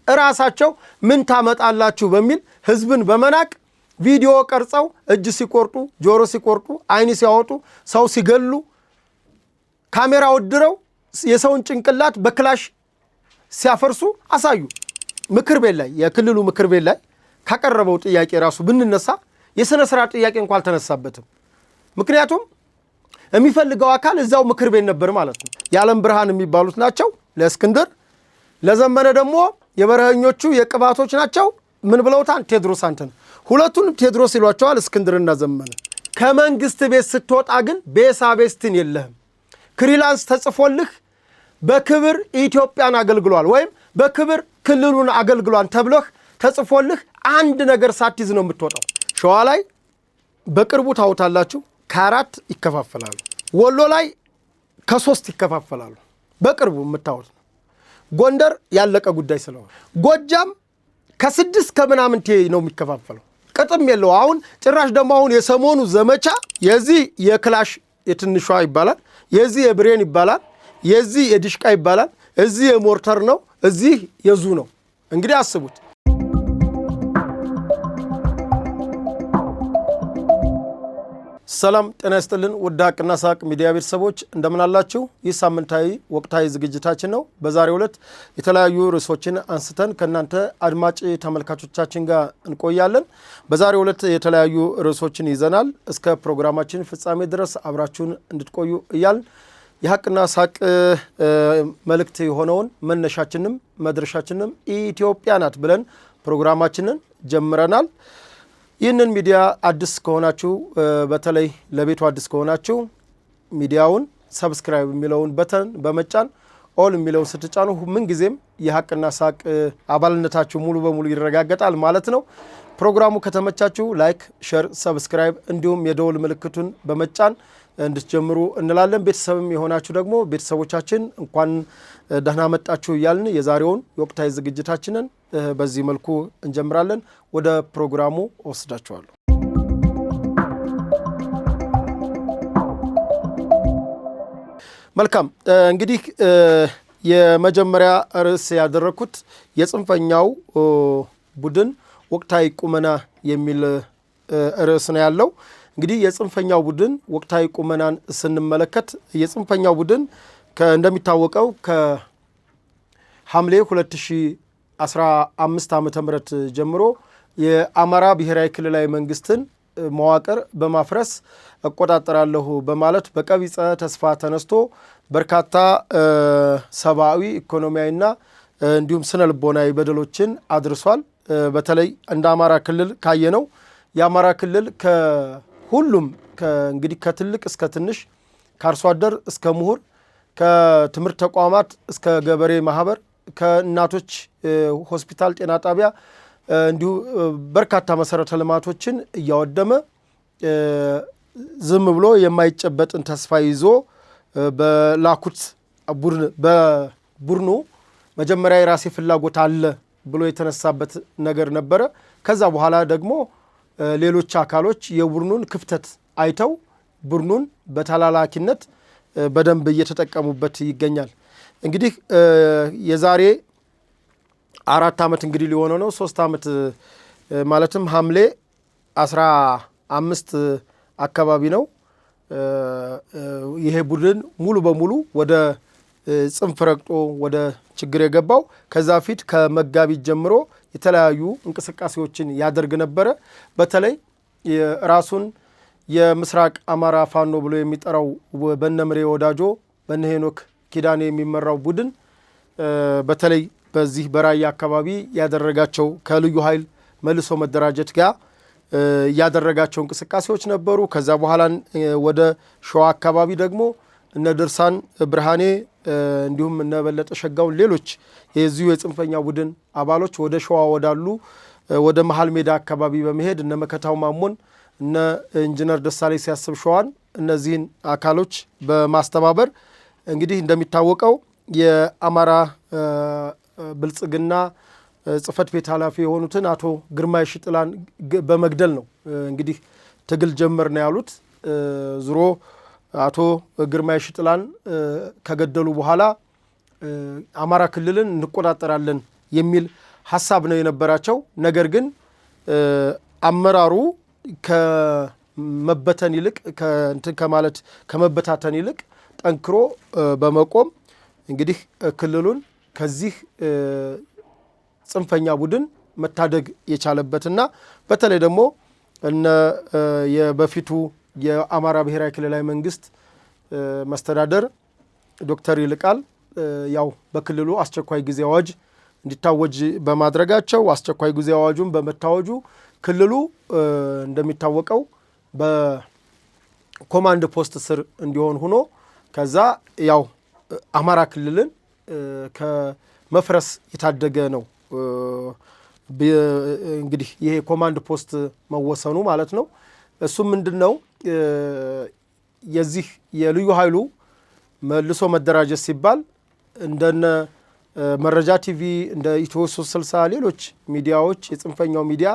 እራሳቸው ምን ታመጣላችሁ በሚል ህዝብን በመናቅ ቪዲዮ ቀርጸው እጅ ሲቆርጡ ጆሮ ሲቆርጡ አይን ሲያወጡ ሰው ሲገሉ ካሜራ ወድረው የሰውን ጭንቅላት በክላሽ ሲያፈርሱ አሳዩ። ምክር ቤት ላይ የክልሉ ምክር ቤት ላይ ካቀረበው ጥያቄ ራሱ ብንነሳ የሥነ ሥርዓት ጥያቄ እንኳን አልተነሳበትም። ምክንያቱም የሚፈልገው አካል እዛው ምክር ቤት ነበር ማለት ነው። የዓለም ብርሃን የሚባሉት ናቸው ለእስክንድር፣ ለዘመነ ደግሞ የበረሃኞቹ የቅባቶች ናቸው። ምን ብለውታል? ቴድሮስ አንተን ሁለቱንም ቴድሮስ ይሏቸዋል፣ እስክንድርና ዘመነ። ከመንግስት ቤት ስትወጣ ግን ቤሳቤስትን የለህም። ክሪላንስ ተጽፎልህ በክብር ኢትዮጵያን አገልግሏል ወይም በክብር ክልሉን አገልግሏል ተብለህ ተጽፎልህ አንድ ነገር ሳትይዝ ነው የምትወጣው። ሸዋ ላይ በቅርቡ ታውታላችሁ ከአራት ይከፋፈላሉ። ወሎ ላይ ከሶስት ይከፋፈላሉ። በቅርቡ የምታውት ነው። ጎንደር ያለቀ ጉዳይ ስለሆነ ጎጃም ከስድስት ከምናምን ነው የሚከፋፈለው። ቅጥም የለው። አሁን ጭራሽ ደግሞ አሁን የሰሞኑ ዘመቻ የዚህ የክላሽ የትንሿ ይባላል፣ የዚህ የብሬን ይባላል፣ የዚህ የዲሽቃ ይባላል፣ እዚህ የሞርተር ነው፣ እዚህ የዙ ነው። እንግዲህ አስቡት። ሰላም ጤና ይስጥልን ውድ ሀቅና ሳቅ ሚዲያ ቤተሰቦች እንደምን አላችሁ? ይህ ሳምንታዊ ወቅታዊ ዝግጅታችን ነው። በዛሬው ዕለት የተለያዩ ርዕሶችን አንስተን ከእናንተ አድማጭ ተመልካቾቻችን ጋር እንቆያለን። በዛሬው ዕለት የተለያዩ ርዕሶችን ይዘናል። እስከ ፕሮግራማችን ፍጻሜ ድረስ አብራችሁን እንድትቆዩ እያልን የሀቅና ሳቅ መልእክት የሆነውን መነሻችንም መድረሻችንም ኢትዮጵያ ናት ብለን ፕሮግራማችንን ጀምረናል። ይህንን ሚዲያ አዲስ ከሆናችሁ በተለይ ለቤቱ አዲስ ከሆናችሁ ሚዲያውን ሰብስክራይብ የሚለውን በተን በመጫን ኦል የሚለውን ስትጫኑ ምንጊዜም የሀቅና ሳቅ አባልነታችሁ ሙሉ በሙሉ ይረጋገጣል ማለት ነው። ፕሮግራሙ ከተመቻችሁ ላይክ፣ ሼር፣ ሰብስክራይብ እንዲሁም የደወል ምልክቱን በመጫን እንድትጀምሩ እንላለን። ቤተሰብም የሆናችሁ ደግሞ ቤተሰቦቻችን እንኳን ደህና መጣችሁ እያልን የዛሬውን የወቅታዊ ዝግጅታችንን በዚህ መልኩ እንጀምራለን። ወደ ፕሮግራሙ ወስዳችኋለሁ። መልካም እንግዲህ የመጀመሪያ ርዕስ ያደረኩት የጽንፈኛው ቡድን ወቅታዊ ቁመና የሚል ርዕስ ነው ያለው። እንግዲህ የጽንፈኛው ቡድን ወቅታዊ ቁመናን ስንመለከት የጽንፈኛው ቡድን እንደሚታወቀው ከሐምሌ 2015 ዓ.ም ጀምሮ የአማራ ብሔራዊ ክልላዊ መንግስትን መዋቅር በማፍረስ እቆጣጠራለሁ በማለት በቀቢጸ ተስፋ ተነስቶ በርካታ ሰብአዊ፣ ኢኮኖሚያዊና እንዲሁም ስነ ልቦናዊ በደሎችን አድርሷል። በተለይ እንደ አማራ ክልል ካየነው የአማራ ክልል ከሁሉም እንግዲህ ከትልቅ እስከ ትንሽ ከአርሶ አደር እስከ ምሁር ከትምህርት ተቋማት እስከ ገበሬ ማህበር ከእናቶች ሆስፒታል፣ ጤና ጣቢያ እንዲሁ በርካታ መሰረተ ልማቶችን እያወደመ ዝም ብሎ የማይጨበጥን ተስፋ ይዞ በላኩት በቡድኑ መጀመሪያ የራሴ ፍላጎት አለ ብሎ የተነሳበት ነገር ነበረ። ከዛ በኋላ ደግሞ ሌሎች አካሎች የቡድኑን ክፍተት አይተው ቡድኑን በተላላኪነት በደንብ እየተጠቀሙበት ይገኛል። እንግዲህ የዛሬ 4 ዓመት እንግዲህ ሊሆነው ነው 3 ዓመት ማለትም ሐምሌ 15 አካባቢ ነው ይሄ ቡድን ሙሉ በሙሉ ወደ ጽንፍ ረግጦ ወደ ችግር የገባው። ከዛ ፊት ከመጋቢት ጀምሮ የተለያዩ እንቅስቃሴዎችን ያደርግ ነበረ። በተለይ ራሱን የምስራቅ አማራ ፋኖ ብሎ የሚጠራው በነምሬ ወዳጆ በነሄኖክ ኪዳኔ የሚመራው ቡድን በተለይ በዚህ በራያ አካባቢ ያደረጋቸው ከልዩ ኃይል መልሶ መደራጀት ጋር ያደረጋቸው እንቅስቃሴዎች ነበሩ። ከዛ በኋላ ወደ ሸዋ አካባቢ ደግሞ እነ ድርሳን ብርሃኔ እንዲሁም እነ በለጠ ሸጋው ሌሎች የዚሁ የጽንፈኛ ቡድን አባሎች ወደ ሸዋ ወዳሉ ወደ መሃል ሜዳ አካባቢ በመሄድ እነ መከታው ማሞን እነ ኢንጂነር ደሳለኝ ሲያስብ ሸዋን እነዚህን አካሎች በማስተባበር እንግዲህ እንደሚታወቀው የአማራ ብልጽግና ጽህፈት ቤት ኃላፊ የሆኑትን አቶ ግርማይ ሽጥላን በመግደል ነው እንግዲህ ትግል ጀመር ነው ያሉት። ዙሮ አቶ ግርማይ ሽጥላን ከገደሉ በኋላ አማራ ክልልን እንቆጣጠራለን የሚል ሐሳብ ነው የነበራቸው። ነገር ግን አመራሩ ከመበተን ይልቅ ከማለት ከመበታተን ይልቅ ጠንክሮ በመቆም እንግዲህ ክልሉን ከዚህ ጽንፈኛ ቡድን መታደግ የቻለበትና በተለይ ደግሞ የበፊቱ የአማራ ብሔራዊ ክልላዊ መንግስት መስተዳደር ዶክተር ይልቃል ያው በክልሉ አስቸኳይ ጊዜ አዋጅ እንዲታወጅ በማድረጋቸው አስቸኳይ ጊዜ አዋጁን በመታወጁ ክልሉ እንደሚታወቀው በኮማንድ ፖስት ስር እንዲሆን ሆኖ ከዛ ያው አማራ ክልልን ከመፍረስ የታደገ ነው። እንግዲህ ይሄ ኮማንድ ፖስት መወሰኑ ማለት ነው። እሱም ምንድነው የዚህ የልዩ ኃይሉ መልሶ መደራጀት ሲባል እንደነ መረጃ ቲቪ እንደ ኢትዮ 360 ሌሎች ሚዲያዎች የጽንፈኛው ሚዲያ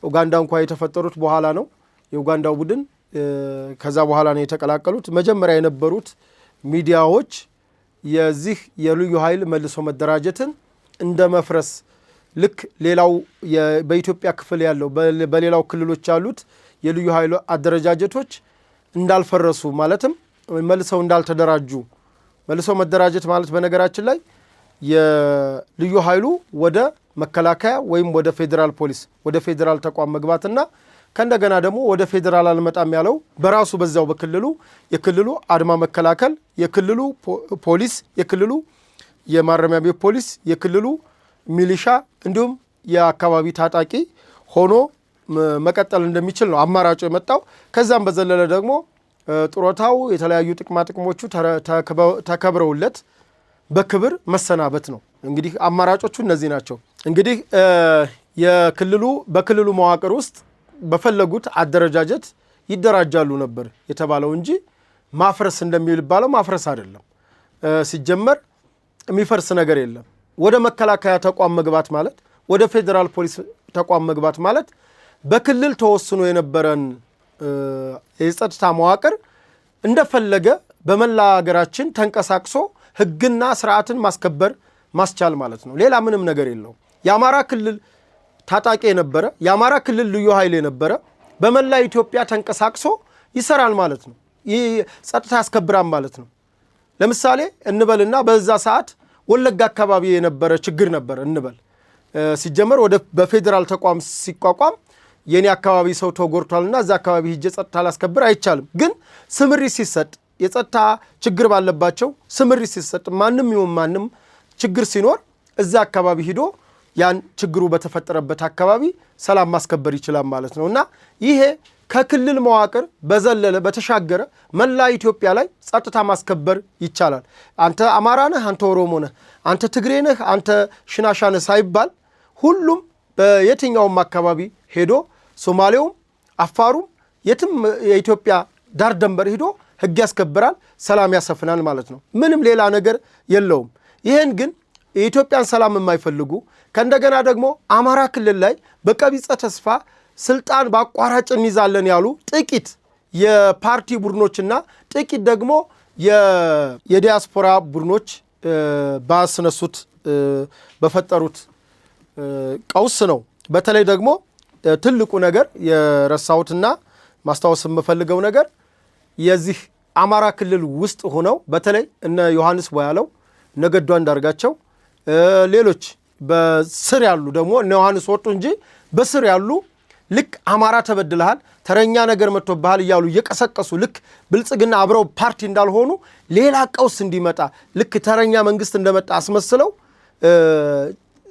ኡጋንዳ እንኳን የተፈጠሩት በኋላ ነው። የኡጋንዳው ቡድን ከዛ በኋላ ነው የተቀላቀሉት። መጀመሪያ የነበሩት ሚዲያዎች የዚህ የልዩ ኃይል መልሶ መደራጀትን እንደ መፍረስ ልክ ሌላው በኢትዮጵያ ክፍል ያለው በሌላው ክልሎች ያሉት የልዩ ኃይል አደረጃጀቶች እንዳልፈረሱ ማለትም መልሰው እንዳልተደራጁ መልሶ መደራጀት ማለት በነገራችን ላይ የልዩ ኃይሉ ወደ መከላከያ ወይም ወደ ፌዴራል ፖሊስ ወደ ፌዴራል ተቋም መግባትና ከእንደገና ደግሞ ወደ ፌዴራል አልመጣም ያለው በራሱ በዛው በክልሉ የክልሉ አድማ መከላከል የክልሉ ፖሊስ የክልሉ የማረሚያ ቤት ፖሊስ የክልሉ ሚሊሻ እንዲሁም የአካባቢ ታጣቂ ሆኖ መቀጠል እንደሚችል ነው አማራጩ የመጣው። ከዛም በዘለለ ደግሞ ጥሮታው የተለያዩ ጥቅማ ጥቅሞቹ ተከብረውለት በክብር መሰናበት ነው። እንግዲህ አማራጮቹ እነዚህ ናቸው። እንግዲህ በክልሉ መዋቅር ውስጥ በፈለጉት አደረጃጀት ይደራጃሉ ነበር የተባለው እንጂ ማፍረስ እንደሚባለው ማፍረስ አይደለም። ሲጀመር የሚፈርስ ነገር የለም። ወደ መከላከያ ተቋም መግባት ማለት ወደ ፌዴራል ፖሊስ ተቋም መግባት ማለት በክልል ተወስኖ የነበረን የጸጥታ መዋቅር እንደፈለገ በመላ ሀገራችን ተንቀሳቅሶ ሕግና ስርዓትን ማስከበር ማስቻል ማለት ነው። ሌላ ምንም ነገር የለውም። የአማራ ክልል ታጣቂ የነበረ የአማራ ክልል ልዩ ኃይል የነበረ በመላ ኢትዮጵያ ተንቀሳቅሶ ይሰራል ማለት ነው። ይህ ጸጥታ ያስከብራል ማለት ነው። ለምሳሌ እንበልና በዛ ሰዓት ወለጋ አካባቢ የነበረ ችግር ነበር እንበል። ሲጀመር በፌዴራል ተቋም ሲቋቋም የኔ አካባቢ ሰው ተጎድቷልና እዛ አካባቢ ሂጄ ጸጥታ ላስከብር አይቻልም። ግን ስምሪት ሲሰጥ የጸጥታ ችግር ባለባቸው ስምሪት ሲሰጥ ማንም ችግር ሲኖር እዛ አካባቢ ሂዶ ያን ችግሩ በተፈጠረበት አካባቢ ሰላም ማስከበር ይችላል ማለት ነው። እና ይሄ ከክልል መዋቅር በዘለለ በተሻገረ መላ ኢትዮጵያ ላይ ጸጥታ ማስከበር ይቻላል። አንተ አማራ ነህ፣ አንተ ኦሮሞ ነህ፣ አንተ ትግሬ ነህ፣ አንተ ሽናሻ ነህ ሳይባል ሁሉም በየትኛውም አካባቢ ሄዶ ሶማሌውም አፋሩም የትም የኢትዮጵያ ዳር ደንበር ሄዶ ሕግ ያስከብራል፣ ሰላም ያሰፍናል ማለት ነው። ምንም ሌላ ነገር የለውም። ይህን ግን የኢትዮጵያን ሰላም የማይፈልጉ ከእንደገና ደግሞ አማራ ክልል ላይ በቀቢጸ ተስፋ ስልጣን በአቋራጭ እንይዛለን ያሉ ጥቂት የፓርቲ ቡድኖችና ጥቂት ደግሞ የዲያስፖራ ቡድኖች ባስነሱት በፈጠሩት ቀውስ ነው። በተለይ ደግሞ ትልቁ ነገር የረሳሁትና ማስታወስ የምፈልገው ነገር የዚህ አማራ ክልል ውስጥ ሆነው በተለይ እነ ዮሐንስ ቦያለው እነ ገዱ አንዳርጋቸው ሌሎች በስር ያሉ ደግሞ እነ ዮሐንስ ወጡ እንጂ በስር ያሉ ልክ አማራ ተበድልሃል ተረኛ ነገር መጥቶብሃል እያሉ እየቀሰቀሱ ልክ ብልጽግና አብረው ፓርቲ እንዳልሆኑ ሌላ ቀውስ እንዲመጣ ልክ ተረኛ መንግስት እንደመጣ አስመስለው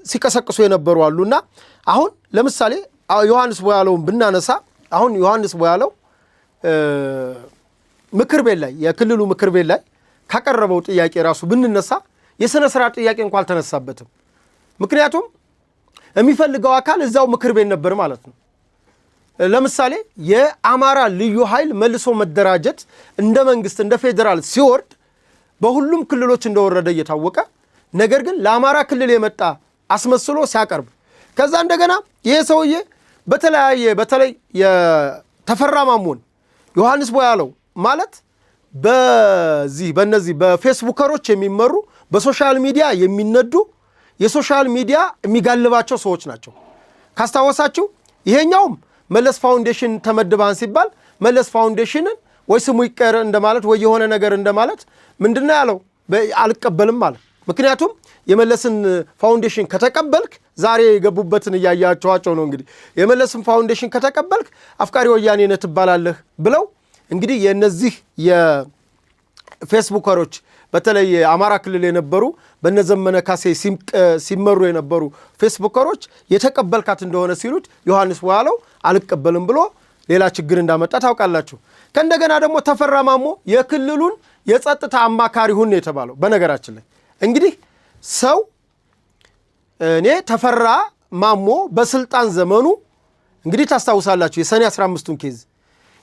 ሲቀሰቅሱ የነበሩ አሉና አሁን ለምሳሌ ዮሐንስ ቦያለውን ብናነሳ አሁን ዮሐንስ ቦያለው ምክር ቤት ላይ የክልሉ ምክር ቤት ላይ ካቀረበው ጥያቄ ራሱ ብንነሳ የሥነ ሥርዓት ጥያቄ እንኳን አልተነሳበትም። ምክንያቱም የሚፈልገው አካል እዛው ምክር ቤት ነበር ማለት ነው። ለምሳሌ የአማራ ልዩ ኃይል መልሶ መደራጀት እንደ መንግስት እንደ ፌዴራል ሲወርድ በሁሉም ክልሎች እንደወረደ እየታወቀ ነገር ግን ለአማራ ክልል የመጣ አስመስሎ ሲያቀርብ ከዛ እንደገና ይሄ ሰውዬ በተለይ የተፈራ ማሞን ዮሐንስ ቦያለው ማለት በነዚህ በፌስቡከሮች የሚመሩ በሶሻል ሚዲያ የሚነዱ የሶሻል ሚዲያ የሚጋልባቸው ሰዎች ናቸው። ካስታወሳችሁ ይሄኛውም መለስ ፋውንዴሽን ተመድባን ሲባል መለስ ፋውንዴሽንን ወይ ስሙ ይቀር እንደማለት ወይ የሆነ ነገር እንደማለት ምንድነው ያለው? አልቀበልም ማለት። ምክንያቱም የመለስን ፋውንዴሽን ከተቀበልክ ዛሬ የገቡበትን ያያያቸዋቸው ነው። እንግዲህ የመለስን ፋውንዴሽን ከተቀበልክ አፍቃሪ ወያኔ ነህ ትባላለህ ብለው እንግዲህ የነዚህ የፌስቡከሮች በተለይ አማራ ክልል የነበሩ በነዘመነ ካሴ ሲመሩ የነበሩ ፌስቡከሮች የተቀበልካት እንደሆነ ሲሉት ዮሐንስ ቧያለው አልቀበልም ብሎ ሌላ ችግር እንዳመጣ ታውቃላችሁ። ከእንደገና ደግሞ ተፈራ ማሞ የክልሉን የጸጥታ አማካሪ ሁን የተባለው በነገራችን ላይ እንግዲህ ሰው እኔ ተፈራ ማሞ በስልጣን ዘመኑ እንግዲህ ታስታውሳላችሁ የሰኔ 15ቱን ኬዝ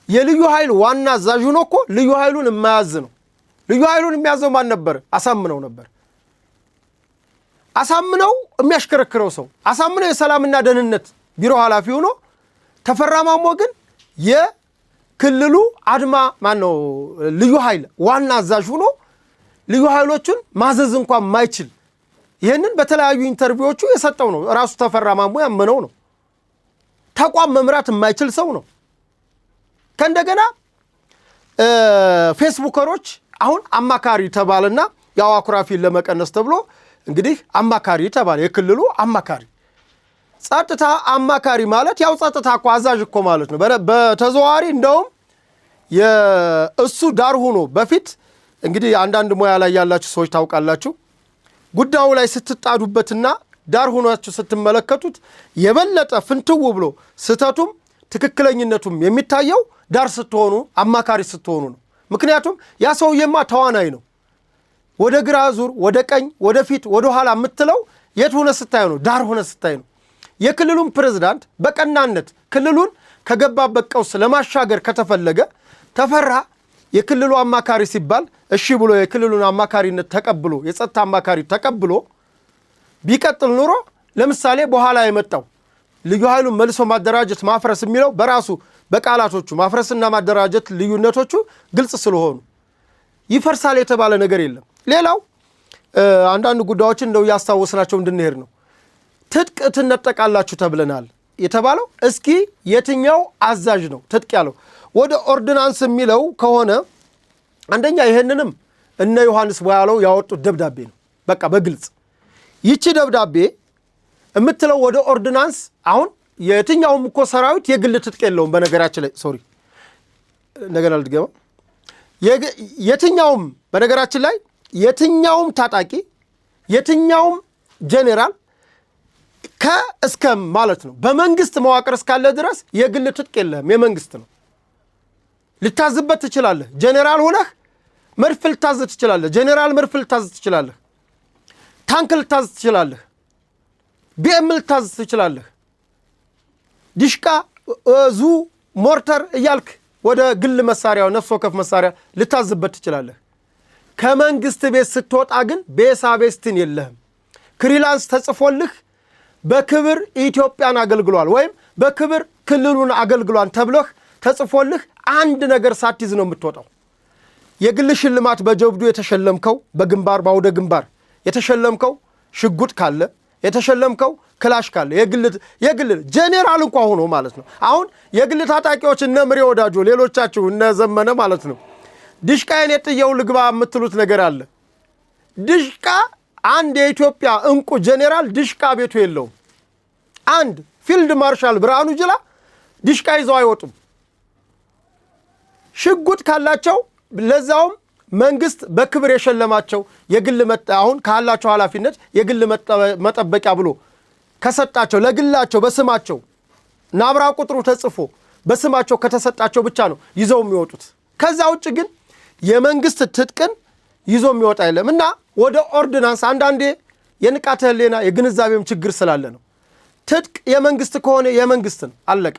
የልዩ ኃይል ዋና አዛዥ ሆኖ እኮ ልዩ ኃይሉን የማያዝ ነው። ልዩ ኃይሉን የሚያዘው ማን ነበር? አሳምነው ነበር። አሳምነው የሚያሽከረክረው ሰው አሳምነው የሰላምና ደህንነት ቢሮ ኃላፊ ሆኖ ተፈራ ማሞ ግን የክልሉ አድማ ማነው ልዩ ኃይል ዋና አዛዥ ሆኖ ልዩ ኃይሎቹን ማዘዝ እንኳን ማይችል ይሄንን በተለያዩ ኢንተርቪዎቹ የሰጠው ነው። ራሱ ተፈራ ማሞ ያመነው ነው። ተቋም መምራት የማይችል ሰው ነው። ከእንደገና ፌስቡከሮች አሁን አማካሪ ተባለና ያው አኩራፊን ለመቀነስ ተብሎ እንግዲህ አማካሪ ተባለ። የክልሉ አማካሪ ጸጥታ አማካሪ ማለት ያው ጸጥታ እኮ አዛዥ እኮ ማለት ነው። በተዘዋዋሪ እንደውም የእሱ ዳር ሆኖ በፊት እንግዲህ አንዳንድ ሙያ ላይ ያላችሁ ሰዎች ታውቃላችሁ ጉዳዩ ላይ ስትጣዱበትና ዳር ሆናችሁ ስትመለከቱት የበለጠ ፍንትው ብሎ ስተቱም ትክክለኝነቱም የሚታየው ዳር ስትሆኑ አማካሪ ስትሆኑ ነው። ምክንያቱም ያ ሰውዬማ ተዋናይ ነው። ወደ ግራ ዙር፣ ወደ ቀኝ፣ ወደ ፊት፣ ወደ ኋላ የምትለው የት ሆነ ስታይ ነው? ዳር ሆነ ስታይ ነው። የክልሉን ፕሬዝዳንት በቀናነት ክልሉን ከገባበት ቀውስ ለማሻገር ከተፈለገ ተፈራ የክልሉ አማካሪ ሲባል እሺ ብሎ የክልሉን አማካሪነት ተቀብሎ የጸጥታ አማካሪ ተቀብሎ ቢቀጥል ኑሮ ለምሳሌ በኋላ የመጣው ልዩ ኃይሉን መልሶ ማደራጀት ማፍረስ የሚለው በራሱ በቃላቶቹ ማፍረስና ማደራጀት ልዩነቶቹ ግልጽ ስለሆኑ ይፈርሳል የተባለ ነገር የለም። ሌላው አንዳንድ ጉዳዮችን እንደው ያስታወስናቸው እንድንሄድ ነው። ትጥቅ ትነጠቃላችሁ ተብለናል የተባለው እስኪ የትኛው አዛዥ ነው ትጥቅ ያለው? ወደ ኦርዲናንስ የሚለው ከሆነ አንደኛ ይሄንንም እነ ዮሐንስ ቧያለው ያወጡት ደብዳቤ ነው። በቃ በግልጽ ይቺ ደብዳቤ የምትለው ወደ ኦርዲናንስ አሁን የትኛውም እኮ ሰራዊት የግል ትጥቅ የለውም። በነገራችን ላይ ሶሪ ነገር አልድገማ የትኛውም በነገራችን ላይ የትኛውም ታጣቂ የትኛውም ጄኔራል ከእስከ ማለት ነው በመንግስት መዋቅር እስካለ ድረስ የግል ትጥቅ የለህም። የመንግስት ነው። ልታዝበት ትችላለህ። ጄኔራል ሆነህ መድፍ ልታዝ ትችላለህ። ጄኔራል መድፍ ልታዝ ትችላለህ። ታንክ ልታዝ ትችላለህ። ቢኤም ልታዝ ትችላለህ። ዲሽቃ ዙ ሞርተር እያልክ ወደ ግል መሳሪያው ነፍስ ወከፍ መሳሪያ ልታዝበት ትችላለህ። ከመንግስት ቤት ስትወጣ ግን ቤሳቤስትን የለህም። ክሪላንስ ተጽፎልህ በክብር ኢትዮጵያን አገልግሏል ወይም በክብር ክልሉን አገልግሏን ተብሎህ ተጽፎልህ አንድ ነገር ሳትይዝ ነው የምትወጣው። የግል ሽልማት በጀብዱ የተሸለምከው በግንባር ባውደ ግንባር የተሸለምከው ሽጉጥ ካለ የተሸለምከው ክላሽ ካለ የግል ጄኔራል እንኳን ሆኖ ማለት ነው። አሁን የግል ታጣቂዎች እነ ምሬ ወዳጆ ሌሎቻችሁ እነ ዘመነ ማለት ነው ዲሽቃዬን የጥየው ልግባ የምትሉት ነገር አለ። ዲሽቃ አንድ የኢትዮጵያ እንቁ ጄኔራል ዲሽቃ ቤቱ የለውም። አንድ ፊልድ ማርሻል ብርሃኑ ጁላ ዲሽቃ ይዘው አይወጡም። ሽጉጥ ካላቸው ለዛውም መንግስት በክብር የሸለማቸው የግል አሁን ካላቸው ኃላፊነት የግል መጠበቂያ ብሎ ከሰጣቸው ለግላቸው በስማቸው ናብራ ቁጥሩ ተጽፎ በስማቸው ከተሰጣቸው ብቻ ነው ይዘው የሚወጡት። ከዛ ውጭ ግን የመንግስት ትጥቅን ይዞ የሚወጣ የለም። እና ወደ ኦርዲናንስ አንዳንዴ የንቃተ ህሊና የግንዛቤም ችግር ስላለ ነው። ትጥቅ የመንግስት ከሆነ የመንግስት ነው፣ አለቀ።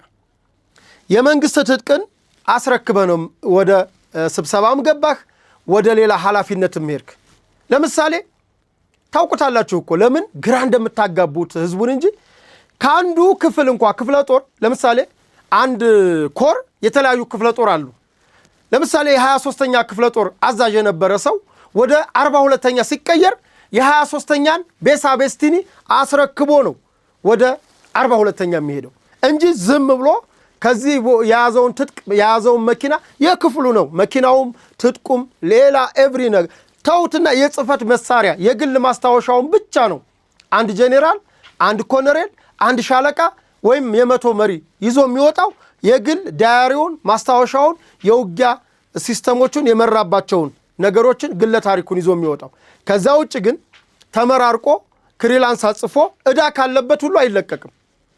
የመንግስት ትጥቅን አስረክበ ነው ወደ ስብሰባም ገባህ ወደ ሌላ ኃላፊነትም ሄድክ። ለምሳሌ ታውቁታላችሁ እኮ ለምን ግራ እንደምታጋቡት ህዝቡን እንጂ ከአንዱ ክፍል እንኳን ክፍለ ጦር ለምሳሌ አንድ ኮር የተለያዩ ክፍለ ጦር አሉ። ለምሳሌ የ23ኛ ክፍለ ጦር አዛዥ የነበረ ሰው ወደ 42ኛ ሲቀየር የ23ኛን ቤሳ ቤስቲኒ አስረክቦ ነው ወደ 42ኛ የሚሄደው እንጂ ዝም ብሎ ከዚህ የያዘውን ትጥቅ የያዘውን መኪና የክፍሉ ነው። መኪናውም ትጥቁም ሌላ ኤቭሪ ነገር ተውትና የጽፈት መሳሪያ የግል ማስታወሻውን ብቻ ነው አንድ ጄኔራል፣ አንድ ኮሎኔል፣ አንድ ሻለቃ ወይም የመቶ መሪ ይዞ የሚወጣው የግል ዳያሪውን ማስታወሻውን የውጊያ ሲስተሞቹን የመራባቸውን ነገሮችን ግለ ታሪኩን ይዞ የሚወጣው። ከዛ ውጭ ግን ተመራርቆ ክሪላንስ አጽፎ እዳ ካለበት ሁሉ አይለቀቅም።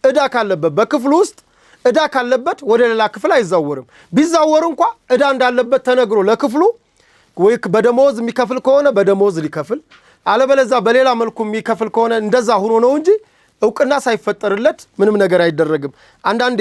እዳ ካለበት በክፍሉ ውስጥ እዳ ካለበት ወደ ሌላ ክፍል አይዛወርም። ቢዛወር እንኳን እዳ እንዳለበት ተነግሮ ለክፍሉ ወይ በደሞዝ የሚከፍል ከሆነ በደሞዝ ሊከፍል አለበለዛ በሌላ መልኩ የሚከፍል ከሆነ እንደዛ ሆኖ ነው እንጂ እውቅና ሳይፈጠርለት ምንም ነገር አይደረግም። አንዳንዴ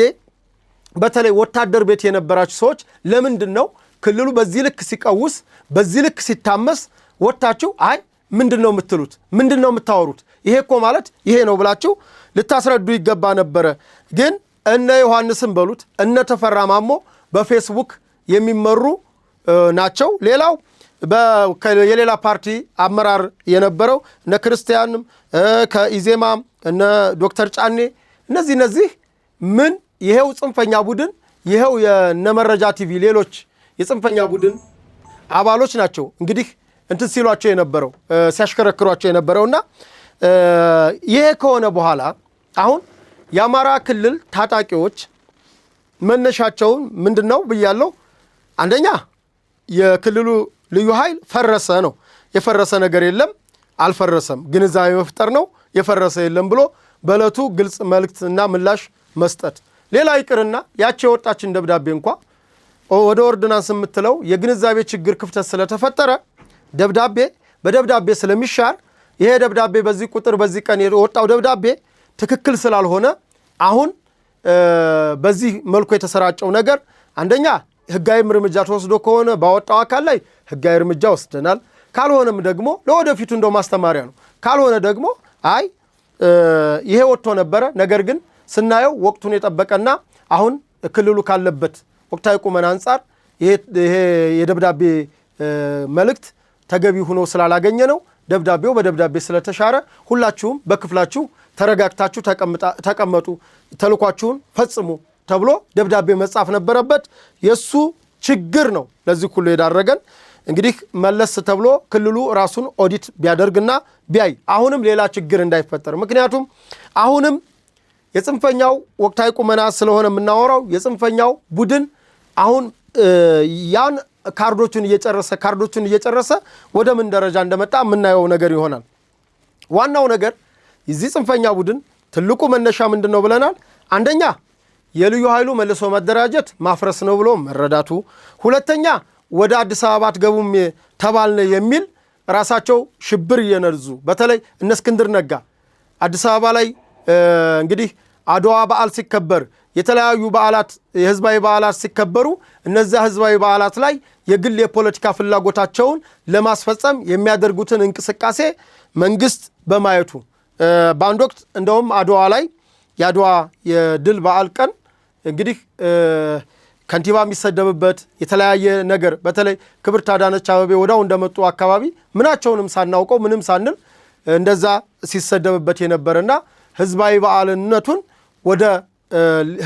በተለይ ወታደር ቤት የነበራችሁ ሰዎች ለምንድነው ክልሉ በዚህ ልክ ሲቀውስ በዚህ ልክ ሲታመስ ወጣችሁ አይ ምንድነው የምትሉት ምንድነው የምታወሩት ይሄ እኮ ማለት ይሄ ነው ብላችሁ ልታስረዱ ይገባ ነበር። ግን እነ ዮሐንስን በሉት እነ ተፈራ ማሞ በፌስቡክ የሚመሩ ናቸው። ሌላው የሌላ ፓርቲ አመራር የነበረው እነ ክርስቲያንም ከኢዜማ እነ ዶክተር ጫኔ እነዚህ ምን ይሄው ጽንፈኛ ቡድን ይሄው የነመረጃ ቲቪ ሌሎች የጽንፈኛ ቡድን አባሎች ናቸው እንግዲህ እንትን ሲሏቸው የነበረው ሲያሽከረክሯቸው የነበረውና ይሄ ከሆነ በኋላ አሁን የአማራ ክልል ታጣቂዎች መነሻቸውን ምንድነው ብያለው። አንደኛ የክልሉ ልዩ ኃይል ፈረሰ ነው። የፈረሰ ነገር የለም አልፈረሰም፣ ግንዛቤ መፍጠር ነው። የፈረሰ የለም ብሎ በለቱ ግልጽ መልእክትና ምላሽ መስጠት። ሌላ ይቅርና ያቺ የወጣችን ደብዳቤ እንኳን ወደ ኦርዲናንስ የምትለው የግንዛቤ ችግር ክፍተት ስለተፈጠረ ደብዳቤ በደብዳቤ ስለሚሻር ይሄ ደብዳቤ በዚህ ቁጥር በዚህ ቀን የወጣው ደብዳቤ ትክክል ስላልሆነ አሁን በዚህ መልኩ የተሰራጨው ነገር አንደኛ ህጋዊ እርምጃ ተወስዶ ከሆነ ባወጣው አካል ላይ ህጋዊ እርምጃ ወስደናል፣ ካልሆነም ደግሞ ለወደፊቱ እንደው ማስተማሪያ ነው። ካልሆነ ደግሞ አይ ይሄ ወጥቶ ነበረ ነገር ግን ስናየው ወቅቱን የጠበቀና አሁን ክልሉ ካለበት ወቅታዊ ቁመና አንፃር ይሄ የደብዳቤ መልእክት ተገቢ ሆኖ ስላላገኘ ነው ደብዳቤው በደብዳቤ ስለተሻረ ሁላችሁም በክፍላችሁ ተረጋግታችሁ ተቀመጡ፣ ተልኳችሁን ፈጽሙ ተብሎ ደብዳቤ መጻፍ ነበረበት። የሱ ችግር ነው ለዚህ ሁሉ የዳረገን። እንግዲህ መለስ ተብሎ ክልሉ ራሱን ኦዲት ቢያደርግና ቢያይ አሁንም ሌላ ችግር እንዳይፈጠር። ምክንያቱም አሁንም የጽንፈኛው ወቅታዊ ቁመና ስለሆነ የምናወራው የጽንፈኛው ቡድን አሁን ያን ካርዶቹን እየጨረሰ ወደ ምን ደረጃ እንደመጣ የምናየው ነገር ይሆናል። ዋናው ነገር የዚህ ጽንፈኛ ቡድን ትልቁ መነሻ ምንድነው ብለናል። አንደኛ የልዩ ኃይሉ መልሶ መደራጀት ማፍረስ ነው ብሎ መረዳቱ፣ ሁለተኛ ወደ አዲስ አበባ አትገቡም ተባልነ የሚል ራሳቸው ሽብር እየነዙ በተለይ እነ እስክንድር ነጋ አዲስ አበባ ላይ እንግዲህ አድዋ በዓል ሲከበር የተለያዩ በዓላት የህዝባዊ በዓላት ሲከበሩ እነዚያ ህዝባዊ በዓላት ላይ የግል የፖለቲካ ፍላጎታቸውን ለማስፈጸም የሚያደርጉትን እንቅስቃሴ መንግስት በማየቱ በአንድ ወቅት እንደውም አድዋ ላይ የአድዋ የድል በዓል ቀን እንግዲህ ከንቲባ የሚሰደብበት የተለያየ ነገር በተለይ ክብርት አዳነች አቤቤ ወዳው እንደመጡ አካባቢ ምናቸውንም ሳናውቀው ምንም ሳንል እንደዛ ሲሰደብበት የነበረና ህዝባዊ በዓልነቱን ወደ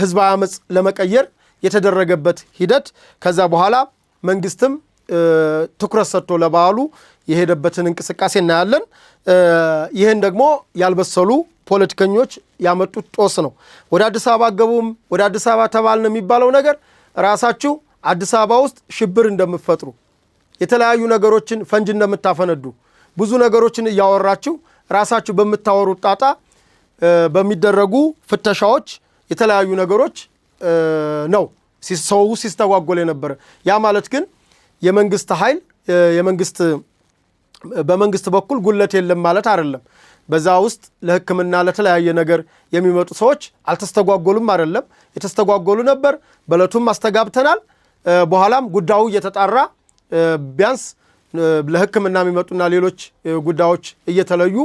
ህዝባዊ አመጽ ለመቀየር የተደረገበት ሂደት ከዛ በኋላ መንግስትም ትኩረት ሰጥቶ ለበዓሉ የሄደበትን እንቅስቃሴ እናያለን። ይህን ደግሞ ያልበሰሉ ፖለቲከኞች ያመጡት ጦስ ነው። ወደ አዲስ አበባ ገቡም ወደ አዲስ አበባ ተባልን የሚባለው ነገር ራሳችሁ አዲስ አበባ ውስጥ ሽብር እንደምትፈጥሩ የተለያዩ ነገሮችን ፈንጅ እንደምታፈነዱ ብዙ ነገሮችን እያወራችሁ ራሳችሁ በመታወሩት ጣጣ በሚደረጉ ፍተሻዎች የተለያዩ ነገሮች ነው ሰው ሲስተጓጎል የነበረ። ያ ማለት ግን የመንግስት ኃይል በመንግስት በኩል ጉለት የለም ማለት አይደለም። በዛ ውስጥ ለሕክምና ለተለያየ ነገር የሚመጡ ሰዎች አልተስተጓጎሉም አይደለም፣ የተስተጓጎሉ ነበር። በለቱም አስተጋብተናል። በኋላም ጉዳዩ እየተጣራ ቢያንስ ለሕክምና የሚመጡና ሌሎች ጉዳዮች እየተለዩ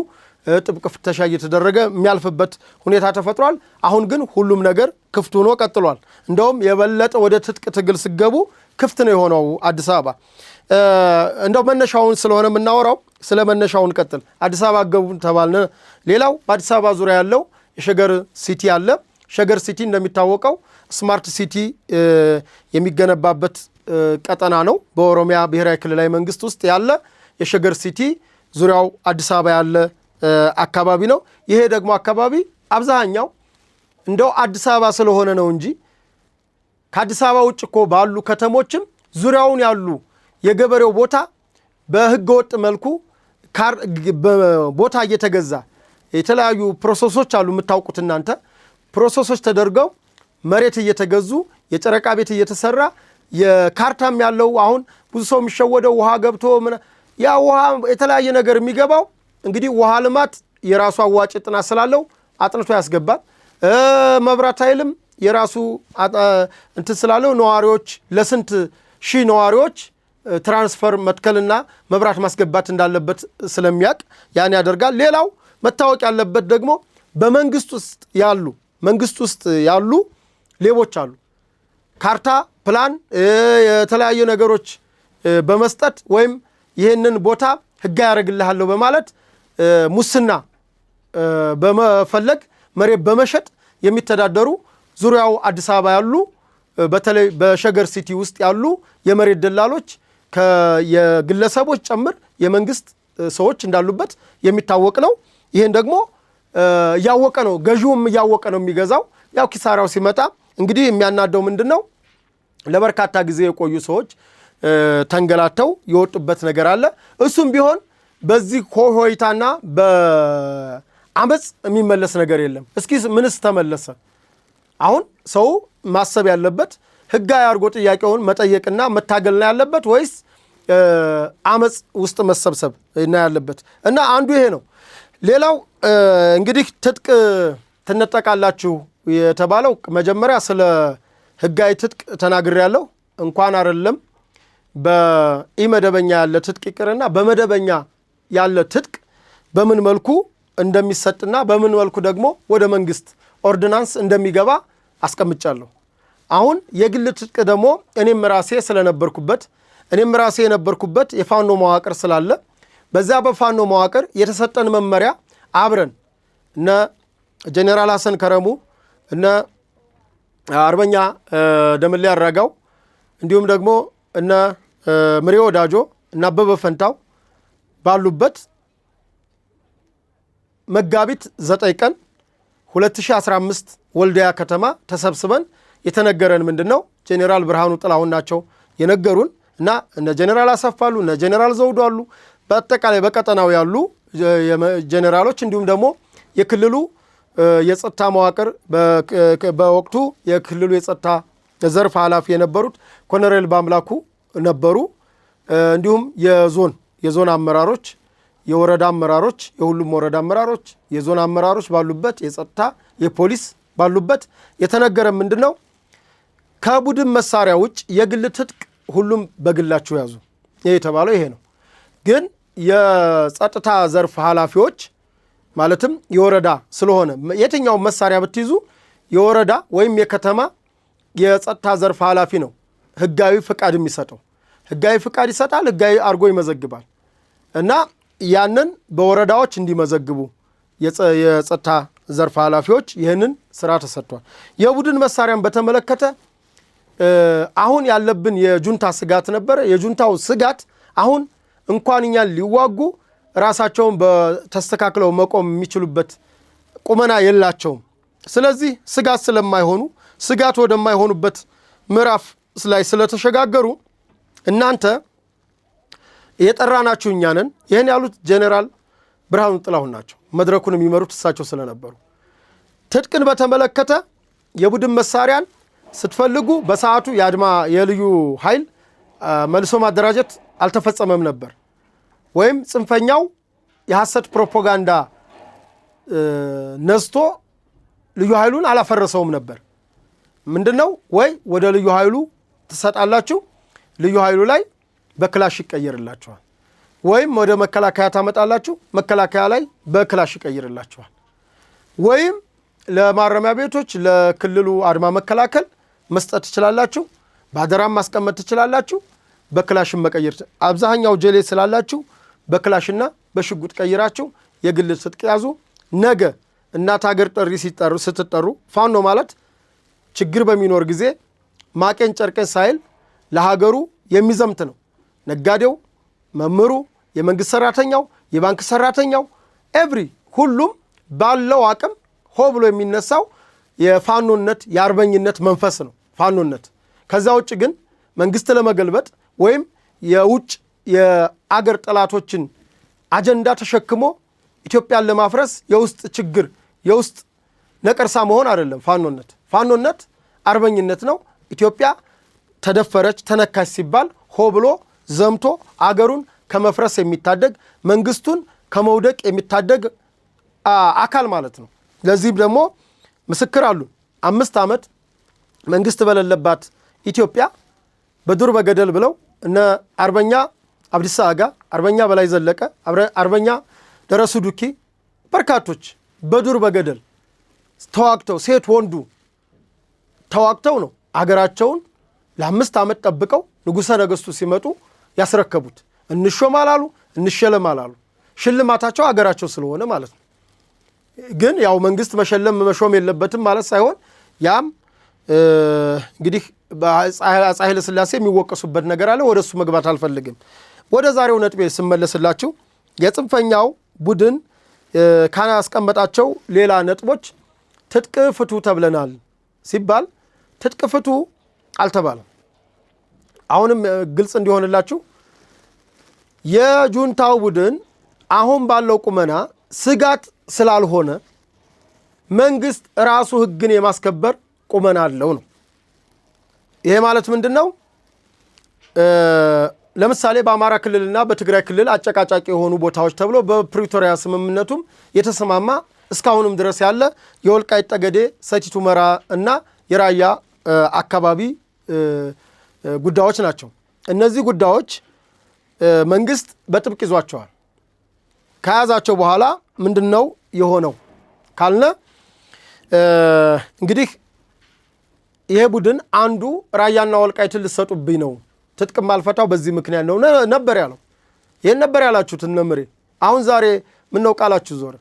ጥብቅ ፍተሻ እየተደረገ የሚያልፍበት ሁኔታ ተፈጥሯል። አሁን ግን ሁሉም ነገር ክፍት ሆኖ ቀጥሏል። እንደውም የበለጠ ወደ ትጥቅ ትግል ሲገቡ ክፍት ነው የሆነው አዲስ አበባ። እንደው መነሻውን ስለሆነ የምናወራው ስለመነሻውን ቀጥል። አዲስ አበባ ገቡ ተባልነ። ሌላው በአዲስ አበባ ዙሪያ ያለው የሸገር ሲቲ አለ። ሸገር ሲቲ እንደሚታወቀው ስማርት ሲቲ የሚገነባበት ቀጠና ነው። በኦሮሚያ ብሔራዊ ክልላዊ መንግስት ውስጥ ያለ የሸገር ሲቲ ዙሪያው አዲስ አበባ ያለ አካባቢ ነው። ይሄ ደግሞ አካባቢ አብዛኛው እንደው አዲስ አበባ ስለሆነ ነው እንጂ ከአዲስ አበባ ውጭ እኮ ባሉ ከተሞችም ዙሪያውን ያሉ የገበሬው ቦታ በህገ ወጥ መልኩ ቦታ እየተገዛ የተለያዩ ፕሮሰሶች አሉ የምታውቁት እናንተ ፕሮሰሶች ተደርገው መሬት እየተገዙ የጨረቃ ቤት እየተሰራ የካርታም ያለው አሁን ብዙ ሰው የሚሸወደው ውሃ ገብቶ ያ ውሃ የተለያየ ነገር የሚገባው እንግዲህ ውሃ ልማት የራሱ አዋጭ ጥናት ስላለው አጥንቶ ያስገባል። መብራት ኃይልም የራሱ እንትን ስላለው ነዋሪዎች ለስንት ሺህ ነዋሪዎች ትራንስፈር መትከልና መብራት ማስገባት እንዳለበት ስለሚያቅ ያን ያደርጋል። ሌላው መታወቅ ያለበት ደግሞ በመንግስት ውስጥ ያሉ ሌቦች አሉ። ካርታ ፕላን የተለያየ ነገሮች በመስጠት ወይም ይህንን ቦታ ህግ ያደርግልሃለሁ በማለት ሙስና በመፈለግ መሬት በመሸጥ የሚተዳደሩ ዙሪያው አዲስ አበባ ያሉ በተለይ በሸገር ሲቲ ውስጥ ያሉ የመሬት ደላሎች የግለሰቦች ጭምር የመንግስት ሰዎች እንዳሉበት የሚታወቅ ነው። ይሄን ደግሞ ያወቀ ነው ገዢውም ያወቀ ነው የሚገዛው። ያው ኪሳራው ሲመጣ እንግዲህ የሚያናደው ምንድነው ለበርካታ ጊዜ የቆዩ ሰዎች ተንገላተው የወጡበት ነገር አለ። እሱም ቢሆን በዚህ ሆይታና በአመጽ የሚመለስ ነገር የለም። እስኪ ምንስ ተመለሰ? አሁን ሰው ማሰብ ያለበት ህጋዊ አድርጎ ጥያቄውን መጠየቅና መታገልና ያለበት ወይስ አመጽ ውስጥ መሰብሰብ እና ያለበት እና አንዱ ይሄ ነው። ሌላው እንግዲህ ትጥቅ ትነጠቃላችሁ የተባለው መጀመሪያ ስለ ህጋዊ ትጥቅ ተናግሬያለሁ። እንኳን አይደለም በኢመደበኛ ያለ ትጥቅ ይቅርና በመደበኛ ያለ ትጥቅ በምን መልኩ እንደሚሰጥና በምን መልኩ ደግሞ ወደ መንግስት ኦርዲናንስ እንደሚገባ አስቀምጫለሁ። አሁን የግል ትጥቅ ደግሞ እኔም ራሴ የነበርኩበት የፋኖ መዋቅር ስላለ በዛ በፋኖ መዋቅር የተሰጠን መመሪያ አብረን እነ ጄኔራል ሐሰን ከረሙ እነ አርበኛ ደምሌ አራጋው እንዲሁም ደግሞ እነ ምሬ ወዳጆ እና አበበ ፈንታው ባሉበት መጋቢት 9 ቀን 2015 ወልዲያ ከተማ ተሰብስበን የተነገረን ምንድነው ጄኔራል ብርሃኑ ጥላሁን ናቸው የነገሩን እና እነ ጄኔራል አሰፋሉ እነ ጄኔራል ዘውዱ አሉ በአጠቃላይ በቀጠናው ያሉ ጄኔራሎች እንዲሁም ደግሞ የክልሉ የጸጥታ መዋቅር በወቅቱ የክልሉ የጸጥታ ዘርፍ ኃላፊ የነበሩት ኮሎኔል ባምላኩ ነበሩ። እንዲሁም የዞን አመራሮች የወረዳ አመራሮች የሁሉም ወረዳ አመራሮች የዞን አመራሮች ባሉበት የጸጥታ የፖሊስ ባሉበት የተነገረ ምንድነው ከቡድን መሳሪያ ውጭ የግል ትጥቅ ሁሉም በግላቸው ያዙ የተባለው ይሄ ነው። ግን የጸጥታ ዘርፍ ኃላፊዎች ማለትም የወረዳ ስለሆነ የትኛው መሳሪያ ብትይዙ የወረዳ ወይም የከተማ የጸጥታ ዘርፍ ኃላፊ ነው ህጋዊ ፍቃድ የሚሰጠው። ህጋዊ ፍቃድ ይሰጣል፣ ህጋዊ አርጎ ይመዘግባል እና ያንን በወረዳዎች እንዲመዘግቡ የጸጥታ ዘርፍ ኃላፊዎች ይህንን ስራ ተሰጥቷል። የቡድን መሳሪያን በተመለከተ አሁን ያለብን የጁንታ ስጋት ነበረ። የጁንታው ስጋት አሁን እንኳን እኛን ሊዋጉ ራሳቸውን በተስተካክለው መቆም የሚችሉበት ቁመና የላቸውም። ስለዚህ ስጋት ወደማይሆኑበት ምዕራፍ ላይ ስለተሸጋገሩ እናንተ የጠራናችሁ እኛ ነን። ይህን ያሉት ጄኔራል ብርሃኑ ጥላሁን ናቸው። መድረኩን የሚመሩት እሳቸው ስለነበሩ ትጥቅን በተመለከተ የቡድን መሳሪያን ስትፈልጉ በሰዓቱ የልዩ ኃይል መልሶ ማደራጀት አልተፈጸመም ነበር። ወይም ጽንፈኛው የሐሰት ፕሮፓጋንዳ ነስቶ ልዩ ኃይሉን አላፈረሰውም ነበር። ምንድነው ወይ ወደ ልዩ ኃይሉ ትሰጣላችሁ፣ ልዩ ኃይሉ ላይ በክላሽ ይቀየርላችኋል፣ ወይም ወደ መከላከያ ታመጣላችሁ፣ መከላከያ ላይ በክላሽ ይቀየርላችኋል፣ ወይም ለማረሚያ ቤቶች ለክልሉ አድማ መከላከል መስጠት ትችላላችሁ፣ ባደራም ማስቀመጥ ትችላላችሁ፣ በክላሽም መቀየር። አብዛኛው ጀሌ ስላላችሁ በክላሽና በሽጉጥ ቀይራችሁ የግል ትጥቅ ያዙ። ነገ እናት ሀገር ጥሪ ስትጠሩ ፋኖ ማለት ችግር በሚኖር ጊዜ ማቄን ጨርቄን ሳይል ለሀገሩ የሚዘምት ነው። ነጋዴው፣ መምህሩ፣ የመንግስት ሰራተኛው፣ የባንክ ሰራተኛው ሁሉም ባለው አቅም ሆ ብሎ የሚነሳው የፋኖነት የአርበኝነት መንፈስ ነው ፋኖነት። ከዛ ውጭ ግን መንግስት ለመገልበጥ ወይም የውጭ የአገር ጠላቶችን አጀንዳ ተሸክሞ ኢትዮጵያን ለማፍረስ የውስጥ ችግር የውስጥ ነቀርሳ መሆን አይደለም ፋኖነት አርበኝነት ነው። ኢትዮጵያ ተደፈረች ተነካች ሲባል ሆ ብሎ ዘምቶ አገሩን ከመፍረስ የሚታደግ መንግስቱን ከመውደቅ የሚታደግ አካል ማለት ነው። ለዚህም ደግሞ ምስክር አሉ። 5 ዓመት መንግስት በሌለባት ኢትዮጵያ በዱር በገደል ብለው እነ አርበኛ አብዲሳ አጋ፣ አርበኛ በላይ ዘለቀ፣ አርበኛ ደረሱ ዱኪ በርካቶች በዱር በገደል ተዋግተው ሴት ወንዱ ተዋግተው ነው አገራቸውን ለ5 ዓመት ጠብቀው ንጉሠ ነገሥቱ ሲመጡ ያስረከቡት። እንሾም አላሉ፣ እንሸለም አላሉ። ሽልማታቸው አገራቸው ስለሆነ ማለት ነው። ግን ያው መንግስት መሸለም መሾም የለበትም ማለት ሳይሆን ያም እንግዲህ አፄ ኃይለ ሥላሴ የሚወቀሱበት ነገር አለ። ወደሱ መግባት አልፈልግም። ወደ ዛሬው ነጥቤ ስመለስላችሁ የጽንፈኛው ቡድን ካስቀመጣቸው ሌላ ነጥቦች ትጥቅ ፍቱ ተብለናል ሲባል ትጥቅ ፍቱ አልተባለም። አሁንም ግልጽ እንዲሆንላችሁ የጁንታው ቡድን አሁን ባለው ቁመና ስጋት ስላልሆነ መንግስት ራሱ ህግን የማስከበር ቁመና አለው ነው። ይሄ ማለት ምንድነው? ለምሳሌ በአማራ ክልልና በትግራይ ክልል አጨቃጫቂ የሆኑ ቦታዎች ተብሎ በፕሪቶሪያ ስምምነቱም የተሰማማ እስካሁንም ድረስ ያለ የወልቃይት ጠገዴ፣ ሰቲት ሁመራ እና የራያ አካባቢ ጉዳዮች ናቸው። እነዚህ ጉዳዮች መንግስት በጥብቅ ይዟቸዋል። ከያዛቸው በኋላ ምንድነው የሆነው ካልነ እንግዲህ ይሄ ቡድን አንዱ ራያና ወልቃይትን ልሰጡብኝ ነው ትጥቅ ማልፈታው በዚህ ምክንያት ነው ነበር ያለው። ይሄን ነበር ያላችሁት እነምሬ። አሁን ዛሬ ምን ነው ቃላችሁ ዞረ?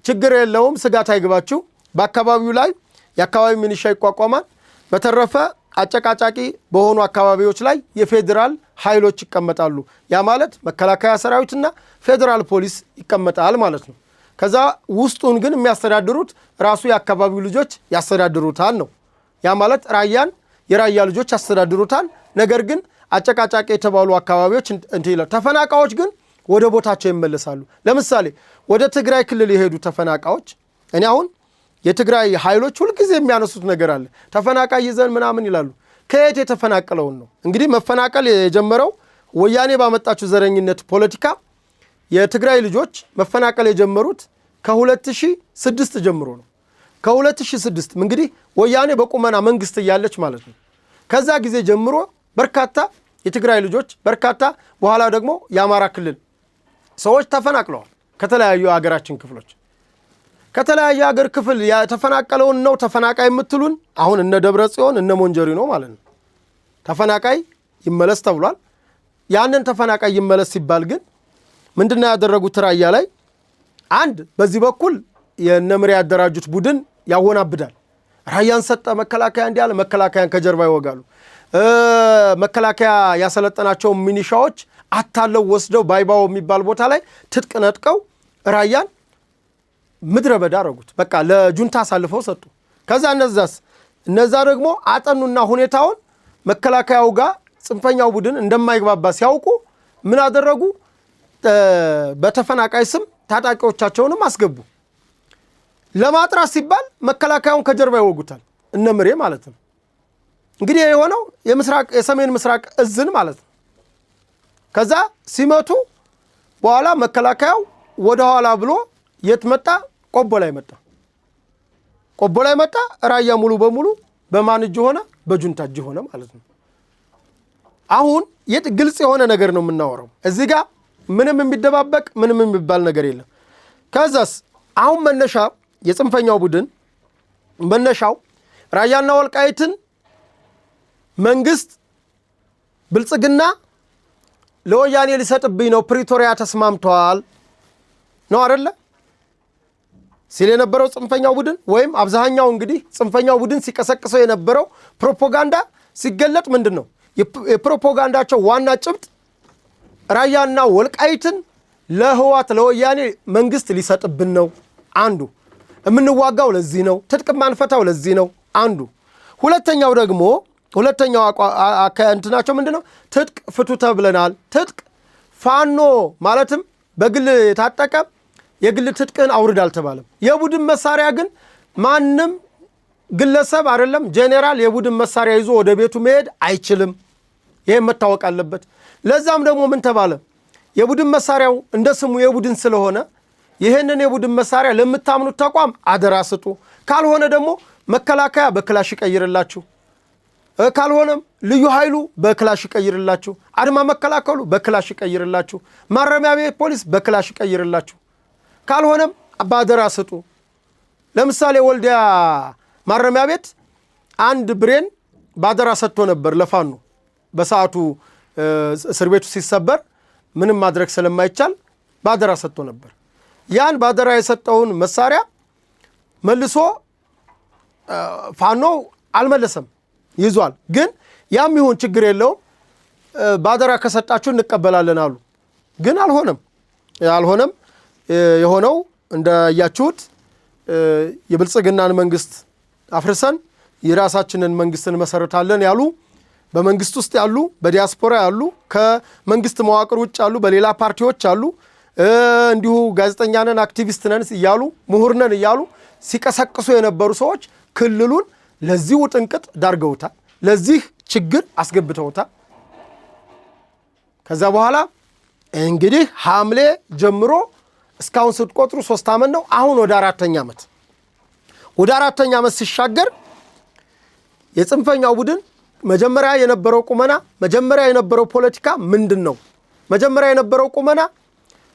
ችግር የለውም ስጋት አይግባችሁ። በአካባቢው ላይ የአካባቢ ሚኒሻ ይቋቋማል። በተረፈ አጨቃጫቂ በሆኑ አካባቢዎች ላይ የፌዴራል ኃይሎች ይቀመጣሉ። ያ ማለት መከላከያ ሰራዊትና ፌዴራል ፖሊስ ይቀመጣል ማለት ነው። ከዛ ውስጡን ግን የሚያስተዳድሩት ራሱ የአካባቢው ልጆች ያስተዳድሩታል ነው። ያ ማለት ራያን የራያ ልጆች ያስተዳድሩታል። ነገር ግን አጨቃጫቂ የተባሉ አካባቢዎች ይላል። ተፈናቃዮች ግን ወደ ቦታቸው ይመለሳሉ። ለምሳሌ ወደ ትግራይ ክልል የሄዱ ተፈናቃዮች እኔ አሁን የትግራይ ኃይሎች ሁልጊዜ የሚያነሱት ነገር አለ። ተፈናቃይ ይዘን ምናምን ይላሉ። ከየት የተፈናቀለውን ነው? እንግዲህ መፈናቀል የጀመረው ወያኔ ባመጣችው ዘረኝነት ፖለቲካ የትግራይ ልጆች መፈናቀል የጀመሩት ከ2006 ጀምሮ ነው። ከ2006 እንግዲህ ወያኔ በቁመና መንግስት እያለች ማለት ነው። ከዛ ጊዜ ጀምሮ በርካታ የትግራይ ልጆች በርካታ በኋላ ደግሞ የአማራ ክልል ሰዎች ተፈናቅለዋል። ከተለያዩ ሀገራችን ክፍሎች ከተለያየ ሀገር ክፍል የተፈናቀለውን ነው ተፈናቃይ የምትሉን? አሁን እነ ደብረ ጽዮን እነ ሞንጀሪኖ ማለት ነው። ተፈናቃይ ይመለስ ተብሏል። ያንን ተፈናቃይ ይመለስ ሲባል ግን ምንድነው ያደረጉት? ራያ ላይ አንድ በዚህ በኩል የነምሬ ያደራጁት ቡድን ያወናብዳል። ራያን ሰጠ መከላከያ እንዲያለ መከላከያን ከጀርባ ይወጋሉ። መከላከያ ያሰለጠናቸው ሚኒሻዎች አታለው ወስደው ባይባው የሚባል ቦታ ላይ ትጥቅ ነጥቀው ራያን ምድረ በዳ አረጉት። በቃ ለጁንታ አሳልፈው ሰጡ። ከዛ እነዛ ደግሞ አጠኑና ሁኔታውን መከላከያው ጋር ጽንፈኛው ቡድን እንደማይግባባ ሲያውቁ ምን አደረጉ? በተፈናቃይ ስም ታጣቂዎቻቸውንም አስገቡ። ለማጥራት ሲባል መከላከያውን ከጀርባ ይወጉታል። እነምሬ ማለት ነው። እንግዲህ የሆነው የሰሜን ምስራቅ እዝን ማለት ነው። ከዛ ሲመቱ በኋላ መከላከያው ወደ ኋላ ብሎ የት መጣ? ቆቦ ላይ መጣ። ቆቦ ላይ መጣ። ራያ ሙሉ በሙሉ በማን እጅ ሆነ? በጁንታ እጅ ሆነ ማለት ነው። አሁን ግልጽ የሆነ ነገር ነው የምናወራው። እዚህ ጋር ምንም የሚደባበቅ ምንም የሚባል ነገር የለም። ከዛስ አሁን መነሻ የጽንፈኛው ቡድን መነሻው ራያና ወልቃይትን መንግስት ብልጽግና ለወያኔ ሊሰጥብኝ ነው ፕሪቶሪያ ተስማምቷል ነው አይደለ ሲል የነበረው ጽንፈኛው ቡድን ወይም አብዛኛው እንግዲህ ጽንፈኛው ቡድን ሲቀሰቅሰው የነበረው ፕሮፓጋንዳ ሲገለጥ ምንድነው የፕሮፓጋንዳቸው ዋና ጭብጥ ራያና ወልቃይትን ለህዋት ለወያኔ መንግስት ሊሰጥብን ነው አንዱ የምንዋጋው ለዚህ ነው ትጥቅ ማንፈታው ለዚህ ነው አንዱ ሁለተኛው እንትናቸው ምንድነው ትጥቅ ፍቱ ተብለናል ትጥቅ ፋኖ ማለትም በግል የታጠቀ የግል ትጥቅን አውርድ አልተባለም የቡድን መሳሪያ ግን ማንም ግለሰብ አይደለም ጄኔራል የቡድን መሳሪያ ይዞ ወደ ቤቱ መሄድ አይችልም ይሄ መታወቅ አለበት ለዛም ደግሞ ምን ተባለ የቡድን መሳሪያው እንደ ስሙ የቡድን ስለሆነ ይሄንን የቡድን መሳሪያ ለምታምኑት ተቋም አደራ ስጡ ካልሆነ ደግሞ መከላከያ በክላሽ ይቀይርላችሁ ካልሆነም ልዩ ኃይሉ በክላሽ ይቀይርላችሁ አድማ መከላከሉ በክላሽ ይቀይርላችሁ ማረሚያ ቤት ፖሊስ በክላሽ ይቀይርላችሁ ካልሆነም አባደራ ስጡ ለምሳሌ ወልዲያ ማረሚያ ቤት አንድ ብሬን ባደራ ሰጥቶ ነበር ለፋኑ በሰዓቱ እስር ቤቱ ሲሰበር ምንም ማድረግ ስለማይቻል ባደራ ሰጥቶ ነበር ያን ባደራ የሰጠውን መሳሪያ መልሶ ፋኖ አልመለሰም ይዟል ግን ያም ይሁን ችግር የለውም ባደራ ከሰጣችሁ እንቀበላለን አሉ ግን አልሆነም የሆነው እንደያችሁት የብልጽግናን መንግስት አፍርሰን የራሳችንን መንግስትን መሰረታለን ያሉ በመንግስት ውስጥ ያሉ በዲያስፖራ ያሉ ከመንግስት መዋቅር ውጭ ያሉ በሌላ ፓርቲዎች ያሉ እንዲሁ ጋዜጠኛ ነን አክቲቪስት ነን ይያሉ ምሁር ነን ይያሉ ሲቀሰቅሱ የነበሩ ሰዎች ክልሉን ለዚህ ውጥንቅጥ ዳርገውታል ለዚህ ችግር አስገብተውታል ከዛ በኋላ እንግዲህ ሐምሌ ጀምሮ እስካሁን ስትቆጥሩ 3 አመት ነው አሁን ወደ 4ኛ ዓመት ሲሻገር የጽንፈኛው ቡድን መጀመሪያ የነበረው ቁመና መጀመሪያ የነበረው ፖለቲካ ምንድነው መጀመሪያ የነበረው ቁመና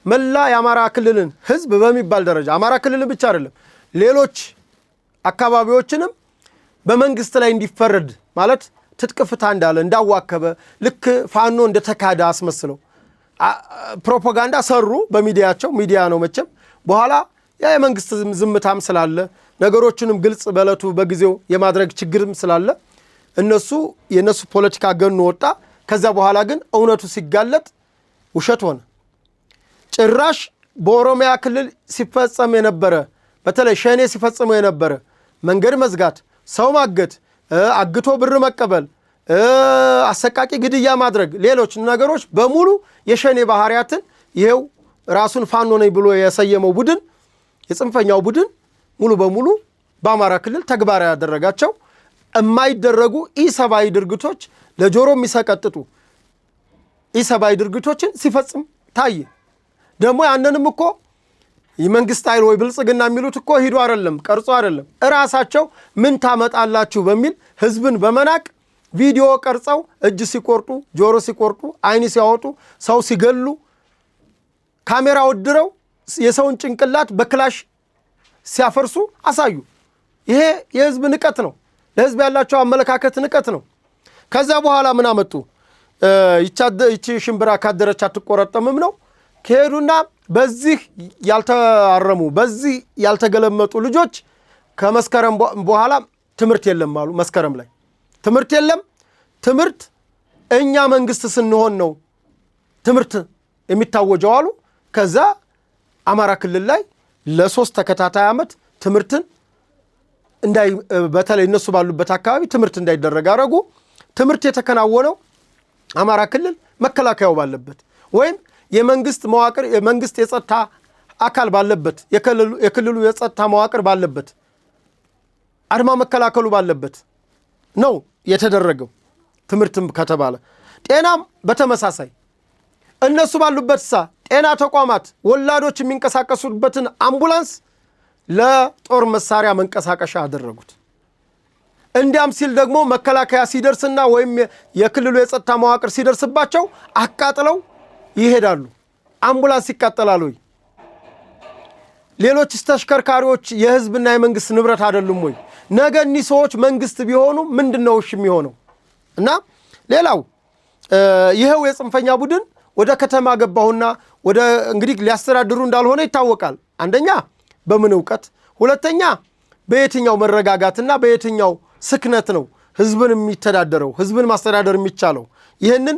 መላ የአማራ ክልልን ህዝብ በሚባል ደረጃ አማራ ክልልን ብቻ አይደለም ሌሎች አካባቢዎችንም በመንግስት ላይ እንዲፈረድ ማለት ትጥቅ ፍታ እንዳለ እንዳዋከበ ልክ ፋኖ እንደተካዳ አስመስለው ፕሮፓጋንዳ ሰሩ በሚዲያቸው ሚዲያ ነው መቼም በኋላ የመንግስት ዝምታም ስላለ ነገሮችንም ግልጽ በለቱ በጊዜው የማድረግ ችግርም ስላለ የነሱ ፖለቲካ ገኑ ወጣ ከዛ በኋላ ግን እውነቱ ሲጋለጥ ውሸት ሆነ ጭራሽ በኦሮሚያ ክልል ሲፈጸም የነበረ በተለይ ሸኔ ሲፈጸም የነበረ መንገድ መዝጋት ሰው ማገት አግቶ ብር መቀበል አሰቃቂ ግድያ ማድረግ ሌሎች ነገሮች በሙሉ የሸኔ ባህሪያትን ይሄው ራሱን ፋኖ ነኝ ብሎ የሰየመው ቡድን የጽንፈኛው ቡድን ሙሉ በሙሉ በአማራ ክልል ተግባራዊ ያደረጋቸው የማይደረጉ ኢሰባዊ ድርጊቶች ለጆሮ የሚሰቀጥጡ ኢሰባዊ ድርጊቶችን ሲፈጽም ታየ ደግሞ ያንንም እኮ የመንግስት ኃይል ወይ ብልጽግና የሚሉት እኮ ሂዱ አይደለም ቀርጾ አይደለም እራሳቸው ምን ታመጣላችሁ በሚል ህዝብን በመናቅ ቪዲዮ ቀርጸው እጅ ሲቆርጡ ጆሮ ሲቆርጡ አይን ሲያወጡ ሰው ሲገሉ ካሜራ ወድረው የሰውን ጭንቅላት በክላሽ ሲያፈርሱ አሳዩ ይሄ የህዝብ ንቀት ነው ለህዝብ ያላቸው አመለካከት ንቀት ነው ከዛ በኋላ ምን አመጡ ይቺ ሽምብራ ካደረች አትቆረጠምም ነው ከሄዱና በዚህ ያልተአረሙ በዚህ ያልተገለመጡ ልጆች ከመስከረም በኋላ ትምርት የለም አሉ መስከረም ላይ ትምርት የለም ትምርት እኛ መንግስት ስንሆን ነው ትምርት የሚታወጀው አሉ ከዛ አማራ ክልል ላይ ለ3 ተከታታይ ዓመት ትምርትን በተለይ እነሱ ባሉበት አካባቢ ትምርት እንዳይደረግ አረጉ ትምርት የተከናወነው አማራ ክልል መከላከያው ባለበት ወይም የመንግስት መዋቅር የመንግስት የጸጥታ አካል ባለበት የክልሉ የጸጥታ መዋቅር ባለበት አድማ መከላከሉ ባለበት ነው የተደረገው ትምርትም ከተባለ ጤናም በተመሳሳይ እነሱ ባሉበት ጤና ተቋማት ወላዶች የሚንቀሳቀሱበትን አምቡላንስ ለጦር መሳሪያ መንቀሳቀሻ አደረጉት እንዲያም ሲል ደግሞ መከላከያ ሲደርስና ወይም የክልሉ የጸጥታ መዋቅር ሲደርስባቸው አቃጥለው ይሄዳሉ አምቡላንስ ይቃጠላሉ ሌሎች ተሽከርካሪዎች የህዝብና የመንግስት ንብረት አይደሉም ወይ ነገኒ ሰዎች መንግስት ቢሆኑ ምንድነው እሺ የሚሆነው እና ሌላው ይሄው የጽንፈኛ ቡድን ወደ ከተማ ገባሁና ወደ እንግዲህ ሊያስተዳድሩ እንዳልሆነ ይታወቃል። አንደኛ በምን ዕውቀት፣ ሁለተኛ በየትኛው መረጋጋትና በየትኛው ስክነት ነው ህዝብን የሚተዳደረው ህዝብን ማስተዳደር የሚቻለው? ይህንን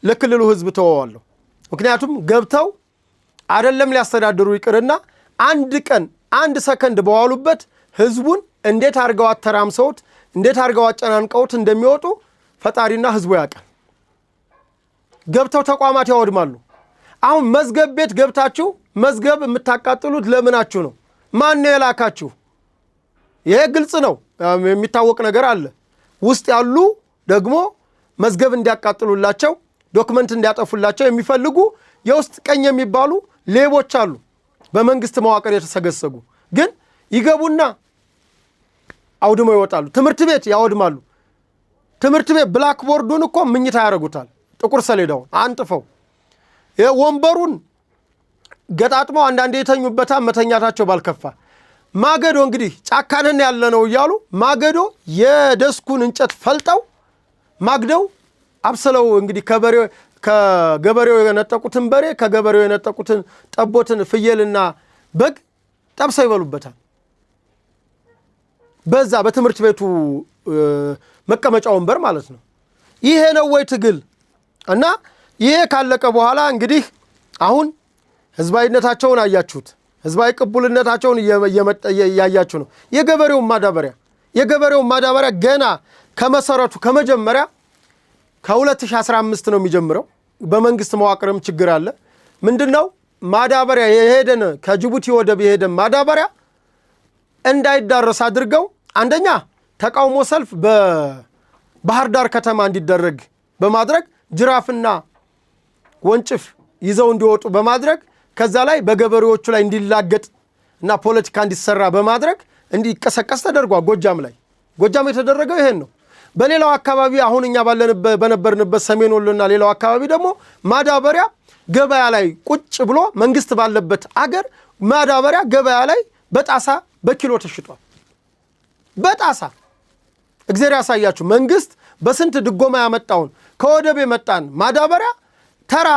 ለክልሉ ህዝብ ተወዋለሁ። ምክንያቱም ገብተው አይደለም ሊያስተዳድሩ ይቅርና አንድ ቀን አንድ ሰከንድ በዋሉበት ህዝቡን እንዴት አድርገው አተራምሰውት እንዴት አድርገው አጨናንቀውት እንደሚወጡ ፈጣሪና ህዝቡ ያውቃል። ገብተው ተቋማት ያወድማሉ። አሁን መዝገብ ቤት ገብታችሁ መዝገብ የምታቃጥሉት ለምናችሁ ነው? ማን ነው የላካችሁ? ይሄ ግልጽ ነው፣ የሚታወቅ ነገር አለ። ውስጥ ያሉ ደግሞ መዝገብ እንዲያቃጥሉላቸው ዶክመንት እንዲያጠፉላቸው የሚፈልጉ የውስጥ ቀኝ የሚባሉ ሌቦች አሉ፣ በመንግስት መዋቅር የተሰገሰጉ። ግን ይገቡና አውድመው ይወጣሉ። ትምህርት ቤት ያወድማሉ። ትምህርት ቤት ብላክቦርዱን እኮ ምኝታ ያደርጉታል። ጥቁር ሰሌዳውን አንጥፈው ወንበሩን ገጣጥመው አንዳንዴ የተኙበታ መተኛታቸው ባልከፋ ማገዶ እንግዲህ ጫካንን ያለ ነው እያሉ ማገዶ የደስኩን እንጨት ፈልጠው ማግደው አብስለው እንግዲህ ከገበሬው የነጠቁትን በሬ ከገበሬው የነጠቁትን ጠቦትን ፍየልና በግ ጠብሰው ይበሉበታል። በዛ በትምህርት ቤቱ መቀመጫ ወንበር ማለት ነው። ይሄ ነው ወይ ትግል? እና ይሄ ካለቀ በኋላ እንግዲህ አሁን ህዝባዊነታቸውን አያችሁት። ህዝባዊ ቅቡልነታቸውን እያያችሁ ነው። የገበሬውን ማዳበሪያ ገና ከመሰረቱ ከመጀመሪያ ከ2015 ነው የሚጀምረው። በመንግስት መዋቅርም ችግር አለ። ምንድነው? ማዳበሪያ የሄደን ከጅቡቲ ወደብ የሄደን ማዳበሪያ እንዳይዳረስ አድርገው አንደኛ ተቃውሞ ሰልፍ በባህር ዳር ከተማ እንዲደረግ በማድረግ ጅራፍና ወንጭፍ ይዘው እንዲወጡ በማድረግ ከዛ ላይ በገበሬዎቹ ላይ እንዲላገጥ እና ፖለቲካ እንዲሰራ በማድረግ እንዲቀሰቀስ ተደርጓል። ጎጃም የተደረገው ይሄን ነው። በሌላው አካባቢ አሁን እኛ በነበርንበት ሰሜን ወሎና ሌላው አካባቢ ደግሞ ማዳበሪያ ገበያ ላይ ቁጭ ብሎ መንግስት ባለበት አገር ማዳበሪያ ገበያ ላይ በጣሳ በኪሎ ተሽጧል። በጣሳ እግዚአብሔር ያሳያችሁ። መንግስት በስንት ድጎማ ያመጣውን ከወደብ የመጣን ማዳበሪያ ተራ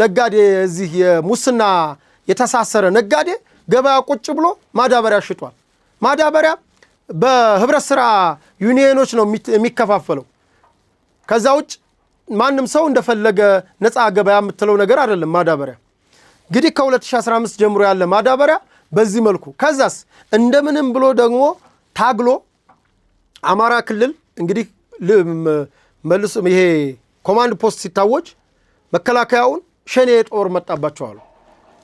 ነጋዴ እዚህ የሙስና የተሳሰረ ነጋዴ ገበያ ቁጭ ብሎ ማዳበሪያ ሽጧል። ማዳበሪያ በህብረት ስራ ዩኒየኖች ነው የሚከፋፈለው። ከዛ ውጭ ማንም ሰው እንደፈለገ ነፃ ገበያ የምትለው ነገር አይደለም ማዳበሪያ። እንግዲህ ከ2015 ጀምሮ ያለ ማዳበሪያ በዚህ መልኩ ከዛስ እንደምንም ብሎ ደግሞ ታግሎ አማራ ክልል እንግዲህ መልሶ ይሄ ኮማንድ ፖስት ሲታወጅ መከላከያውን ሸኔ ጦር መጣባቸዋል።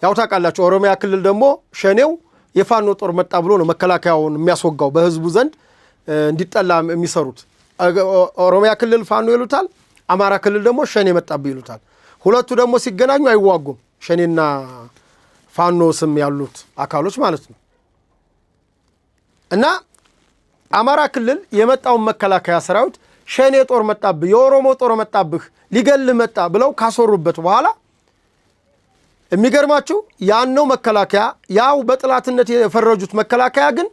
ያው ታውቃላችሁ። ኦሮሚያ ክልል ደግሞ ሸኔው የፋኖ ጦር መጣ ብሎ ነው መከላከያውን የሚያስወጋው በህዝቡ ዘንድ እንዲጠላ የሚሰሩት። ኦሮሚያ ክልል ፋኖ ይሉታል፣ አማራ ክልል ደግሞ ሸኔ መጣብ ይሉታል። ሁለቱ ደግሞ ሲገናኙ አይዋጉም። ሸኔና ፋኖ ስም ያሉት አካሎች ማለት ነው። እና አማራ ክልል የመጣውን መከላከያ ሰራዊት ሸኔ ጦር መጣብህ፣ የኦሮሞ ጦር መጣብህ፣ ሊገልህ መጣ ብለው ካሰሩበት በኋላ የሚገርማችሁ ያነው መከላከያ ያው በጥላትነት የፈረጁት መከላከያ ግን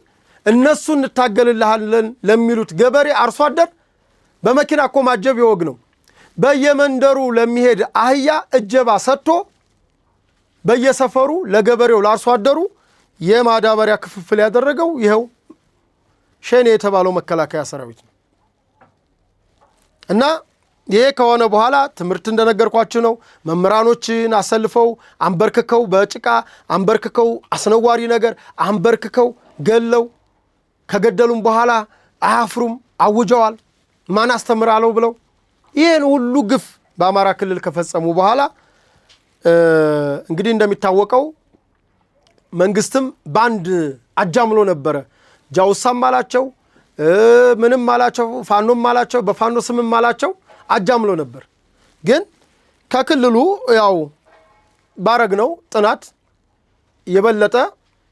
እነሱ እንታገልልሃለን ለሚሉት ገበሬ አርሶ አደር በመኪና እኮ ማጀብ ይወግ ነው። በየመንደሩ ለሚሄድ አህያ እጀባ ሰጥቶ በየሰፈሩ ለገበሬው ለአርሶ አደሩ የማዳበሪያ ክፍፍል ያደረገው ይሄው ሸኔ የተባለው መከላከያ ሰራዊት ነው። እና ይሄ ከሆነ በኋላ ትምህርት እንደነገርኳችሁ ነው። መምህራኖችን አሰልፈው አንበርክከው በጭቃ አንበርክከው አስነዋሪ ነገር አንበርክከው ገለው ከገደሉም በኋላ አያፍሩም አውጀዋል። ማን አስተምራለው ብለው ይሄን ሁሉ ግፍ በአማራ ክልል ከፈጸሙ በኋላ እንግዲህ እንደሚታወቀው መንግስትም ባንድ አጃምሎ ነበረ። ጃውሳም አላቸው ምንም አላቸው፣ ፋኖም አላቸው፣ በፋኖ ስምም አላቸው አጃምሎ ነበር። ግን ከክልሉ ያው ባረግነው ጥናት የበለጠ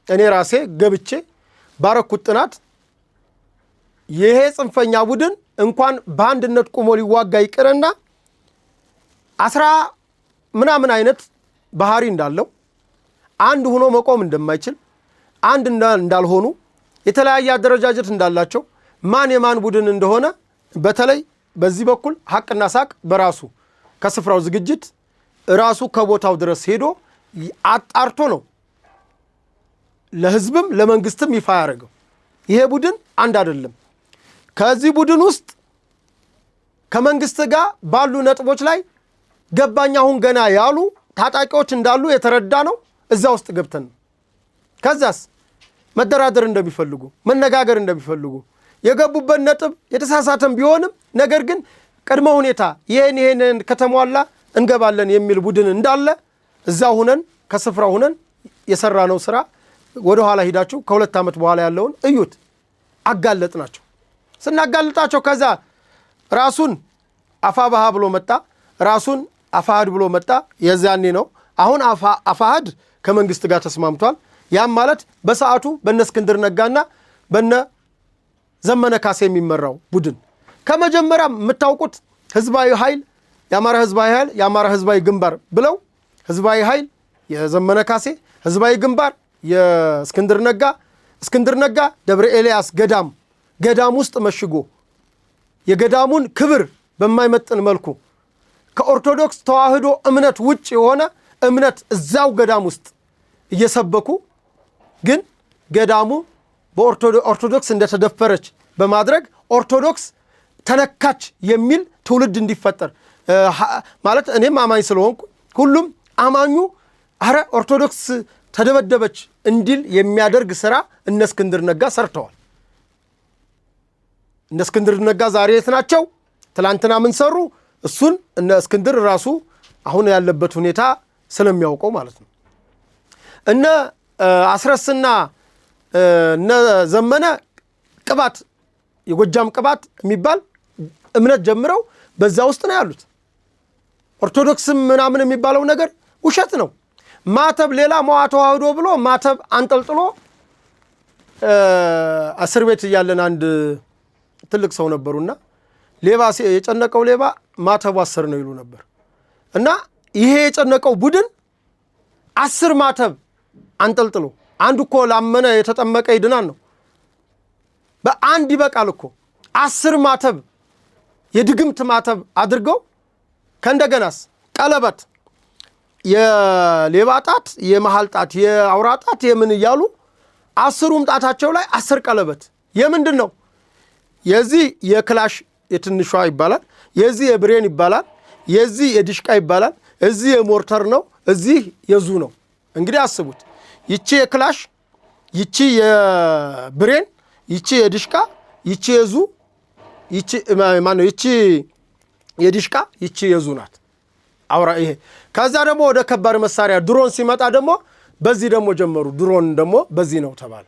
እኔ ራሴ ገብቼ ባረኩት ጥናት ይሄ ጽንፈኛ ቡድን እንኳን በአንድነት ቆሞ ሊዋጋ ይቅርና 10 ምናምን አይነት ባህሪ እንዳለው አንድ ሆኖ መቆም እንደማይችል አንድ እንዳልሆኑ የተለያየ አደረጃጀት እንዳላቸው ማን የማን ቡድን እንደሆነ በተለይ በዚህ በኩል ሐቅና ሳቅ በራሱ ከስፍራው ዝግጅት ራሱ ከቦታው ድረስ ሄዶ አጣርቶ ነው ለህዝብም ለመንግስትም ይፋ ያደረገው። ይሄ ቡድን አንድ አይደለም። ከዚህ ቡድን ውስጥ ከመንግስት ጋር ባሉ ነጥቦች ላይ ገባኝ አሁን ገና ያሉ ታጣቂዎች እንዳሉ የተረዳ ነው። እዛ ውስጥ ገብተን ከዛስ መደራደር እንደሚፈልጉ መነጋገር እንደሚፈልጉ የገቡበት ነጥብ የተሳሳተም ቢሆንም ነገር ግን ቀድሞ ሁኔታ ይሄን ከተሟላ እንገባለን የሚል ቡድን እንዳለ እዛ ሆነን ከስፍራው ሆነን የሰራነው ስራ ወደ ኋላ ሄዳችሁ ከሁለት ዓመት በኋላ ያለውን እዩት። አጋለጥናቸው። ስናጋልጣቸው ከዛ ራሱን አፋባሃ ብሎ መጣ፣ ራሱን አፋሃድ ብሎ መጣ። የዛኔ ነው አሁን አፋሃድ ከመንግስት ጋር ተስማምቷል። ያም ማለት በሰዓቱ በነ እስክንድር ነጋና በነ ዘመነ ካሴ የሚመራው ቡድን ከመጀመሪያ የምታውቁት ህዝባዊ ኃይል የአማራ ህዝባዊ ኃይል የአማራ ህዝባዊ ግንባር ብለው ህዝባዊ ኃይል የዘመነ ካሴ፣ ህዝባዊ ግንባር የእስክንድር ነጋ ደብረ ኤልያስ ገዳም ውስጥ መሽጎ የገዳሙን ክብር በማይመጥን መልኩ ከኦርቶዶክስ ተዋህዶ እምነት ውጭ የሆነ እምነት እዛው ገዳም ውስጥ እየሰበኩ ግን ገዳሙ በኦርቶዶክስ እንደተደፈረች በማድረግ ኦርቶዶክስ ተነካች የሚል ትውልድ እንዲፈጠር ማለት እኔም አማኝ ስለሆንኩ ሁሉም አማኙ አረ ኦርቶዶክስ ተደበደበች እንዲል የሚያደርግ ስራ እነ እስክንድር ነጋ ሰርተዋል። እነ እስክንድር ነጋ ዛሬ የት ናቸው? ትላንትና ምን ሰሩ? እሱን እነ እስክንድር ራሱ አሁን ያለበት ሁኔታ ስለሚያውቀው ማለት ነው። እነ አስረስና እነ ዘመነ ቅባት የጎጃም ቅባት የሚባል እምነት ጀምረው በዛ ውስጥ ነው ያሉት። ኦርቶዶክስም ምናምን የሚባለው ነገር ውሸት ነው። ማተብ ሌላ መዋ ተዋህዶ ብሎ ማተብ አንጠልጥሎ እስር ቤት እያለን አንድ ትልቅ ሰው ነበሩና ሌባ የጨነቀው ሌባ ማተቡ 10 ነው ይሉ ነበር። እና ይሄ የጨነቀው ቡድን 10 ማተብ አንጠልጥሎ አንዱ እኮ ላመነ የተጠመቀ ይድናል ነው። በአንድ ይበቃል እኮ 10 ማተብ የድግምት ማተብ አድርገው ከእንደገናስ ቀለበት የሌባ ጣት የመሃል ጣት የአውራ ጣት የምን እያሉ 10ሩም ጣታቸው ላይ 10 ቀለበት የምንድን ነው? የዚህ የክላሽ የትንሿ ይባላል፣ የዚህ የብሬን ይባላል፣ የዚህ የዲሽቃ ይባላል፣ እዚህ የሞርተር ነው፣ እዚህ የዙ ነው። እንግዲህ አስቡት። ይቺ የክላሽ፣ ይቺ የብሬን፣ ይቺ የዲሽቃ፣ ይቺ የዙ፣ ይቺ ማነው? ይቺ የዲሽቃ፣ ይቺ የዙ ናት። አውራ ይሄ ከዛ ደግሞ ወደ ከባድ መሳሪያ ድሮን ሲመጣ ደግሞ በዚህ ደግሞ ጀመሩ። ድሮን ደግሞ በዚህ ነው ተባለ።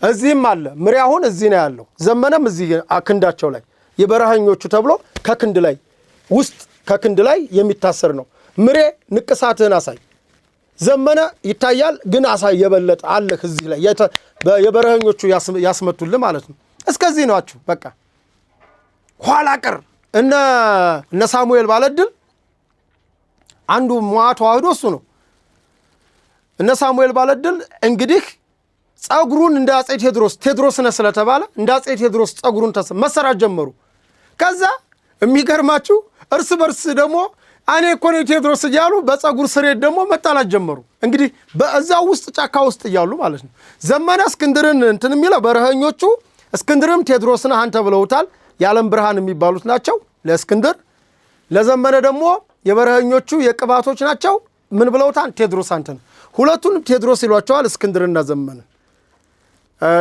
እዚህም አለ ምሪ አሁን እዚህ ነው ያለው። ዘመነም እዚህ ክንዳቸው ላይ የበረሃኞቹ ተብሎ ከክንድ ላይ ውስጥ ከክንድ ላይ የሚታሰር ነው። ምሬ ንቅሳትህን አሳይ። ዘመነ ይታያል ግን አሳይ የበለጠ አለ እዚህ ላይ የበረሃኞቹ ያስመቱል ማለት ነው። እስከዚህ ናችሁ በቃ ኋላ ቀር እነ ሳሙኤል ባለድል አንዱ መዋ ተዋህዶ እሱ ነው። እነ ሳሙኤል ባለድል እንግዲህ ጸጉሩን እንደ አጼ ቴዎድሮስ ነው ስለተባለ እንደ አጼ ቴዎድሮስ ጸጉሩን መሰራት ጀመሩ። ከዛ የሚገርማችሁ እርስ በርስ ደግሞ እኔ እኮ ነው ቴዎድሮስ እያሉ በጸጉር ስሬት ደግሞ መጣላት ጀመሩ። እንግዲህ በዛው ውስጥ ጫካ ውስጥ እያሉ ማለት ነው። ዘመነ እስክንድርን እንትን የሚለው በረሃኞቹ እስክንድርም ቴዎድሮስን አንተ ብለውታል። የዓለም ብርሃን የሚባሉት ናቸው ለእስክንድር። ለዘመነ ደግሞ የበረሃኞቹ የቅባቶች ናቸው ምን ብለውታል? ቴዎድሮስ አንተ ነው። ሁለቱን ቴዎድሮስ ይሏቸዋል እስክንድርና ዘመነ።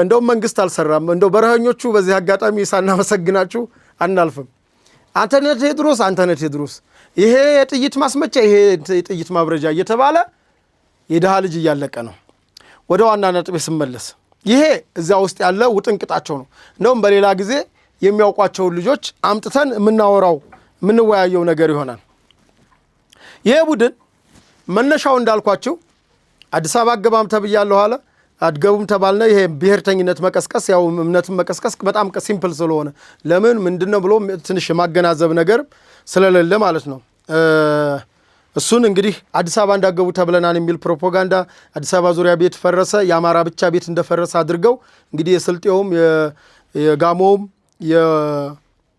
እንደውም መንግስት አልሰራም። እንደው በረሃኞቹ በዚህ አጋጣሚ ሳናመሰግናችሁ አናልፍም። አንተነ ቴዎድሮስ ይሄ የጥይት ማስመቻ ይሄ የጥይት ማብረጃ እየተባለ የደሃ ልጅ እያለቀ ነው። ወደ ዋና ነጥቤ ስመለስ ይሄ እዛ ውስጥ ያለ ውጥንቅጣቸው ነው። እንደውም በሌላ ጊዜ የሚያውቋቸውን ልጆች አምጥተን የምንወያየው ነገር ይሆናል። ይሄ ቡድን መነሻው እንዳልኳችሁ አዲስ አበባ ገባም ተብያለሁ አለ። አድገቡም ተባልነ። ይሄ ብሔርተኝነት መቀስቀስ ያው እምነትን መቀስቀስ በጣም ሲምፕል ስለሆነ ለምን ምንድነው ብሎ ትንሽ ማገናዘብ ነገር ስለሌለ ማለት ነው። እሱን እንግዲህ አዲስ አበባ እንዳገቡ ተብለናን የሚል ፕሮፓጋንዳ አዲስ አበባ ዙሪያ ቤት ፈረሰ፣ የአማራ ብቻ ቤት እንደፈረሰ አድርገው እንግዲህ የስልጤውም የጋሞውም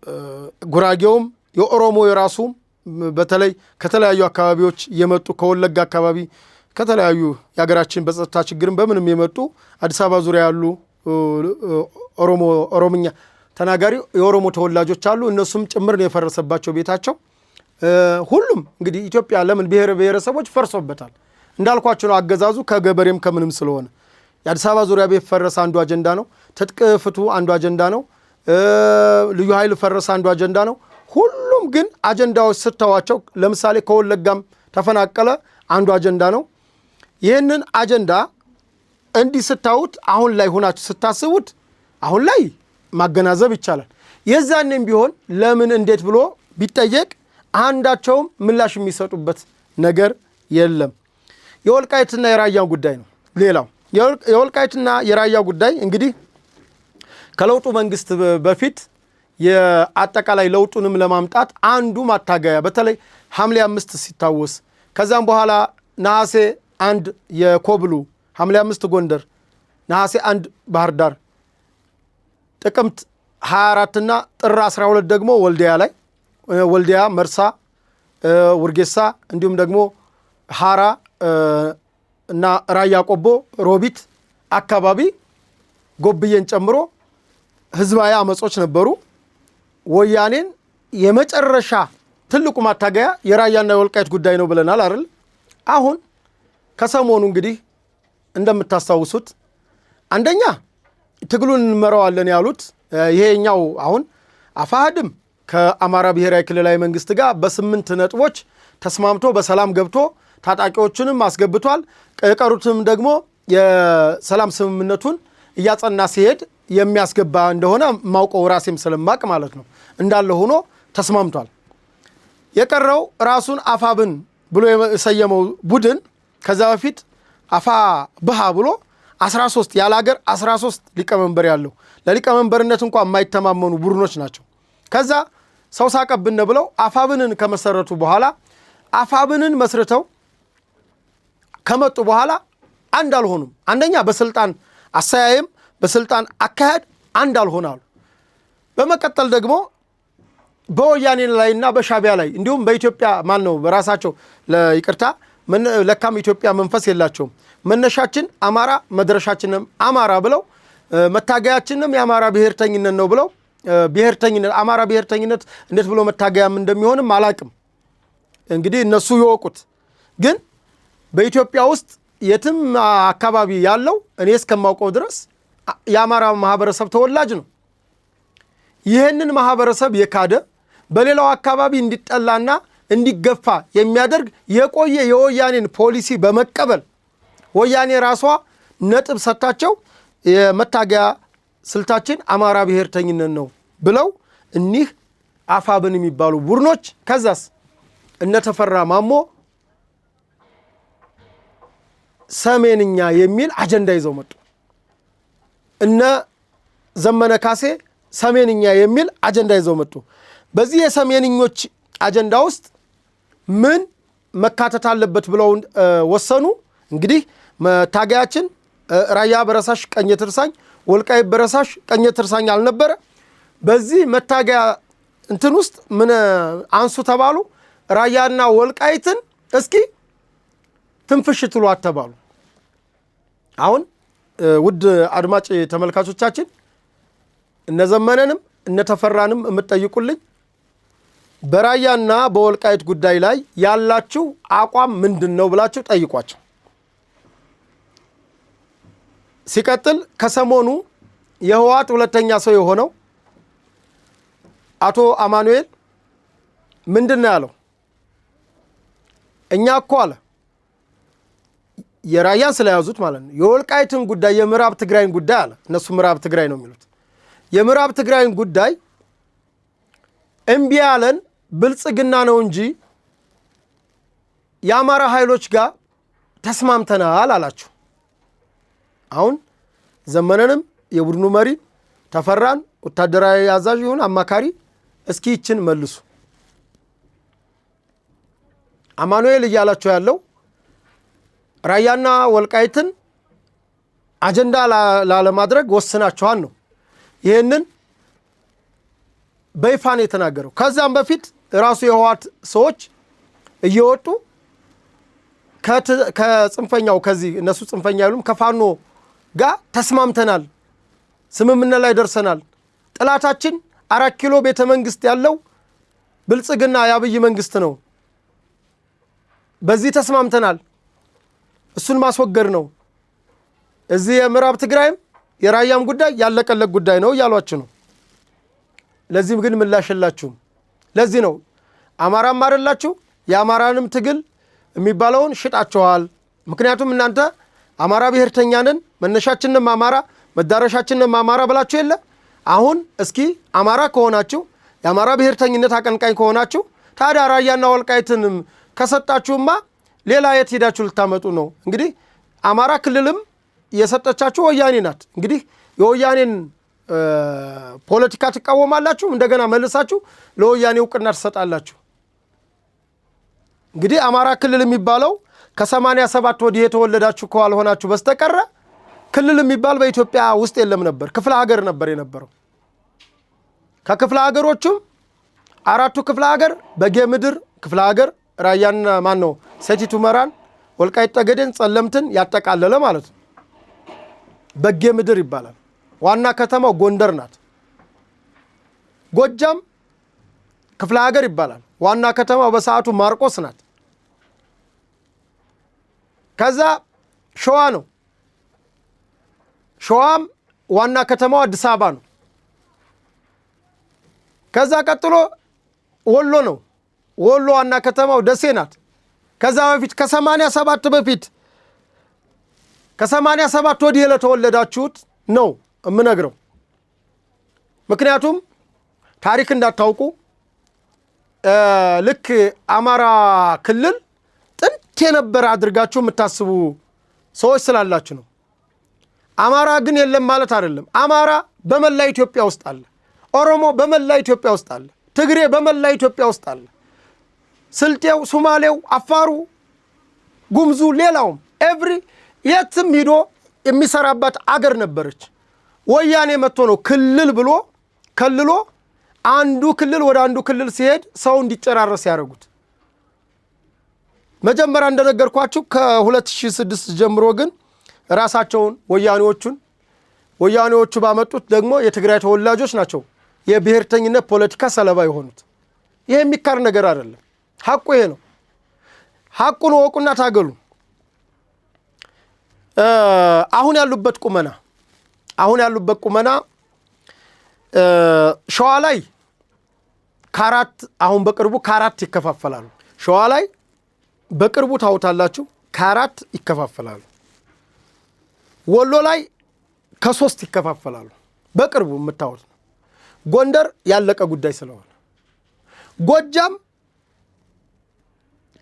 የጉራጌውም የኦሮሞ የራሱም በተለይ ከተለያዩ አካባቢዎች የመጡ ከወለጋ አካባቢ ከተለያዩ የሀገራችን በጸጥታ ችግርን በምንም የመጡ አዲስ አበባ ዙሪያ ያሉ ኦሮምኛ ተናጋሪ የኦሮሞ ተወላጆች አሉ። እነሱም ጭምር ነው የፈረሰባቸው ቤታቸው። ሁሉም እንግዲህ ኢትዮጵያ ለምን ብሔር ብሔረሰቦች ፈርሶበታል እንዳልኳቸው ነው። አገዛዙ ከገበሬም ከምንም ስለሆነ የአዲስ አበባ ዙሪያ ቤት ፈረሰ አንዱ አጀንዳ ነው። ትጥቅ ፍቱ አንዱ አጀንዳ ነው። ልዩ ኃይል ፈረሰ አንዱ አጀንዳ ነው። ሁሉም ግን አጀንዳዎች ስተዋቸው ለምሳሌ ከወለጋም ተፈናቀለ አንዱ አጀንዳ ነው። ይህንን አጀንዳ እንዲህ ስታዩት አሁን ላይ ሆናችሁ ስታስቡት አሁን ላይ ማገናዘብ ይቻላል። የዛኔም ቢሆን ለምን እንዴት ብሎ ቢጠየቅ አንዳቸውም ምላሽ የሚሰጡበት ነገር የለም። የወልቃይትና የራያ ጉዳይ ነው። ሌላው የወልቃይትና የራያ ጉዳይ እንግዲህ ከለውጡ መንግስት በፊት የአጠቃላይ ለውጡንም ለማምጣት አንዱ ማታገያ በተለይ ሐምሌ 5 ሲታወስ ከዛም በኋላ ነሐሴ 1 የኮብሉ ሐምሌ 5 ጎንደር፣ ነሐሴ 1 ባህር ዳር፣ ጥቅምት 24 እና ጥር 12 ደግሞ ወልዲያ መርሳ፣ ውርጌሳ እንዲሁም ደግሞ ሐራ እና ራያ ቆቦ ሮቢት አካባቢ ጎብዬን ጨምሮ ህዝባዊ አመጾች ነበሩ። ወያኔን የመጨረሻ ትልቁ ማታገያ የራያና የወልቃይት ጉዳይ ነው ብለናል አይደል? አሁን ከሰሞኑ እንግዲህ እንደምታስታውሱት አንደኛ ትግሉን እንመራዋለን ያሉት ይሄኛው አሁን አፋሕድም ከአማራ ብሔራዊ ክልላዊ መንግስት ጋር በ8 ነጥቦች ተስማምቶ በሰላም ገብቶ ታጣቂዎችንም አስገብቷል። የቀሩትም ደግሞ የሰላም ስምምነቱን እያጸና ሲሄድ የሚያስገባ እንደሆነ ማውቀው ራሴም ስለማቅ ማለት ነው እንዳለ ሆኖ ተስማምቷል። የቀረው ራሱን አፋብን ብሎ የሰየመው ቡድን ከዛ በፊት አፋ ብሃ ብሎ 13 ያለ ሀገር 13 ሊቀመንበር ያለው ለሊቀመንበርነት እንኳን የማይተማመኑ ቡድኖች ናቸው። ከዛ ሰው ሳቀብን ብለው አፋብንን ከመሰረቱ በኋላ አፋብንን መስርተው ከመጡ በኋላ አንድ አልሆኑም። አንደኛ በስልጣን አሰያየም በስልጣን አካሄድ አንድ አልሆናሉ። በመቀጠል ደግሞ በወያኔ ላይና በሻቢያ ላይ እንዲሁም በኢትዮጵያ ነው በራሳቸው ለይቅርታ ለካም ኢትዮጵያ መንፈስ የላቸውም። መነሻችን አማራ መድረሻችንም አማራ ብለው መታገያችንም የአማራ ብሔርተኝነት ነው ብለው ብሔርተኝነት አማራ ብሔርተኝነት እንዴት ብሎ መታገያም እንደሚሆንም አላቅም። እንግዲህ እነሱ ይወቁት። ግን በኢትዮጵያ ውስጥ የትም አካባቢ ያለው እኔ እስከማውቀው ድረስ የአማራ ማህበረሰብ ተወላጅ ነው። ይህንን ማህበረሰብ የካደ በሌላው አካባቢ እንዲጠላና እንዲገፋ የሚያደርግ የቆየ የወያኔን ፖሊሲ በመቀበል ወያኔ ራሷ ነጥብ ሰጣቸው የመታገያ ስልታችን አማራ ብሔርተኝነት ነው ብለው እኒህ አፋብን የሚባሉ ቡድኖች ከዛስ እነተፈራ ማሞ ሰሜንኛ የሚል አጀንዳ ይዘው መጡ። እነ ዘመነ ካሴ ሰሜንኛ የሚል አጀንዳ ይዘው መጡ። በዚህ የሰሜንኞች አጀንዳ ውስጥ ምን መካተት አለበት ብለው ወሰኑ። እንግዲህ መታገያችን ራያ በረሳሽ ቀኝ ትርሳኝ፣ ወልቃይት በረሳሽ ቀኝ ትርሳኝ አልነበረ። በዚህ መታገያ እንትን ውስጥ ምን አንሱ ተባሉ። ራያና ወልቃይትን እስኪ ትንፍሽ ትሏት ተባሉ። አሁን ውድ አድማጭ ተመልካቾቻችን እነዘመነንም እነተፈራንም የምትጠይቁልኝ በራያና በወልቃይት ጉዳይ ላይ ያላችሁ አቋም ምንድነው ብላችሁ ጠይቋቸው። ሲቀጥል ከሰሞኑ የህወሓት ሁለተኛ ሰው የሆነው አቶ አማኑኤል ምንድነው ያለው? እኛ እኮ አለ የራያን ስለያዙት ማለት ነው የወልቃይትን ጉዳይ የምዕራብ ትግራይን ጉዳይ አለ። እነሱ ምዕራብ ትግራይ ነው የሚሉት። የምዕራብ ትግራይን ጉዳይ እምቢ ያለን ብልጽግና ነው እንጂ የአማራ ኃይሎች ጋር ተስማምተናል አላችሁ። አሁን ዘመነንም የቡድኑ መሪ ተፈራን ወታደራዊ አዛዥ ይሁን አማካሪ እስኪ ይችን መልሱ። አማኑኤል እያላችሁ ያለው ራያና ወልቃይትን አጀንዳ ላለማድረግ ወስናችኋል ነው። ይህንን በይፋን የተናገረው። ከዛም በፊት ራሱ የህወሓት ሰዎች እየወጡ ከጽንፈኛው ከዚህ እነሱ ጽንፈኛ ይሉም ከፋኖ ጋር ተስማምተናል፣ ስምምነት ላይ ደርሰናል፣ ጥላታችን 4 ኪሎ ቤተ መንግስት ያለው ብልጽግና የአብይ መንግስት ነው፣ በዚህ ተስማምተናል፣ እሱን ማስወገድ ነው፣ እዚህ የምዕራብ ትግራይም የራያም ጉዳይ ያለቀለቅ ጉዳይ ነው እያሏችሁ ነው። ለዚህም ግን ምላሽ የላችሁም። ለዚህ ነው አማራም አይደላችሁ የአማራንም ትግል የሚባለውን ሽጣችኋል። ምክንያቱም እናንተ አማራ ብሔርተኛ ነን፣ መነሻችንም አማራ መዳረሻችንም አማራ ብላችሁ የለ። አሁን እስኪ አማራ ከሆናችሁ የአማራ ብሔርተኝነት አቀንቃኝ ከሆናችሁ ታዲያ ራያና ወልቃይትንም ከሰጣችሁማ ሌላ የት ሄዳችሁ ልታመጡ ነው? እንግዲህ አማራ ክልልም የሰጠቻችሁ ወያኔ ናት። እንግዲህ የወያኔን ፖለቲካ ትቃወማላችሁ፣ እንደገና መልሳችሁ ለወያኔ እውቅና ትሰጣላችሁ። እንግዲህ አማራ ክልል የሚባለው ከ87 ወዲህ የተወለዳችሁ ካልሆናችሁ በስተቀረ ክልል የሚባል በኢትዮጵያ ውስጥ የለም ነበር። ክፍለ ሀገር ነበር የነበረው። ከክፍለ ሀገሮቹም 4ቱ ክፍለ ሀገር በጌ ምድር ክፍለ ሀገር ራያና ማን ነው ሰቲት ሁመራን፣ ወልቃይት ጠገዴን፣ ጸለምትን ያጠቃለለ ማለት ነው። በጌ ምድር ይባላል። ዋና ከተማው ጎንደር ናት። ጎጃም ክፍለ ሀገር ይባላል። ዋና ከተማው በሰዓቱ ማርቆስ ናት። ከዛ ሸዋ ነው። ሸዋም ዋና ከተማው አዲስ አበባ ነው። ከዛ ቀጥሎ ወሎ ነው። ወሎ ዋና ከተማው ደሴ ናት። ከዛ በፊት ከ87 በፊት ከ87 ወዲህ ለተወለዳችሁት ነው የምነግረው። ምክንያቱም ታሪክ እንዳታውቁ ልክ አማራ ክልል ጥንት የነበረ አድርጋችሁ የምታስቡ ሰዎች ስላላችሁ ነው። አማራ ግን የለም ማለት አይደለም። አማራ በመላ ኢትዮጵያ ውስጥ አለ። ኦሮሞ በመላ ኢትዮጵያ ውስጥ አለ። ትግሬ በመላ ኢትዮጵያ ውስጥ አለ። ስልጤው፣ ሶማሌው፣ አፋሩ፣ ጉምዙ፣ ሌላውም ኤቭሪ የትም ሂዶ የሚሰራባት አገር ነበረች። ወያኔ መጥቶ ነው ክልል ብሎ ከልሎ አንዱ ክልል ወደ አንዱ ክልል ሲሄድ ሰው እንዲጨራረስ ያደረጉት። መጀመሪያ እንደነገርኳችሁ ከ2006 ጀምሮ ግን ራሳቸውን ወያኔዎቹ ባመጡት ደግሞ የትግራይ ተወላጆች ናቸው የብሔርተኝነት ፖለቲካ ሰለባ የሆኑት። ይሄ የሚካር ነገር አይደለም። ሐቁ ይሄ ነው። ሐቁን ወቁና ታገሉ። አሁን ያሉበት ቁመና ሸዋ ላይ አሁን በቅርቡ ከአራት ይከፋፈላሉ። ሸዋ ላይ በቅርቡ ታውታላችሁ ከአራት ይከፋፈላሉ። ወሎ ላይ ከ3 ይከፋፈላሉ። በቅርቡ የምታውት ነው። ጎንደር ያለቀ ጉዳይ ስለሆነ ጎጃም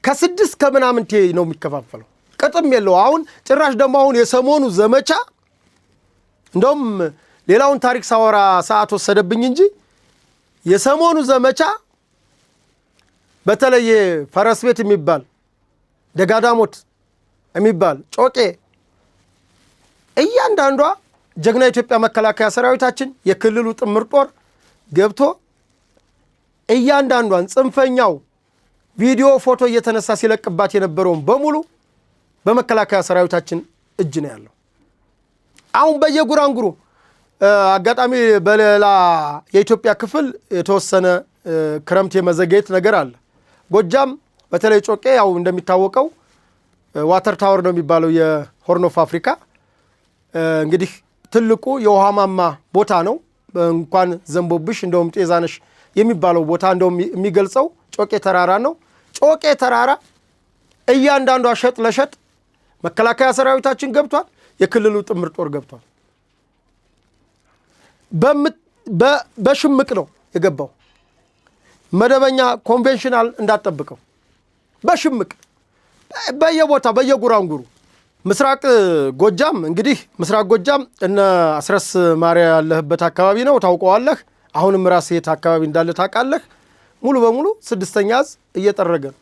ከ6 ከምናምን ነው የሚከፋፈለው። ቅጥም የለው። አሁን ጭራሽ ደግሞ አሁን የሰሞኑ ዘመቻ እንደውም ሌላውን ታሪክ ሳወራ ሰዓት ወሰደብኝ እንጂ የሰሞኑ ዘመቻ በተለይ ፈረስ ቤት የሚባል ደጋዳሞት የሚባል ጮቄ እያንዳንዷ ጀግና ኢትዮጵያ መከላከያ ሰራዊታችን የክልሉ ጥምር ጦር ገብቶ እያንዳንዷን ጽንፈኛው ቪዲዮ ፎቶ እየተነሳ ሲለቅባት የነበረውን በሙሉ በመከላከያ ሰራዊታችን እጅ ነው ያለው። አሁን በየጉራንጉሩ አጋጣሚ በሌላ የኢትዮጵያ ክፍል የተወሰነ ክረምት የመዘግየት ነገር አለ። ጎጃም በተለይ ጮቄ ያው እንደሚታወቀው ዋተር ታወር ነው የሚባለው የሆርን ኦፍ አፍሪካ እንግዲህ ትልቁ የውሃ ማማ ቦታ ነው። እንኳን ዘንቦብሽ እንደውም ጤዛነሽ የሚባለው ቦታ እንደውም የሚገልጸው ጮቄ ተራራ ነው። ጮቄ ተራራ እያንዳንዷ ሸጥ ለሸጥ መከላከያ ሰራዊታችን ገብቷል። የክልሉ ጥምር ጦር ገብቷል። በሽምቅ ነው የገባው። መደበኛ ኮንቬንሽናል እንዳጠብቀው በሽምቅ በየቦታ በየጉራንጉሩ ምስራቅ ጎጃም እንግዲህ ምስራቅ ጎጃም እነ አስረስ ማሪያ ያለህበት አካባቢ ነው ታውቀዋለህ። አሁንም ራስየት አካባቢ እንዳለ ታውቃለህ። ሙሉ በሙሉ 6ኛ አዝ እየጠረገ ነው።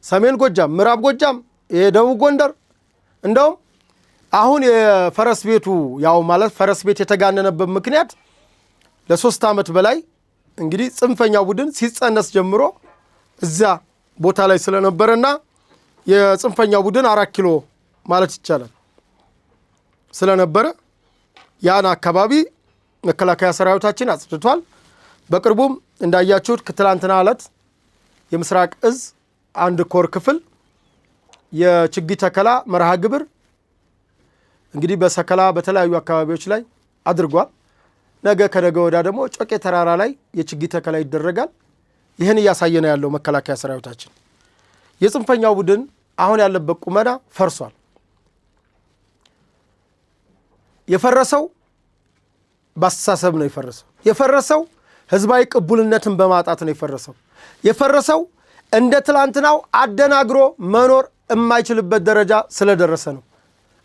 ሰሜን ጎጃም፣ ምዕራብ ጎጃም፣ የደቡብ ጎንደር እንደውም አሁን የፈረስ ቤቱ ያው ማለት ፈረስ ቤት የተጋነነበት ምክንያት ለ3 ዓመት በላይ እንግዲህ ጽንፈኛው ቡድን ሲጸነስ ጀምሮ እዛ ቦታ ላይ ስለነበረና የጽንፈኛው ቡድን 4 ኪሎ ማለት ይቻላል ስለነበረ ያን አካባቢ መከላከያ ሰራዊታችን አጽድቷል። በቅርቡም እንዳያችሁት ከትላንትና ዕለት የምስራቅ እዝ አንድ ኮር ክፍል የችግኝ ተከላ መርሃ ግብር እንግዲህ በሰከላ በተለያዩ አካባቢዎች ላይ አድርጓል። ነገ ከነገ ወዲያ ደግሞ ጮቄ ተራራ ላይ የችግኝ ተከላ ይደረጋል። ይህን እያሳየነ ያለው መከላከያ ሰራዊታችን የጽንፈኛው ቡድን አሁን ያለበት ቁመና ፈርሷል። የፈረሰው በአስተሳሰብ ነው የፈረሰው ህዝባዊ ቅቡልነትን በማጣት ነው የፈረሰው እንደ ትላንትናው አደናግሮ መኖር የማይችልበት ደረጃ ስለደረሰ ነው።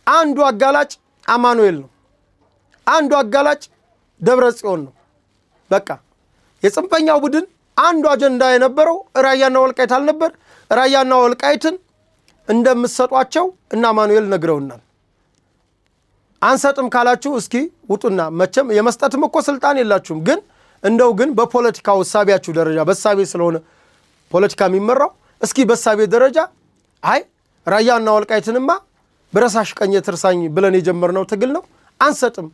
አንዱ አጋላጭ አማኑኤል ነው። አንዱ አጋላጭ ደብረ ጽዮን ነው። በቃ የጽንፈኛው ቡድን አንዱ አጀንዳ የነበረው ራያና ወልቃይት አልነበር? ራያና ወልቃይትን እንደምትሰጧቸው እና አማኑኤል ነግረውናል። አንሰጥም ካላችሁ እስኪ ውጡና፣ መቼም የመስጠትም እኮ ስልጣን የላችሁም። ግን በፖለቲካው እሳቢያችሁ ደረጃ በሳቤ ስለሆነ ፖለቲካ የሚመራው እስኪ በሳቤ ደረጃ አይ ራያና ወልቃይትንማ ብረሳሽ ቀኝ ትርሳኝ ብለን የጀመርነው ትግል ነው፣ አንሰጥም።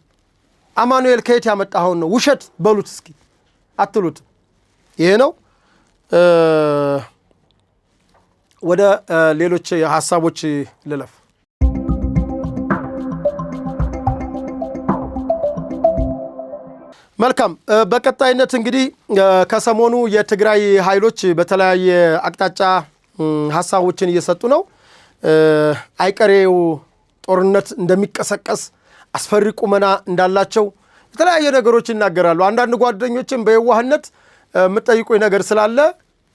አማኑኤል ከየት ያመጣኸውን ነው? ውሸት በሉት እስኪ አትሉትም? ይሄ ነው። ወደ ሌሎች ሐሳቦች ልለፍ። መልካም። በቀጣይነት እንግዲህ ከሰሞኑ የትግራይ ኃይሎች በተለያየ አቅጣጫ ሐሳቦችን እየሰጡ ነው። አይቀሬው ጦርነት እንደሚቀሰቀስ አስፈሪ ቁመና እንዳላቸው የተለያየ ነገሮች ይናገራሉ። አንዳንድ ጓደኞችም በየዋህነት የምጠይቁኝ ነገር ስላለ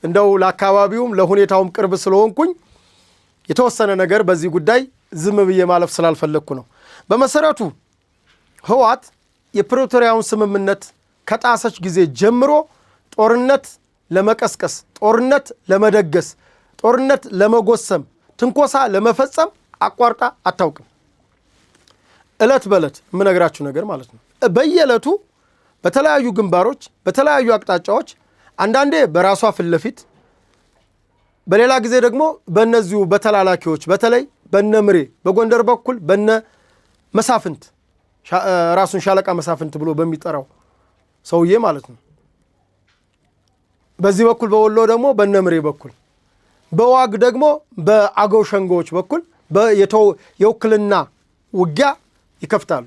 እንደው ለአካባቢውም ለሁኔታውም ቅርብ ስለሆንኩኝ የተወሰነ ነገር በዚህ ጉዳይ ዝም ብዬ ማለፍ ስላልፈለግኩ ነው። በመሰረቱ ህወሓት የፕሪቶሪያውን ስምምነት ከጣሰች ጊዜ ጀምሮ ጦርነት ለመቀስቀስ፣ ጦርነት ለመደገስ፣ ጦርነት ለመጎሰም፣ ትንኮሳ ለመፈጸም አቋርጣ አታውቅም። እለት በእለት የምነግራችሁ ነገር ማለት ነው። በየዕለቱ በተለያዩ ግንባሮች በተለያዩ አቅጣጫዎች አንዳንዴ በራሷ ፊት ለፊት በሌላ ጊዜ ደግሞ በእነዚሁ በተላላኪዎች በተለይ በነምሬ በጎንደር በኩል በነ መሳፍንት ራሱን ሻለቃ መሳፍንት ብሎ በሚጠራው ሰውዬ ማለት ነው። በዚህ በኩል በወሎ ደግሞ በነምሬ በኩል በዋግ ደግሞ በአገው ሸንጎዎች በኩል የውክልና ውጊያ ይከፍታሉ።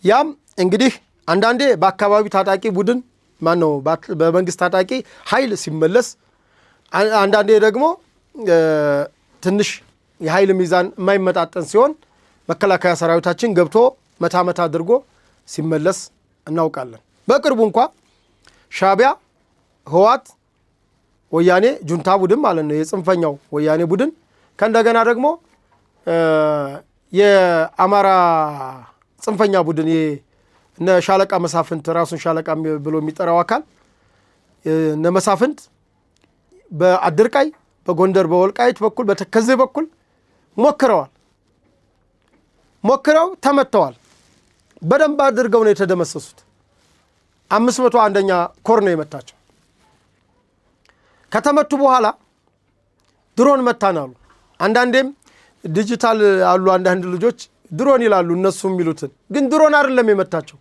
ያም እንግዲህ አንዳንዴ በአካባቢው ታጣቂ ቡድን ማነው በመንግስት ታጣቂ ኃይል ሲመለስ፣ አንዳንዴ ደግሞ ትንሽ የኃይል ሚዛን የማይመጣጠን ሲሆን መከላከያ ሰራዊታችን ገብቶ መታ አድርጎ ሲመለስ እናውቃለን። በቅርቡ እንኳ ሻዕቢያ፣ ህወሓት፣ ወያኔ ጁንታ ቡድን ማለት ነው የጽንፈኛው ወያኔ ቡድን ከእንደገና ደግሞ የአማራ ጽንፈኛ ቡድን እነ ሻለቃ መሳፍንት ራሱን ሻለቃ ብሎ የሚጠራው አካል እነ መሳፍንት በአድርቃይ በጎንደር በወልቃይት በኩል በተከዜ በኩል ሞክረው ተመተዋል። በደንብ አድርገው ነው የተደመሰሱት። 501ኛ ኮር ነው የመታቸው። ከተመቱ በኋላ ድሮን መታን አሉ። አንዳንዴም ዲጂታል አሉ አንዳንድ ልጆች ድሮን ይላሉ። እነሱ የሚሉትን ግን ድሮን አይደለም የመታቸው።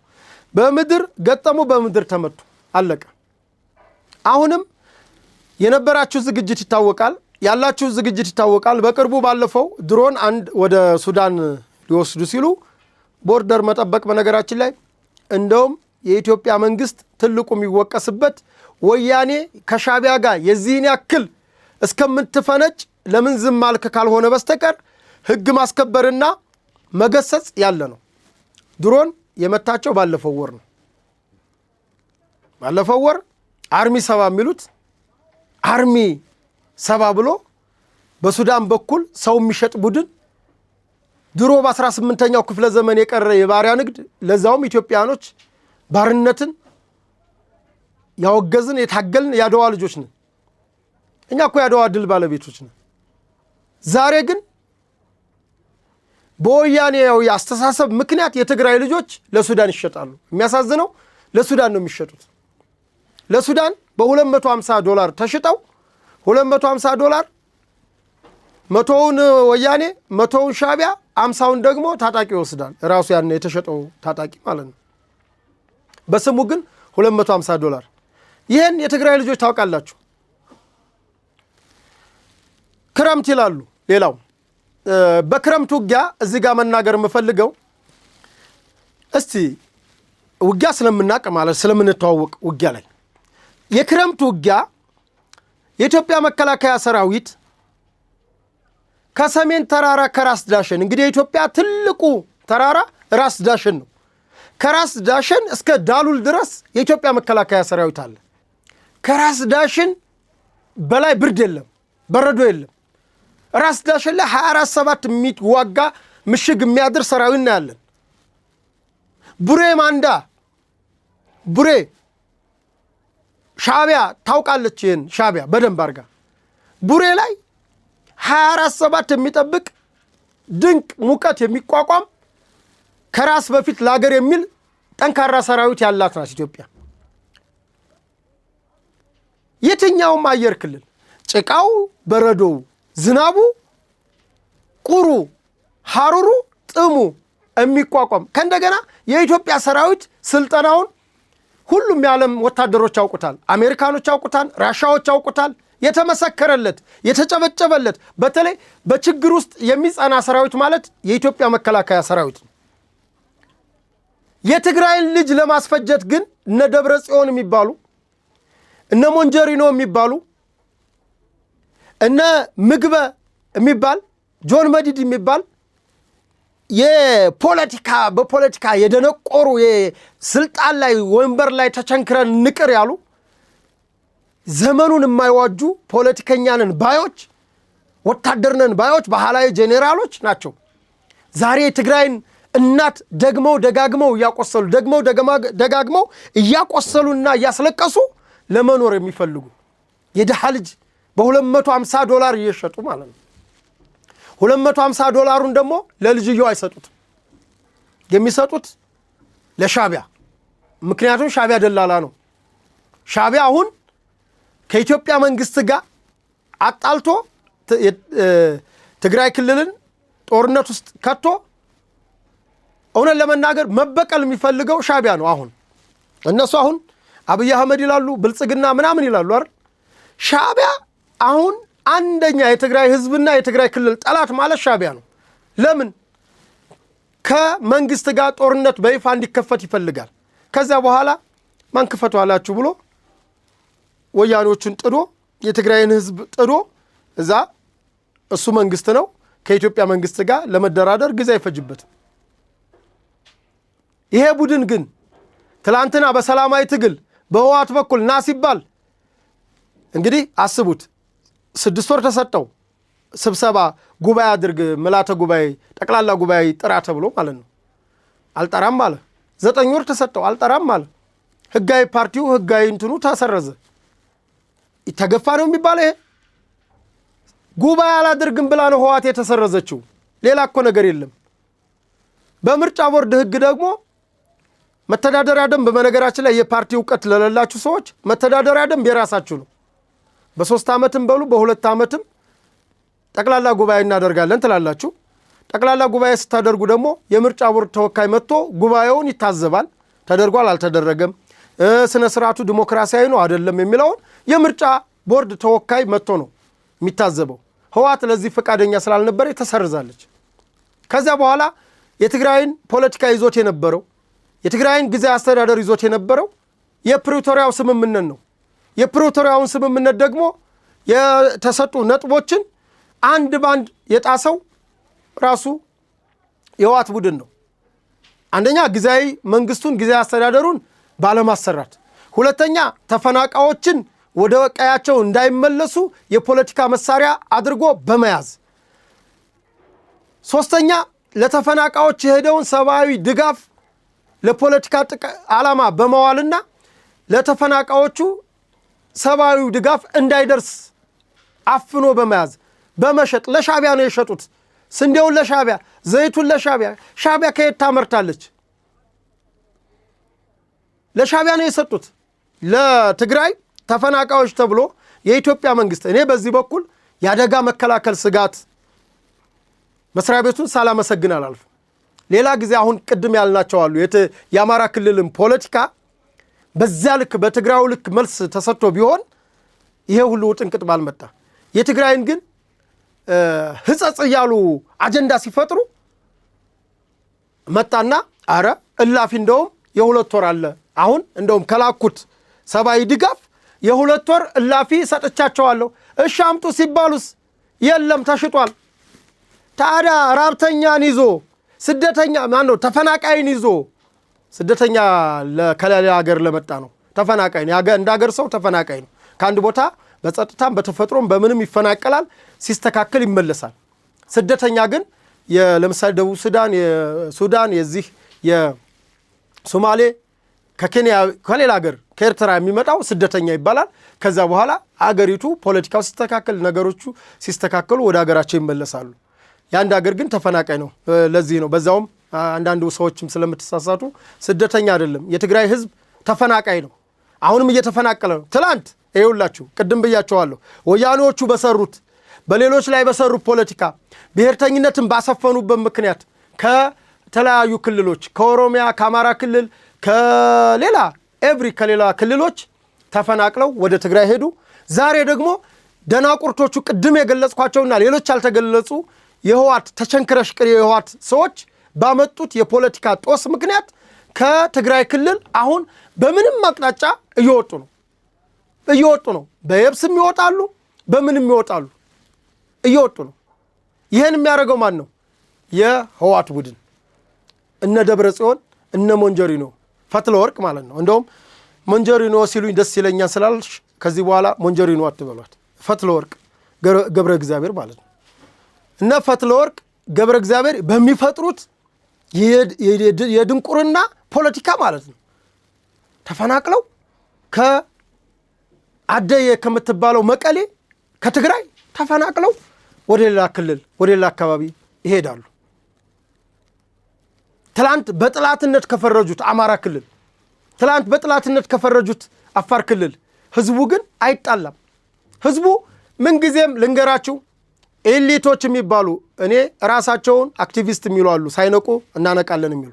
በምድር ገጠሙ፣ በምድር ተመቱ፣ አለቀ። አሁንም የነበራችሁ ዝግጅት ይታወቃል፣ ያላችሁ ዝግጅት ይታወቃል። በቅርቡ ባለፈው ድሮን አንድ ወደ ሱዳን ሊወስዱ ሲሉ ቦርደር መጠበቅ በነገራችን ላይ እንደውም የኢትዮጵያ መንግስት ትልቁ የሚወቀስበት ወያኔ ከሻዕቢያ ጋር የዚህን ያክል እስከምትፈነጭ ለምን ዝም አልክ ካልሆነ በስተቀር ህግ ማስከበርና መገሰጽ ያለ ነው። ድሮን የመታቸው ባለፈው ወር ነው። ባለፈው ወር አርሚ 70 የሚሉት አርሚ 70 ብሎ በሱዳን በኩል ሰው የሚሸጥ ቡድን ድሮ በ18ኛው ክፍለ ዘመን የቀረ የባሪያ ንግድ፣ ለዛውም ኢትዮጵያኖች ባርነትን ያወገዝን የታገልን ያደዋ ልጆች ነን። እኛ እኮ ያደዋ ድል ባለቤቶች ነን። ዛሬ ግን በወያኔያዊ አስተሳሰብ ምክንያት የትግራይ ልጆች ለሱዳን ይሸጣሉ። የሚያሳዝነው ለሱዳን ነው የሚሸጡት። ለሱዳን በ$250 ተሽጠው $250 100ውን ወያኔ 100ውን ሻቢያ 50ውን ደግሞ ታጣቂ ይወስዳል። ራሱ ያን የተሸጠው ታጣቂ ማለት ነው። በስሙ ግን $250። ይሄን የትግራይ ልጆች ታውቃላችሁ። ክረምት ይላሉ። ሌላው በክረምት ውጊያ እዚህ ጋር መናገር የምፈልገው እስቲ ውጊያ ስለምናቅ ማለት ስለምንተዋወቅ ውጊያ ላይ የክረምት ውጊያ የኢትዮጵያ መከላከያ ሰራዊት ከሰሜን ተራራ ከራስ ዳሸን እንግዲህ የኢትዮጵያ ትልቁ ተራራ ራስ ዳሸን ነው። ከራስ ዳሸን እስከ ዳሉል ድረስ የኢትዮጵያ መከላከያ ሰራዊት አለ። ከራስ ዳሸን በላይ ብርድ የለም፣ በረዶ የለም። ራስ ዳሸን ላይ 24/7 የሚዋጋ ምሽግ የሚያድር ሰራዊት ነው ያለን። ቡሬ ማንዳ ቡሬ ሻቢያ ታውቃለች። ይሄን ሻቢያ በደንብ አርጋ ቡሬ ላይ 24/7 የሚጠብቅ ድንቅ ሙቀት የሚቋቋም ከራስ በፊት ላገር የሚል ጠንካራ ሰራዊት ያላት ናት ኢትዮጵያ። የትኛውም አየር ክልል ጭቃው፣ በረዶው፣ ዝናቡ፣ ቁሩ፣ ሐሩሩ፣ ጥሙ የሚቋቋም ከእንደገና የኢትዮጵያ ሰራዊት ስልጠናውን ሁሉም የዓለም ወታደሮች ያውቁታል። አሜሪካኖች ያውቁታል፣ ራሻዎች ያውቁታል። የተመሰከረለት የተጨበጨበለት በተለይ በችግር ውስጥ የሚጸና ሰራዊት ማለት የኢትዮጵያ መከላከያ ሰራዊት ነው። የትግራይን ልጅ ለማስፈጀት ግን እነ ደብረ ጽዮን የሚባሉ እነ ሞንጀሪኖ የሚባሉ እነ ምግበ የሚባል ጆን መዲድ የሚባል በፖለቲካ የደነቆሩ የስልጣን ላይ ወንበር ላይ ተቸንክረን ንቅር ያሉ ዘመኑን የማይዋጁ ፖለቲከኛንን ባዮች ወታደርነን ባዮች ባህላዊ ጄኔራሎች ናቸው። ዛሬ የትግራይን እናት ደግመው ደጋግመው እያቆሰሉና እያስለቀሱ ለመኖር የሚፈልጉ የድሃ ልጅ $250 እየሸጡ ማለት ነው። $250ን ደግሞ ለልጅየው አይሰጡት፣ የሚሰጡት ለሻቢያ። ምክንያቱም ሻቢያ ደላላ ነው። ሻቢያ አሁን ከኢትዮጵያ መንግስት ጋር አጣልቶ ትግራይ ክልልን ጦርነት ውስጥ ከቶ እውነት ለመናገር መበቀል የሚፈልገው ሻቢያ ነው። አሁን እነሱ አሁን አብይ አህመድ ይላሉ፣ ብልጽግና ምናምን ይላሉ አይደል? ሻቢያ አሁን አንደኛ የትግራይ ህዝብና የትግራይ ክልል ጠላት ማለት ሻቢያ ነው። ለምን? ከመንግስት ጋር ጦርነት በይፋ እንዲከፈት ይፈልጋል። ከዛ በኋላ ማን ክፈቱ አላችሁ ብሎ ወያኔዎችን ጥዶ የትግራይን ህዝብ ጥዶ እዛ እሱ መንግስት ነው ከኢትዮጵያ መንግስት ጋር ለመደራደር ጊዜ አይፈጅበትም። ይሄ ቡድን ግን ትላንትና በሰላማዊ ትግል በህወሓት በኩል ና ሲባል እንግዲህ አስቡት 6 ወር ተሰጠው ስብሰባ ጉባኤ አድርግ መላተ ጉባኤ ጠቅላላ ጉባኤ ጥራ ተብሎ ማለት ነው። አልጠራም አለ። 9 ወር ተሰጠው አልጠራም አለ። ህጋዊ ፓርቲው ህጋዊ እንትኑ ተሰረዘ። ተገፋ ነው የሚባለው። ይሄ ጉባኤ አላደርግም ብላ ነው ህወሓት የተሰረዘችው። ሌላ እኮ ነገር የለም። በምርጫ ቦርድ ህግ ደግሞ መተዳደሪያ ደንብ በነገራችን ላይ የፓርቲ ዕውቀት ለሌላችሁ ሰዎች መተዳደሪያ ደንብ የራሳችሁ ነው። በ3 ዓመትም በሉ በ2 ዓመትም ጠቅላላ ጉባኤ እናደርጋለን ትላላችሁ። ጠቅላላ ጉባኤ ስታደርጉ ደግሞ የምርጫ ቦርድ ተወካይ መጥቶ ጉባኤውን ይታዘባል። ተደርጓል አልተደረገም፣ ስነ ስርዓቱ ዲሞክራሲያዊ ነው አይደለም የሚለውን የምርጫ ቦርድ ተወካይ መጥቶ ነው የሚታዘበው። ህወሓት ለዚህ ፈቃደኛ ስላልነበረ ተሰርዛለች። ከዛ በኋላ የትግራይን ፖለቲካ ይዞት የነበረው የትግራይን ጊዜያዊ አስተዳደር ይዞት የነበረው የፕሪቶሪያው ስምምነት ነው። የፕሪቶሪያውን ስምምነት ደግሞ የተሰጡ ነጥቦችን አንድ ባንድ የጣሰው ራሱ የህወሓት ቡድን ነው። አንደኛ ጊዜያዊ መንግስቱን ጊዜያዊ አስተዳደሩን ባለማሰራት፣ ሁለተኛ ተፈናቃዮችን ወደ ቀያቸው እንዳይመለሱ የፖለቲካ መሳሪያ አድርጎ በመያዝ፣ ሶስተኛ ለተፈናቃዮች የሄደውን ሰብአዊ ድጋፍ ለፖለቲካ ዓላማ በመዋልና ለተፈናቃዮቹ ሰብአዊ ድጋፍ እንዳይደርስ አፍኖ በመያዝ በመሸጥ ለሻቢያ ነው የሸጡት። ስንዴውን ለሻቢያ፣ ዘይቱን ለሻቢያ። ሻቢያ ከየት ታመርታለች? ለሻቢያ ነው የሰጡት። ለትግራይ ተፈናቃዮች ተብሎ የኢትዮጵያ መንግስት እኔ በዚህ በኩል የአደጋ መከላከል ስጋት መስሪያ ቤቱን ሳላመሰግን አላልፍም። ሌላ ጊዜ አሁን ቅድም ያልናቸው አሉ የአማራ ክልልን ፖለቲካ በዛ ልክ በትግራዩ ልክ መልስ ተሰጥቶ ቢሆን ይሄ ሁሉ ጥንቅጥ ባልመጣ። የትግራይን ግን ህጸጽ እያሉ አጀንዳ ሲፈጥሩ መጣና አረ እላፊ እንደውም የሁለት ወር አለ አሁን እንደውም ከላኩት ሰብአዊ ድጋፍ የሁለት ወር እላፊ ሰጥቻቸዋለሁ። እሺ አምጡ ሲባሉስ የለም ተሽጧል። ታዲያ ራብተኛን ይዞ ስደተኛ ማን ነው ተፈናቃይን ይዞ ስደተኛ ለከለላ ሀገር ለመጣ ነው ተፈናቃይ ነው እንደ ሀገር ሰው ተፈናቃይ ነው። ከአንድ ቦታ በጸጥታም በተፈጥሮም በምንም ይፈናቀላል ሲስተካከል ይመለሳል። ስደተኛ ግን ለምሳሌ ደቡብ ሱዳን የዚህ የሶማሌ ከኬንያ ከሌላ ሀገር ከኤርትራ የሚመጣው ስደተኛ ይባላል። ከዛ በኋላ አገሪቱ ፖለቲካው ሲስተካከል ነገሮቹ ሲስተካከሉ ወደ ሀገራቸው ይመለሳሉ። የአንድ ሀገር ግን ተፈናቃይ ነው። ለዚህ ነው በዛውም አንዳንድ ሰዎችም ስለምትሳሳቱ ስደተኛ አይደለም የትግራይ ህዝብ ተፈናቃይ ነው። አሁንም እየተፈናቀለ ነው። ትላንት ይኸውላችሁ ቅድም ብያቸዋለሁ ወያኔዎቹ በሰሩት በሌሎች ላይ በሰሩት ፖለቲካ ብሔርተኝነትን ባሰፈኑበት ምክንያት ከተለያዩ ክልሎች ከኦሮሚያ ከአማራ ክልል ከሌላ ክልሎች ተፈናቅለው ወደ ትግራይ ሄዱ። ዛሬ ደግሞ ደናቁርቶቹ ቅድም የገለጽኳቸውና ሌሎች ያልተገለጹ የህዋት ተቸንክረሽ ቅሪ የህዋት ሰዎች ባመጡት የፖለቲካ ጦስ ምክንያት ከትግራይ ክልል አሁን በምንም አቅጣጫ እየወጡ ነው። በየብስም ይወጣሉ በምንም ይወጣሉ እየወጡ ነው። ይሄን የሚያደርገው ማን ነው? የህዋት ቡድን እነ ደብረ ጽዮን እነ ሞንጆሪኖ ፈትለወርቅ ማለት ነው። እንደውም ሞንጆሪኖ ሲሉኝ ደስ ይለኛል ስላልሽ ከዚህ በኋላ ሞንጆሪኖ አትበሏት። ፈትለወርቅ ገብረ እግዚአብሔር ማለት ነው። እነ ፈትለወርቅ ገብረ እግዚአብሔር በሚፈጥሩት የድንቁርና ፖለቲካ ማለት ነው ተፈናቅለው ከአደየ ከምትባለው መቀሌ ከትግራይ ተፈናቅለው ወደ ሌላ ክልል ወደ ሌላ አካባቢ ይሄዳሉ። ትላንት በጥላትነት ከፈረጁት አማራ ክልል ትላንት በጥላትነት ከፈረጁት አፋር ክልል ህዝቡ ግን አይጣላም። ህዝቡ ምንጊዜም ልንገራችሁ ኤሊቶች የሚባሉ እኔ ራሳቸውን አክቲቪስት የሚሉ አሉ ሳይነቁ እናነቃለን የሚሉ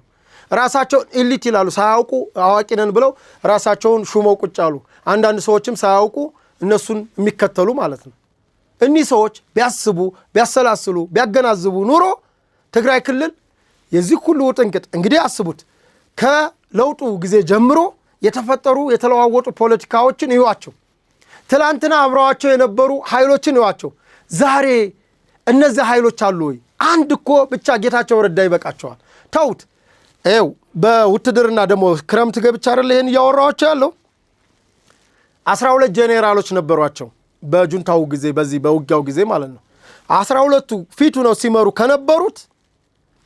ራሳቸውን ኤሊት ይላሉ ሳያውቁ አዋቂ ነን ብለው ራሳቸውን ሹመው ቁጭ አሉ። አንዳንድ ሰዎችም ሳያውቁ እነሱን የሚከተሉ ማለት ነው። እኒህ ሰዎች ቢያስቡ ቢያሰላስሉ ቢያገናዝቡ ኑሮ ትግራይ ክልል የዚህ ሁሉ ጥንቅጥ እንግዲህ አስቡት ከለውጡ ጊዜ ጀምሮ የተፈጠሩ የተለዋወጡ ፖለቲካዎችን ይዋቸው ትላንትና አብረዋቸው የነበሩ ኃይሎችን ይዋቸው ዛሬ እነዚህ ኃይሎች አሉ ወይ? አንድ እኮ ብቻ ጌታቸው ረዳ ይበቃቸዋል። ተውት። በውትድርና ደግሞ ክረምት ገብቻ አይደል ይሄን ያወራዋቸው ያለው 12 ጄኔራሎች ነበሯቸው በጁንታው ጊዜ በዚህ በውጊያው ጊዜ ማለት ነው። 12ቱ ፊቱ ነው ሲመሩ ከነበሩት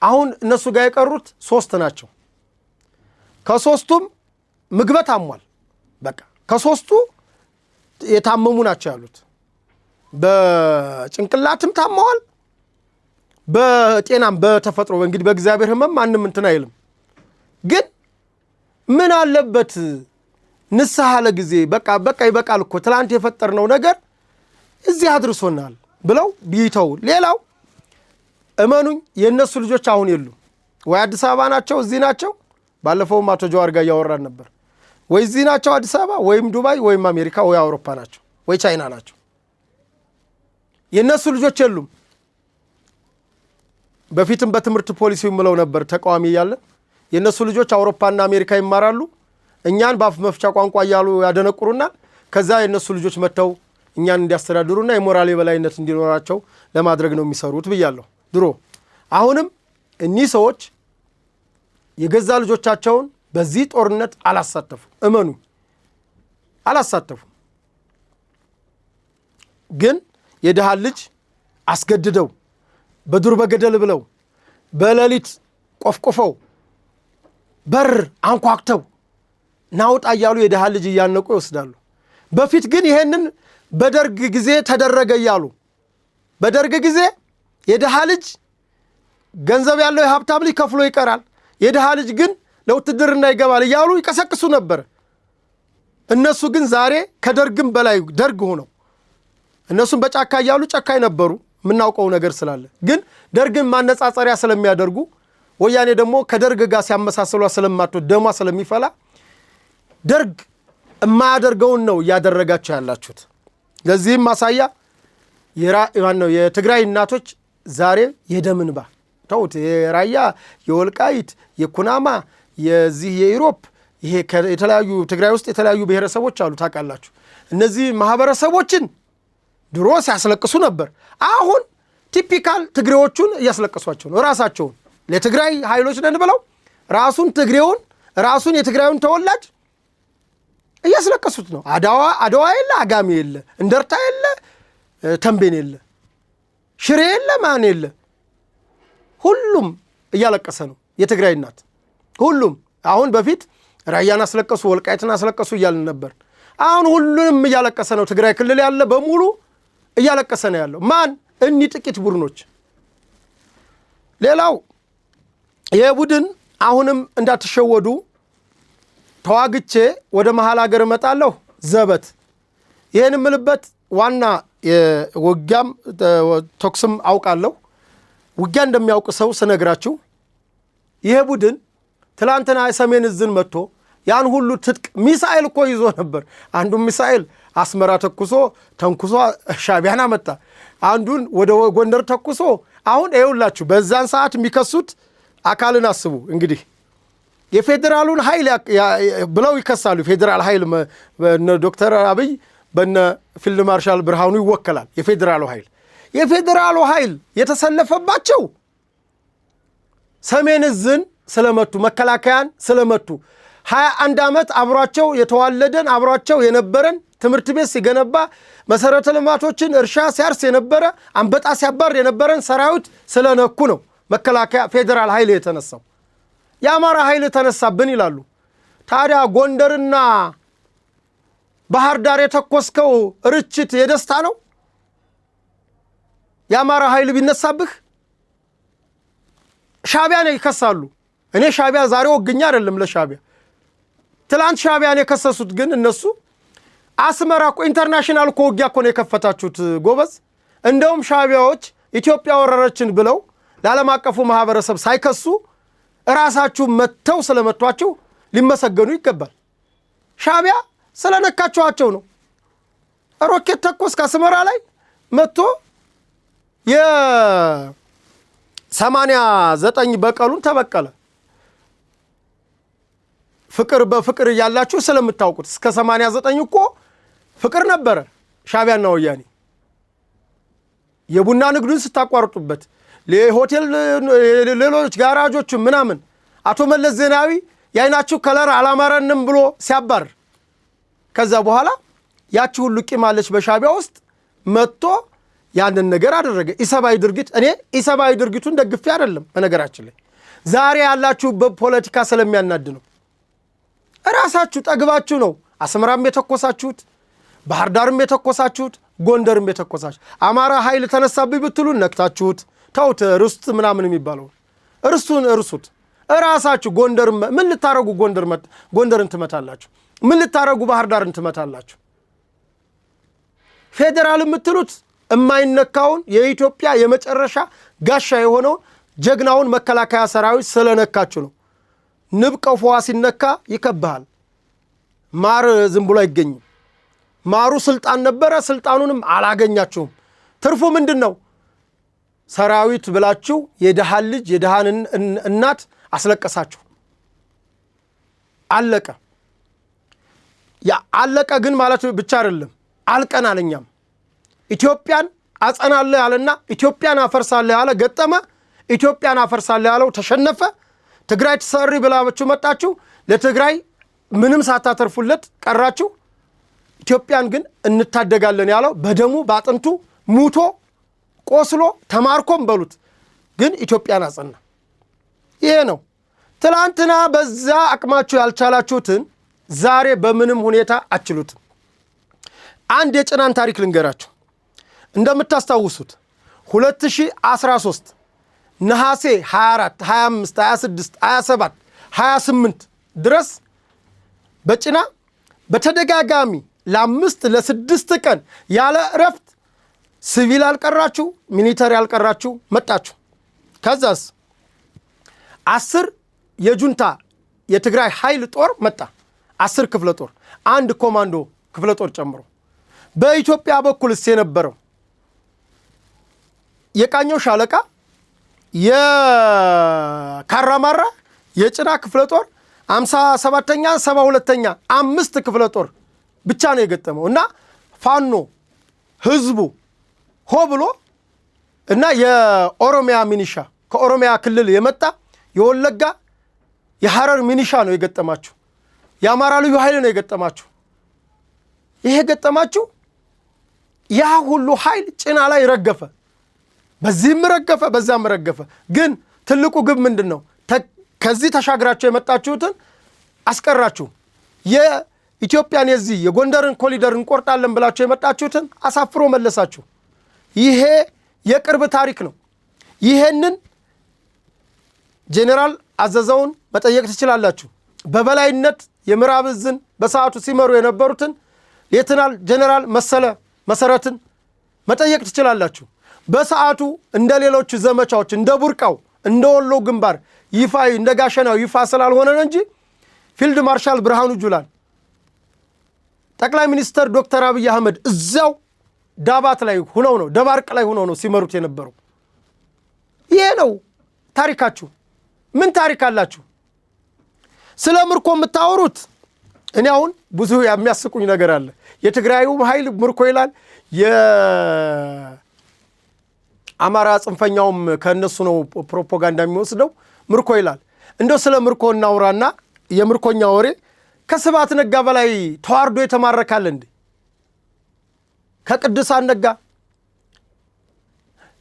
አሁን እነሱ ጋር የቀሩት 3 ናቸው። ከ3ቱም ምግበት አሟል። በቃ ከ3ቱ የታመሙ ናቸው ያሉት። በጭንቅላትም ታመዋል በጤናም በተፈጥሮ እንግዲህ በእግዚአብሔር ህመም ማንም እንትን አይልም። ግን ምን አለበት ንስሐ ለጊዜ በቃ ይበቃል እኮ ትላንት የፈጠርነው ነገር እዚህ አድርሶናል ብለው ቢይተው። ሌላው እመኑኝ የነሱ ልጆች አሁን የሉ ወይ አዲስ አበባ ናቸው እዚህ ናቸው። ባለፈውም አቶ ጀዋር ጋር ያወራን ነበር። ወይ እዚህ ናቸው አዲስ አበባ ወይም ዱባይ ወይም አሜሪካ ወይ አውሮፓ ናቸው ወይ ቻይና ናቸው። የነሱ ልጆች የሉም። በፊትም በትምህርት ፖሊሲው ምለው ነበር ተቃዋሚ ያለ የነሱ ልጆች አውሮፓና አሜሪካ ይማራሉ። እኛን ባፍ መፍቻ ቋንቋ ያሉ ያደነቁሩናል። ከዛ የነሱ ልጆች መተው እኛን እንዲያስተዳድሩና የሞራል የበላይነት እንዲኖራቸው ለማድረግ ነው የሚሰሩት ብያለሁ ድሮ። አሁንም እኚህ ሰዎች የገዛ ልጆቻቸውን በዚህ ጦርነት አላሳተፉ። እመኑ አላሳተፉ። ግን የደሃ ልጅ አስገድደው በዱር በገደል ብለው በሌሊት ቆፍቆፈው በር አንኳክተው ናውጣ እያሉ የደሃ ልጅ እያነቁ ይወስዳሉ። በፊት ግን ይሄንን በደርግ ጊዜ ተደረገ እያሉ በደርግ ጊዜ የደሃ ልጅ ገንዘብ ያለው የሀብታም ልጅ ከፍሎ ይቀራል፣ የደሃ ልጅ ግን ለውትድርና ይገባል እያሉ ይቀሰቅሱ ነበር። እነሱ ግን ዛሬ ከደርግም በላይ ደርግ ሆነው እነሱም በጫካ ያሉ ጨካኝ ነበሩ ምናውቀው ነገር ስላለ ግን ደርግን ማነጻጸሪያ ስለሚያደርጉ ወያኔ ደግሞ ከደርግ ጋር ሲያመሳሰሉ ስለማትወድ ደሟ ስለሚፈላ ደርግ የማያደርገውን ነው ያደረጋቸው ያላችሁት። ለዚህም ማሳያ የትግራይ እናቶች ዛሬ የደም እንባ ተውት። የራያ የወልቃይት የኩናማ የዚህ የኢሮፕ ይሄ የተለያዩ ትግራይ ውስጥ የተለያዩ ብሔረሰቦች አሉ ታውቃላችሁ። እነዚህ ማህበረሰቦችን ድሮ ሲያስለቅሱ ነበር። አሁን ቲፒካል ትግሬዎቹን እያስለቅሷቸው ነው። ራሳቸውን ለትግራይ ኃይሎች ነን ብለው ራሱን የትግራዩን ተወላጅ እያስለቀሱት ነው። አድዋ የለ፣ አጋሜ የለ፣ እንደርታ የለ፣ ተንቤን የለ፣ ሽሬ የለ፣ ማን የለ፣ ሁሉም እያለቀሰ ነው የትግራይ እናት ሁሉም። አሁን በፊት ራያን አስለቀሱ ወልቃይትን አስለቀሱ እያልን ነበር። አሁን ሁሉንም እያለቀሰ ነው። ትግራይ ክልል ያለ በሙሉ እያለቀሰ ነው ያለው። ማን? እኒህ ጥቂት ቡድኖች። ሌላው ይህ ቡድን አሁንም እንዳትሸወዱ ተዋግቼ ወደ መሃል ሀገር እመጣለሁ ዘበት። ይህን የምልበት ዋና ውጊያም ተኩስም አውቃለሁ። ውጊያ እንደሚያውቅ ሰው ስነግራችሁ ይህ ቡድን ትላንትና ሰሜን እዝን መጥቶ ያን ሁሉ ትጥቅ ሚሳኤል እኮ ይዞ ነበር። አንዱን ሚሳኤል አስመራ ተንኩሶ ሻቢያን አመጣ። አንዱን ወደ ጎንደር ተኩሶ አሁን ይኸውላችሁ በዛን ሰዓት የሚከሱት አካልን አስቡ እንግዲህ የፌዴራሉን ኃይል ብለው ይከሳሉ። ፌዴራል ኃይል በነ ዶክተር አብይ በነ ፊልድ ማርሻል ብርሃኑ ይወከላል። የፌዴራሉ ኃይል የተሰለፈባቸው ሰሜን እዝን ስለመቱ መከላከያን ስለመቱ 21 ዓመት አብሯቸው የተዋለደን አብሯቸው የነበረን ትምህርት ቤት ሲገነባ መሰረተ ልማቶችን እርሻ ሲያርስ የነበረ አንበጣ ሲያባር የነበረን ሰራዊት ስለነኩ ነው መከላከያ ፌዴራል ኃይል የተነሳው። የአማራ ኃይል ተነሳብን ይላሉ። ታዲያ ጎንደርና ባህር ዳር የተኮስከው ርችት የደስታ ነው? የአማራ ኃይል ቢነሳብህ ሻቢያን ይከሳሉ። እኔ ሻቢያ ዛሬ ወግኛ አይደለም ለሻቢያ ትላንት ሻቢያን የከሰሱት ግን እነሱ አስመራ እኮ ኢንተርናሽናል እኮ ውጊያ እኮ ነው የከፈታችሁት ጎበዝ። እንደውም ሻቢያዎች ኢትዮጵያ ወረረችን ብለው ለዓለም አቀፉ ማህበረሰብ ሳይከሱ ራሳችሁ መተው ስለመቷቸው ሊመሰገኑ ይገባል። ሻቢያ ስለነካቸዋቸው ነው። ሮኬት ተኮስ ከአስመራ ላይ መጥቶ የ89 በቀሉን ተበቀለ። ፍቅር በፍቅር ያላችሁ ስለምታውቁት እስከ 89 እኮ ፍቅር ነበረ ሻቢያና ወያኔ። የቡና ንግዱን ስታቋርጡበት ለሆቴል ሌሎች ጋራጆች ምናምን አቶ መለስ ዜናዊ ያይናችሁ ከለር አላማረንም ብሎ ሲያባር ከዛ በኋላ ያቺ ሁሉ ቂማለች በሻቢያ ውስጥ መጥቶ ያንን ነገር አደረገ። ኢሰባዊ ድርጊት እኔ ኢሰባዊ ድርጊቱን ደግፌ አይደለም በነገራችን ላይ ዛሬ ያላችሁበት ፖለቲካ ስለሚያናድ ነው። ራሳችሁ ጠግባችሁ ነው አስመራም የተኮሳችሁት፣ ባህር ዳርም የተኮሳችሁት፣ ጎንደርም የተኮሳችሁት። አማራ ኃይል ተነሳብኝ ብትሉ ነክታችሁት ተውት። ርስት ምናምን የሚባለው እርሱት። ራሳችሁ ጎንደር ምን ልታረጉ ጎንደርን ትመታላችሁ? ምን ልታረጉ ባህር ዳርን ትመታላችሁ? ፌዴራል የምትሉት የማይነካውን የኢትዮጵያ የመጨረሻ ጋሻ የሆነው ጀግናውን መከላከያ ሰራዊት ስለነካችሁ ነው። ንብ ቀፎዋ ሲነካ ይከብሃል። ማር ዝም ብሎ አይገኝም። ማሩ ስልጣን ነበረ፣ ስልጣኑንም አላገኛችሁም። ትርፉ ምንድነው? ሰራዊት ብላችሁ የደሃን ልጅ የደሃን እናት አስለቀሳችሁ። አለቀ። አለቀ ግን ማለት ብቻ አይደለም፣ አልቀን አለኛም። ኢትዮጵያን አጸናለሁ ያለና ኢትዮጵያን አፈርሳለሁ ያለ ገጠመ። ኢትዮጵያን አፈርሳለሁ ያለው ተሸነፈ። ትግራይ ተሰሪ ብላችሁ መጣችሁ። ለትግራይ ምንም ሳታተርፉለት ቀራችሁ። ኢትዮጵያን ግን እንታደጋለን ያለው በደሙ ባጥንቱ ሙቶ ቆስሎ ተማርኮም በሉት ግን ኢትዮጵያን አጸና። ይሄ ነው። ትላንትና በዛ አቅማችሁ ያልቻላችሁትን ዛሬ በምንም ሁኔታ አትችሉትም። አንድ የጭናን ታሪክ ልንገራችሁ። እንደምታስታውሱት 2013 ነሐሴ 24 25 26 27 28 ድረስ በጭና በተደጋጋሚ ለ5 ለ6 ቀን ያለ እረፍት ሲቪል አልቀራችሁ ሚሊተሪ አልቀራችሁ መጣችሁ። ከዛስ 10 የጁንታ የትግራይ ኃይል ጦር መጣ። 10 ክፍለ ጦር፣ አንድ ኮማንዶ ክፍለ ጦር ጨምሮ። በኢትዮጵያ በኩልስ የነበረው የቃኘው ሻለቃ፣ የካራማራ፣ የጭና ክፍለ ጦር 57ኛ 72ኛ 5 ክፍለ ጦር ብቻ ነው የገጠመው። እና ፋኖ ህዝቡ ሆ ብሎ እና የኦሮሚያ ሚኒሻ ከኦሮሚያ ክልል የመጣ የወለጋ የሐረር ሚኒሻ ነው የገጠማችሁ። የአማራ ልዩ ኃይል ነው የገጠማችሁ። ይሄ ገጠማችሁ። ያ ሁሉ ኃይል ጭና ላይ ረገፈ። በዚህም ረገፈ፣ በዛም ረገፈ። ግን ትልቁ ግብ ምንድነው? ከዚህ ተሻግራችሁ የመጣችሁትን አስቀራችሁ። የኢትዮጵያን የዚህ የጎንደርን ኮሪደር እንቆርጣለን ብላችሁ የመጣችሁትን አሳፍሮ መለሳችሁ። ይሄ የቅርብ ታሪክ ነው። ይሄንን ጄኔራል አዘዘውን መጠየቅ ትችላላችሁ። በበላይነት የምዕራብ ዕዝን በሰዓቱ ሲመሩ የነበሩትን ሌተናል ጄኔራል መሰረትን መጠየቅ ትችላላችሁ። በሰዓቱ እንደ ሌሎች ዘመቻዎች እንደ ቡርቃው እንደ ወሎ ግንባር ይፋይ እንደ ጋሸናው ይፋ ስላልሆነ እንጂ ፊልድ ማርሻል ብርሃኑ ጁላን ጠቅላይ ሚኒስትር ዶክተር አብይ አህመድ እዛው ዳባት ላይ ሆነው ነው ደባርቅ ላይ ሆነው ነው ሲመሩት የነበረው። ይሄ ነው ታሪካችሁ። ምን ታሪክ አላችሁ? ስለ ምርኮ የምታወሩት እኔ አሁን ብዙ የሚያስቁኝ ነገር አለ። የትግራዩ ኃይል ምርኮ ይላል፣ የአማራ ጽንፈኛውም ከነሱ ነው ፕሮፓጋንዳ የሚወስደው ምርኮ ይላል። እንደው ስለ ምርኮ እናውራና የምርኮኛ ወሬ ከስብሐት ነጋ በላይ ተዋርዶ የተማረካል እንዴ? ከቅዱሳን ነጋ።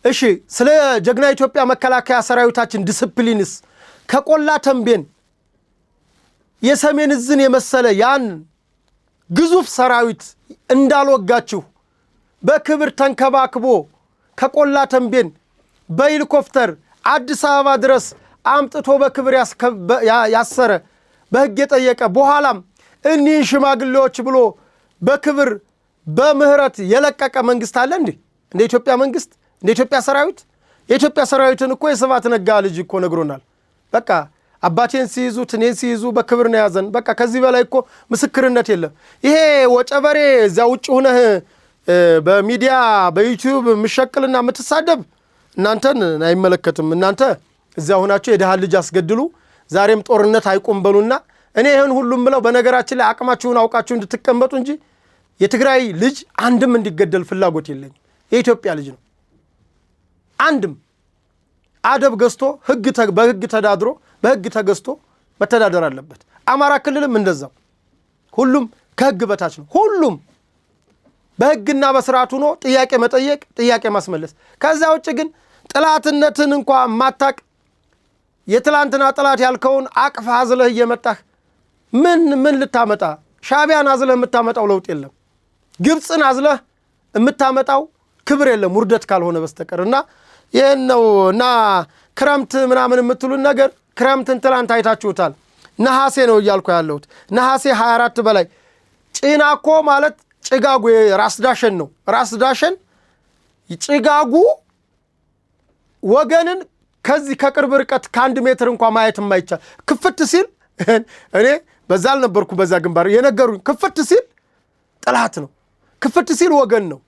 እሺ ስለ ጀግና ኢትዮጵያ መከላከያ ሰራዊታችን ዲሲፕሊንስ ከቆላ ተንቤን የሰሜን ዕዝን የመሰለ ያን ግዙፍ ሰራዊት እንዳልወጋችሁ በክብር ተንከባክቦ ከቆላ ተንቤን በሄሊኮፕተር አዲስ አበባ ድረስ አምጥቶ በክብር ያሰረ በሕግ የጠየቀ በኋላም እኒህ ሽማግሌዎች ብሎ በክብር በምህረት የለቀቀ መንግስት አለ እንዴ? እንደ ኢትዮጵያ መንግስት፣ እንደ ኢትዮጵያ ሰራዊት። የኢትዮጵያ ሰራዊትን እኮ የስብሐት ነጋ ልጅ እኮ ነግሮናል። በቃ አባቴን ሲይዙት እኔን ሲይዙ በክብር ነው ያዘን። በቃ ከዚህ በላይ እኮ ምስክርነት የለም። ይሄ ወጨበሬ እዛ ውጭ ሆነህ በሚዲያ በዩቲዩብ ምሸቅልና የምትሳደብ እናንተን አይመለከትም። እናንተ እዛ ሆናችሁ የደሃ ልጅ አስገድሉ፣ ዛሬም ጦርነት አይቆምበሉና እኔ ይሄን ሁሉም ብለው በነገራችን ላይ አቅማችሁን አውቃችሁ እንድትቀመጡ እንጂ የትግራይ ልጅ አንድም እንዲገደል ፍላጎት የለኝም። የኢትዮጵያ ልጅ ነው። አንድም አደብ ገዝቶ በህግ ተዳድሮ በህግ ተገዝቶ መተዳደር አለበት። አማራ ክልልም እንደዛው ሁሉም ከህግ በታች ነው። ሁሉም በህግና በስርዓቱ ነው ጥያቄ መጠየቅ፣ ጥያቄ ማስመለስ። ከዛ ውጭ ግን ጥላትነትን እንኳን ማታቅ የትላንትና ጥላት ያልከውን አቅፍ አዝለህ እየመጣህ ምን ልታመጣ? ሻቢያን አዝለህ የምታመጣው ለውጥ የለም። ግብፅን አዝለህ የምታመጣው ክብር የለም ውርደት ካልሆነ በስተቀር። እና ይህን ነው እና ክረምት ምናምን የምትሉን ነገር ክረምትን ትላንት አይታችሁታል። ነሐሴ ነው እያልኩ ያለሁት። ነሐሴ 24 በላይ ጭናኮ ማለት ጭጋጉ ራስ ዳሸን ነው። ራስ ዳሸን ጭጋጉ ወገንን ከዚህ ከቅርብ ርቀት ከ1 ሜትር እንኳን ማየት የማይቻል ክፍት ሲል እኔ በዛ አልነበርኩ በዛ ግንባር የነገሩኝ ክፍት ሲል ጥላት ነው፣ ክፍት ሲል ወገን ነው።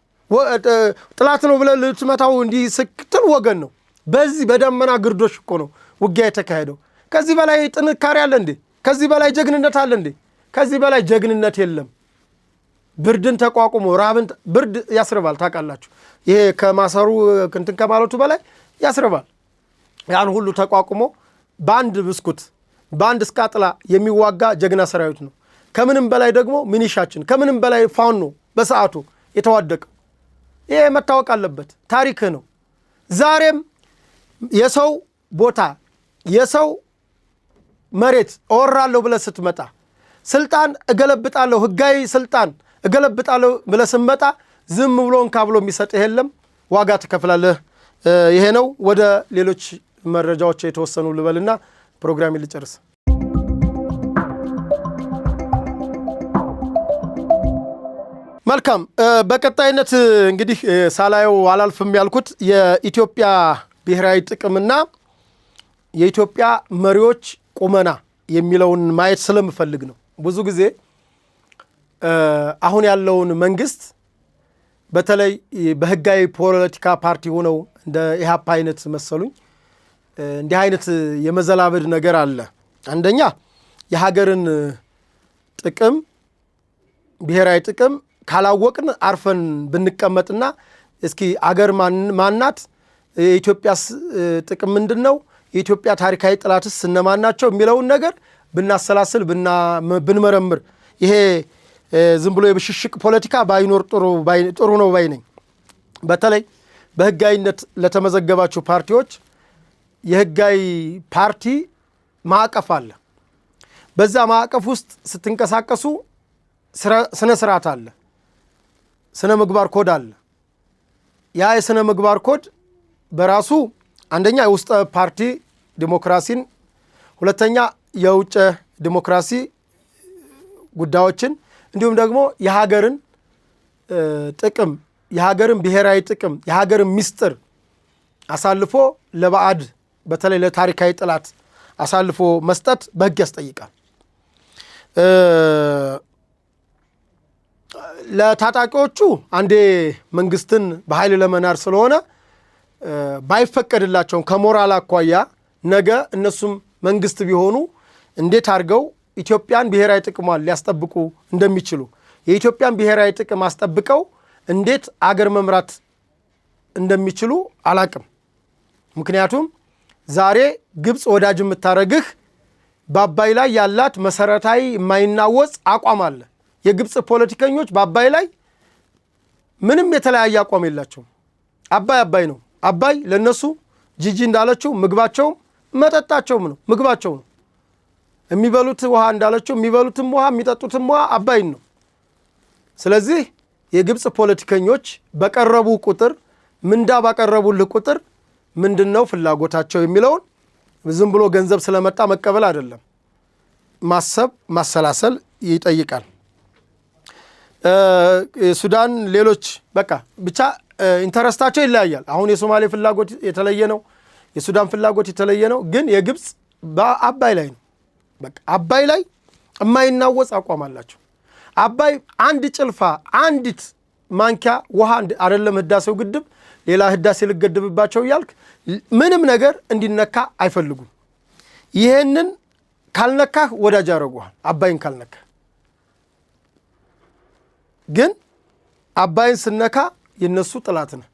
ጥላት ነው ብለህ ልትመታው እንዲህ ስክትል ወገን ነው። በዚህ በደመና ግርዶሽ እኮ ነው ውጊያ የተካሄደው። ከዚህ በላይ ጥንካሬ አለ እንዴ? ከዚህ በላይ ጀግንነት አለ እንዴ? ከዚህ በላይ ጀግንነት የለም። ብርድን ተቋቁሞ ራብን ብርድ ያስርባል ታውቃላችሁ። ይሄ ከማሰሩ እንትን ከማለቱ በላይ ያስርባል። ያን ሁሉ ተቋቁሞ በአንድ ብስኩት በአንድ እስቃጥላ የሚዋጋ ጀግና ሰራዊት ነው። ከምንም በላይ ደግሞ ሚኒሻችን፣ ከምንም በላይ ፋኖ በሰዓቱ የተዋደቀው ይሄ መታወቅ አለበት። ታሪክ ነው። ዛሬም የሰው ቦታ የሰው መሬት እወራለሁ ብለህ ስትመጣ ስልጣን እገለብጣለሁ ህጋዊ ስልጣን እገለብጣለሁ ብለህ ስትመጣ ዝም ብሎን ካብሎ የሚሰጥ የለም፣ ዋጋ ትከፍላለህ። ይሄ ነው። ወደ ሌሎች መረጃዎች የተወሰኑ ልበልና ፕሮግራም ልጨርስ። መልካም በቀጣይነት እንግዲህ ሳላየው አላልፍም ያልኩት የኢትዮጵያ ብሔራዊ ጥቅምና የኢትዮጵያ መሪዎች ቁመና የሚለውን ማየት ስለምፈልግ ነው። ብዙ ጊዜ አሁን ያለውን መንግስት በተለይ በህጋዊ ፖለቲካ ፓርቲ ሆነው እንደ ኢህአፓ አይነት መሰሉኝ እንዲህ አይነት የመዘላበድ ነገር አለ። አንደኛ የሀገርን ጥቅም ብሔራዊ ጥቅም ካላወቅን አርፈን ብንቀመጥና እስኪ አገር ማናት፣ የኢትዮጵያስ ጥቅም ምንድነው፣ የኢትዮጵያ ታሪካዊ ጥላትስ እነማን ናቸው የሚለውን ነገር ብናሰላስል ብንመረምር ይሄ ዝም ብሎ የብሽሽቅ ፖለቲካ ባይኖር ጥሩ ነው ባይ ነኝ። በተለይ በህጋዊነት ለተመዘገባቸው ፓርቲዎች የህጋዊ ፓርቲ ማዕቀፍ አለ። በዛ ማዕቀፍ ውስጥ ስትንቀሳቀሱ ስነ ስርዓት አለ፣ ስነ ምግባር ኮድ አለ። ያ የስነ ምግባር ኮድ በራሱ አንደኛ የውስጥ ፓርቲ ዲሞክራሲን፣ ሁለተኛ የውጭ ዲሞክራሲ ጉዳዮችን እንዲሁም ደግሞ የሀገርን ጥቅም፣ የሀገርን ብሔራዊ ጥቅም፣ የሀገርን ምስጢር አሳልፎ ለባዕድ በተለይ ለታሪካዊ ጥላት አሳልፎ መስጠት በህግ ያስጠይቃል። ለታጣቂዎቹ አንዴ መንግስትን በኃይል ለመናር ስለሆነ ባይፈቀድላቸውም ከሞራል አኳያ ነገ እነሱም መንግስት ቢሆኑ እንዴት አድርገው ኢትዮጵያን ብሔራዊ ጥቅሟን ሊያስጠብቁ እንደሚችሉ የኢትዮጵያን ብሔራዊ ጥቅም አስጠብቀው እንዴት አገር መምራት እንደሚችሉ አላቅም። ምክንያቱም ዛሬ ግብፅ ወዳጅ የምታረግህ በአባይ ላይ ያላት መሰረታዊ የማይናወጽ አቋም አለ። የግብፅ ፖለቲከኞች በአባይ ላይ ምንም የተለያየ አቋም የላቸውም። አባይ ነው። አባይ ለነሱ ጂጂ እንዳለችው ምግባቸውም መጠጣቸውም ነው፣ ምግባቸው ነው። የሚበሉት ውሃ እንዳለችው የሚበሉትም ውሃ የሚጠጡትም ውሃ አባይን ነው። ስለዚህ የግብፅ ፖለቲከኞች በቀረቡ ቁጥር ምንዳ ባቀረቡልህ ቁጥር ምንድነው ፍላጎታቸው የሚለውን ዝም ብሎ ገንዘብ ስለመጣ መቀበል አይደለም፣ ማሰብ ማሰላሰል ይጠይቃል። ሱዳን ሌሎች በቃ ብቻ ኢንተረስታቸው ይለያያል። አሁን የሶማሌ ፍላጎት የተለየ ነው፣ የሱዳን ፍላጎት የተለየ ነው። ግን የግብፅ በአባይ ላይ ነው። በቃ አባይ ላይ የማይናወጽ አቋም አላቸው። አባይ አንድ ጭልፋ አንዲት ማንኪያ ውሃ አይደለም ህዳሴው ግድብ ሌላ ህዳሴ ልገድብባቸው እያልክ ምንም ነገር እንዲነካ አይፈልጉም። ይሄንን ካልነካህ ወዳጅ ያደርጉሃል። አባይን ካልነካህ ግን አባይን ስነካ የነሱ ጥላት ነው።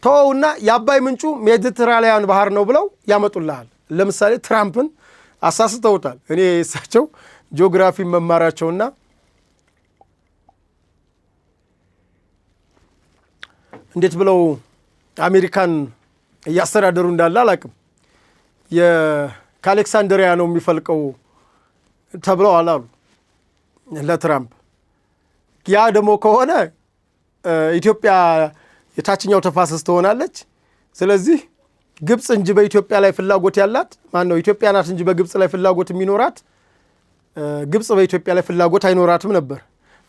ተወውና የአባይ ምንጩ ሜዲትራሊያን ባህር ነው ብለው ያመጡልሃል። ለምሳሌ ትራምፕን አሳስተውታል። እኔ እሳቸው ጂኦግራፊ መማራቸውና እንዴት ብለው አሜሪካን እያስተዳደሩ እንዳለ አላቅም። ከአሌክሳንድሪያ ነው የሚፈልቀው ተብለው አላሉ ለትራምፕ። ያ ደግሞ ከሆነ ኢትዮጵያ የታችኛው ተፋሰስ ትሆናለች። ስለዚህ ግብፅ እንጂ በኢትዮጵያ ላይ ፍላጎት ያላት ማን ነው? ኢትዮጵያ ናት እንጂ በግብፅ ላይ ፍላጎት የሚኖራት ግብፅ በኢትዮጵያ ላይ ፍላጎት አይኖራትም ነበር።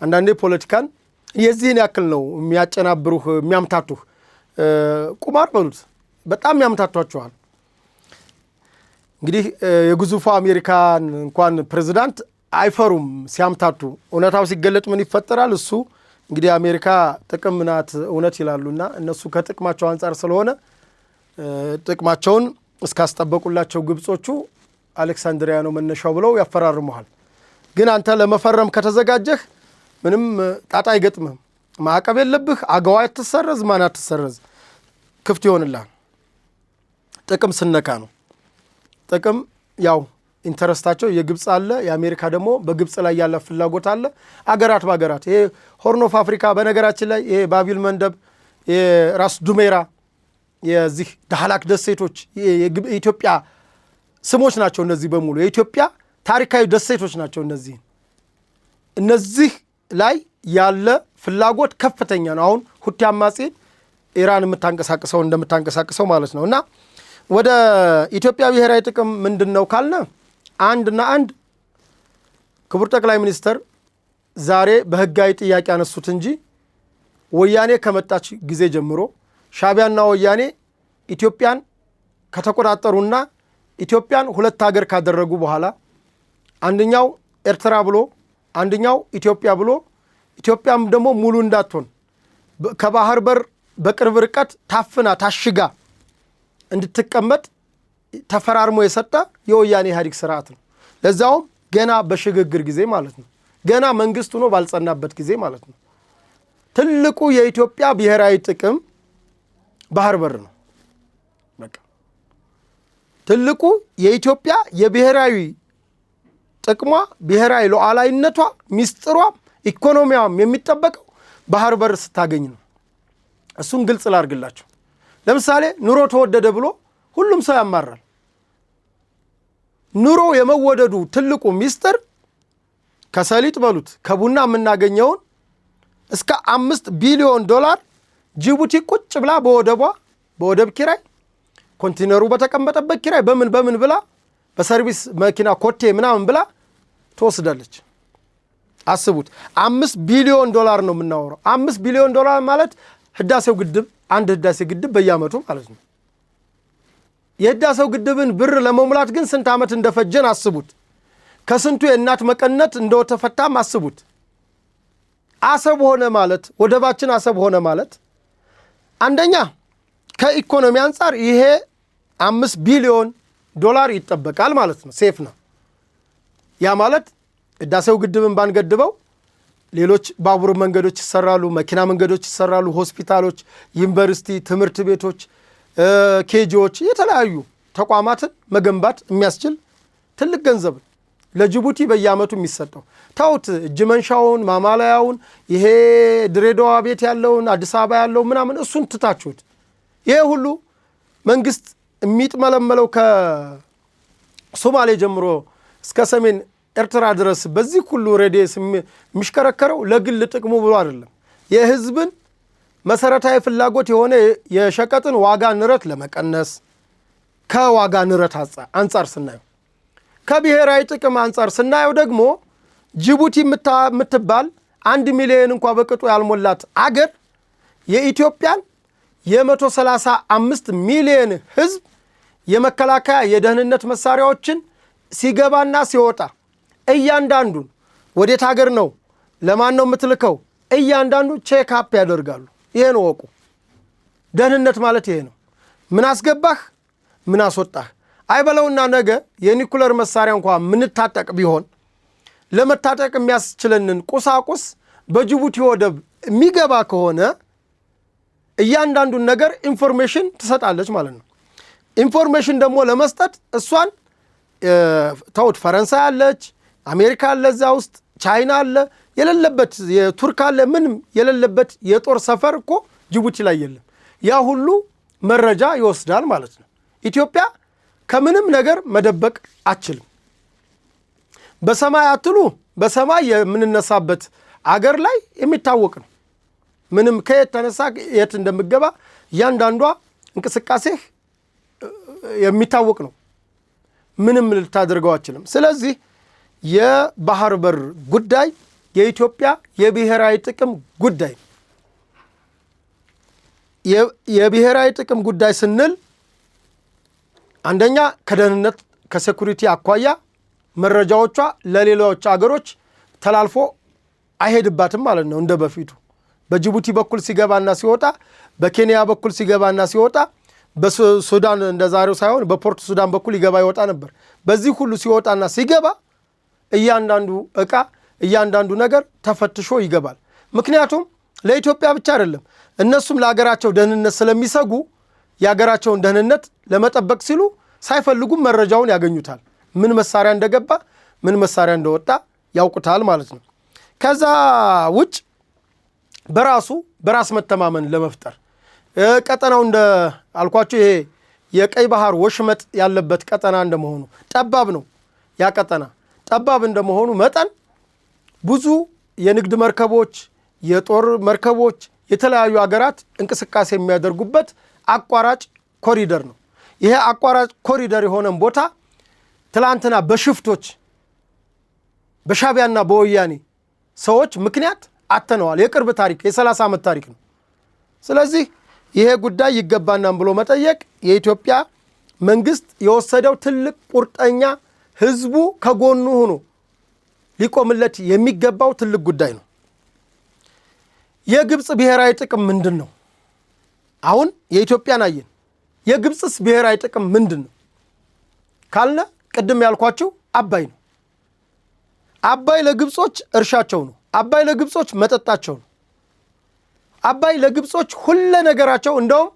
አንዳንዴ ፖለቲካን የዚህን ያክል ነው የሚያጨናብሩህ፣ የሚያምታቱህ። ቁማር በሉት በጣም ያምታቷቸዋል። እንግዲህ የግዙፉ አሜሪካን እንኳን ፕሬዝዳንት አይፈሩም ሲያምታቱ። እውነታው ሲገለጥ ምን ይፈጠራል? እሱ እንግዲህ አሜሪካ ጥቅም ናት እውነት ይላሉና እነሱ ከጥቅማቸው አንጻር ስለሆነ ጥቅማቸውን እስካስጠበቁላቸው ግብጾቹ አሌክሳንድሪያ ነው መነሻው ብለው ያፈራርሙሃል። ግን አንተ ለመፈረም ከተዘጋጀህ ምንም ጣጣ አይገጥምህም። ማዕቀብ የለብህ። አገዋ አትሰረዝ፣ ማን አትሰረዝ፣ ክፍት ይሆንልሃል። ጥቅም ስነካ ነው። ጥቅም ያው ኢንተረስታቸው የግብፅ አለ፣ የአሜሪካ ደግሞ በግብፅ ላይ ያለ ፍላጎት አለ። አገራት በአገራት ይሄ ሆርን ኦፍ አፍሪካ በነገራችን ላይ ይሄ ባቢል መንደብ፣ የራስ ዱሜራ፣ የዚህ ዳህላክ ደሴቶች የኢትዮጵያ ስሞች ናቸው። እነዚህ በሙሉ የኢትዮጵያ ታሪካዊ ደሴቶች ናቸው። እነዚህ ላይ ያለ ፍላጎት ከፍተኛ ነው። አሁን ሁቲ አማጺ ኢራን እንደምታንቀሳቅሰው ማለት ነው። እና ወደ ኢትዮጵያ ብሔራዊ ጥቅም ምንድነው ካልነ አንድና አንድ ክቡር ጠቅላይ ሚኒስትር ዛሬ በህጋዊ ጥያቄ ያነሱት እንጂ ወያኔ ከመጣች ጊዜ ጀምሮ ሻዕቢያና ወያኔ ኢትዮጵያን ከተቆጣጠሩና ኢትዮጵያን ሁለት ሀገር ካደረጉ በኋላ አንደኛው ኤርትራ ብሎ አንደኛው ኢትዮጵያ ብሎ ኢትዮጵያም ደግሞ ሙሉ እንዳትሆን ከባህር በር በቅርብ ርቀት ታፍና ታሽጋ እንድትቀመጥ ተፈራርሞ የሰጠ የወያኔ ኢህአዴግ ስርዓት ነው። ለዛውም ገና በሽግግር ጊዜ ማለት ነው። ገና መንግስት ሆኖ ባልጸናበት ጊዜ ማለት ነው። ትልቁ የኢትዮጵያ ብሔራዊ ጥቅም ባህር በር ነው። በቃ ትልቁ የኢትዮጵያ የብሔራዊ ጥቅሟ ብሔራዊ ሉዓላዊነቷ ሚስጥሯ ኢኮኖሚያም የሚጠበቀው ባህር በር ስታገኝ ነው። እሱን ግልጽ ላድርግላችሁ። ለምሳሌ ኑሮ ተወደደ ብሎ ሁሉም ሰው ያማራል። ኑሮ የመወደዱ ትልቁ ሚስጥር ከሰሊጥ በሉት ከቡና የምናገኘውን እስከ 5 ቢሊዮን ዶላር ጅቡቲ ቁጭ ብላ በወደብ ኪራይ ኮንቴነሩ በተቀመጠበት ኪራይ በምን ብላ በሰርቪስ መኪና ኮቴ ምናምን ብላ ትወስዳለች። አስቡት 5 ቢሊዮን ዶላር ነው የምናወራው። 5 ቢሊዮን ዶላር ማለት ህዳሴው ግድብ አንድ ህዳሴ ግድብ በየዓመቱ ማለት ነው። የህዳሴው ግድብን ብር ለመሙላት ግን ስንት ዓመት እንደፈጀን አስቡት። ከስንቱ የእናት መቀነት እንደተፈታም አስቡት። አሰብ ሆነ ማለት ወደባችን አሰብ ሆነ ማለት አንደኛ ከኢኮኖሚ አንጻር ይሄ 5 ቢሊዮን ዶላር ይጠበቃል ማለት ነው። ሴፍ ነው። ያ ማለት ህዳሴው ግድብን ባንገድበው ሌሎች ባቡር መንገዶች ይሰራሉ፣ መኪና መንገዶች ይሰራሉ፣ ሆስፒታሎች፣ ዩኒቨርሲቲ፣ ትምህርት ቤቶች፣ ኬጂዎች፣ የተለያዩ ተቋማትን መገንባት የሚያስችል ትልቅ ገንዘብ ለጅቡቲ በየዓመቱ የሚሰጠው ታውት እጅ መንሻውን ማማለያውን ይሄ ድሬዳዋ ቤት ያለውን አዲስ አበባ ያለው ምናምን እሱን ትታችሁት ይሄ ሁሉ መንግስት የሚጥመለመለው ከሶማሌ ጀምሮ እስከ ሰሜን ኤርትራ ድረስ በዚህ ሁሉ ሬዲየስ የሚሽከረከረው ለግል ጥቅሙ ብሎ አይደለም። የህዝብን መሰረታዊ ፍላጎት የሆነ የሸቀጥን ዋጋ ንረት ለመቀነስ ከዋጋ ንረት አንጻር ስናየው፣ ከብሔራዊ ጥቅም አንጻር ስናየው ደግሞ ጅቡቲ የምትባል 1 ሚሊዮን እንኳ በቅጡ ያልሞላት አገር የኢትዮጵያን የ135 ሚሊዮን ህዝብ የመከላከያ የደህንነት መሳሪያዎችን ሲገባና ሲወጣ እያንዳንዱን ወዴት ሀገር ነው ለማን ነው የምትልከው እያንዳንዱ ቼክ አፕ ያደርጋሉ። ይሄን ወቁ። ደህንነት ማለት ይሄ ነው። ምን አስገባህ ምን አስወጣህ አይበለውና ነገ የኒኩለር መሳሪያ እንኳን ምንታጠቅ ቢሆን ለመታጠቅ የሚያስችለንን ቁሳቁስ በጅቡቲ ወደብ የሚገባ ከሆነ እያንዳንዱን ነገር ኢንፎርሜሽን ትሰጣለች ማለት ነው። ኢንፎርሜሽን ደግሞ ለመስጠት እሷን ተውት ፈረንሳይ አለች፣ አሜሪካ አለ፣ እዛ ውስጥ ቻይና አለ፣ የሌለበት የቱርክ አለ፣ ምንም የሌለበት የጦር ሰፈር እኮ ጅቡቲ ላይ የለም። ያ ሁሉ መረጃ ይወስዳል ማለት ነው። ኢትዮጵያ ከምንም ነገር መደበቅ አትችልም። በሰማይ አትሉ በሰማይ የምንነሳበት አገር ላይ የሚታወቅ ነው። ምንም ከየት ተነሳ የት እንደምገባ እያንዳንዷ እንቅስቃሴህ የሚታወቅ ነው። ምንም ልታደርገው አትችልም። ስለዚህ የባህር በር ጉዳይ የኢትዮጵያ የብሔራዊ ጥቅም ጉዳይ የብሔራዊ ጥቅም ጉዳይ ስንል አንደኛ ከደህንነት ከሴኩሪቲ አኳያ መረጃዎቿ ለሌሎች አገሮች ተላልፎ አይሄድባትም ማለት ነው። እንደ በፊቱ በጅቡቲ በኩል ሲገባና ሲወጣ፣ በኬንያ በኩል ሲገባና ሲወጣ፣ በሱዳን እንደዛሬው ሳይሆን በፖርት ሱዳን በኩል ይገባ ይወጣ ነበር። በዚህ ሁሉ ሲወጣና ሲገባ እያንዳንዱ ዕቃ እያንዳንዱ ነገር ተፈትሾ ይገባል። ምክንያቱም ለኢትዮጵያ ብቻ አይደለም፣ እነሱም ለሀገራቸው ደህንነት ስለሚሰጉ የሀገራቸውን ደህንነት ለመጠበቅ ሲሉ ሳይፈልጉም መረጃውን ያገኙታል። ምን መሳሪያ እንደገባ ምን መሳሪያ እንደወጣ ያውቁታል ማለት ነው። ከዛ ውጭ በራስ መተማመን ለመፍጠር ቀጠናው እንደ አልኳችሁ ይሄ የቀይ ባህር ወሽመጥ ያለበት ቀጠና እንደመሆኑ ጠባብ ነው። ያ ቀጠና ጠባብ እንደመሆኑ መጠን ብዙ የንግድ መርከቦች፣ የጦር መርከቦች፣ የተለያዩ ሀገራት እንቅስቃሴ የሚያደርጉበት አቋራጭ ኮሪደር ነው። ይሄ አቋራጭ ኮሪደር የሆነን ቦታ ትላንትና በሽፍቶች በሻዕቢያና በወያኔ ሰዎች ምክንያት አተነዋል። የቅርብ ታሪክ የ30 ዓመት ታሪክ ነው። ስለዚህ ይሄ ጉዳይ ይገባናል ብሎ መጠየቅ የኢትዮጵያ መንግስት የወሰደው ትልቅ ቁርጠኛ ህዝቡ ከጎኑ ሆኖ ሊቆምለት የሚገባው ትልቅ ጉዳይ ነው። የግብጽ ብሔራዊ ጥቅም ምንድነው? አሁን የኢትዮጵያን አየን። የግብጽስ ብሔራዊ ጥቅም ምንድነው ካልነ ቅድም ያልኳችሁ አባይ ነው። አባይ ለግብጾች እርሻቸው ነው። አባይ ለግብጾች መጠጣቸው ነው። አባይ ለግብጾች ሁሉ ነገራቸው። እንደውም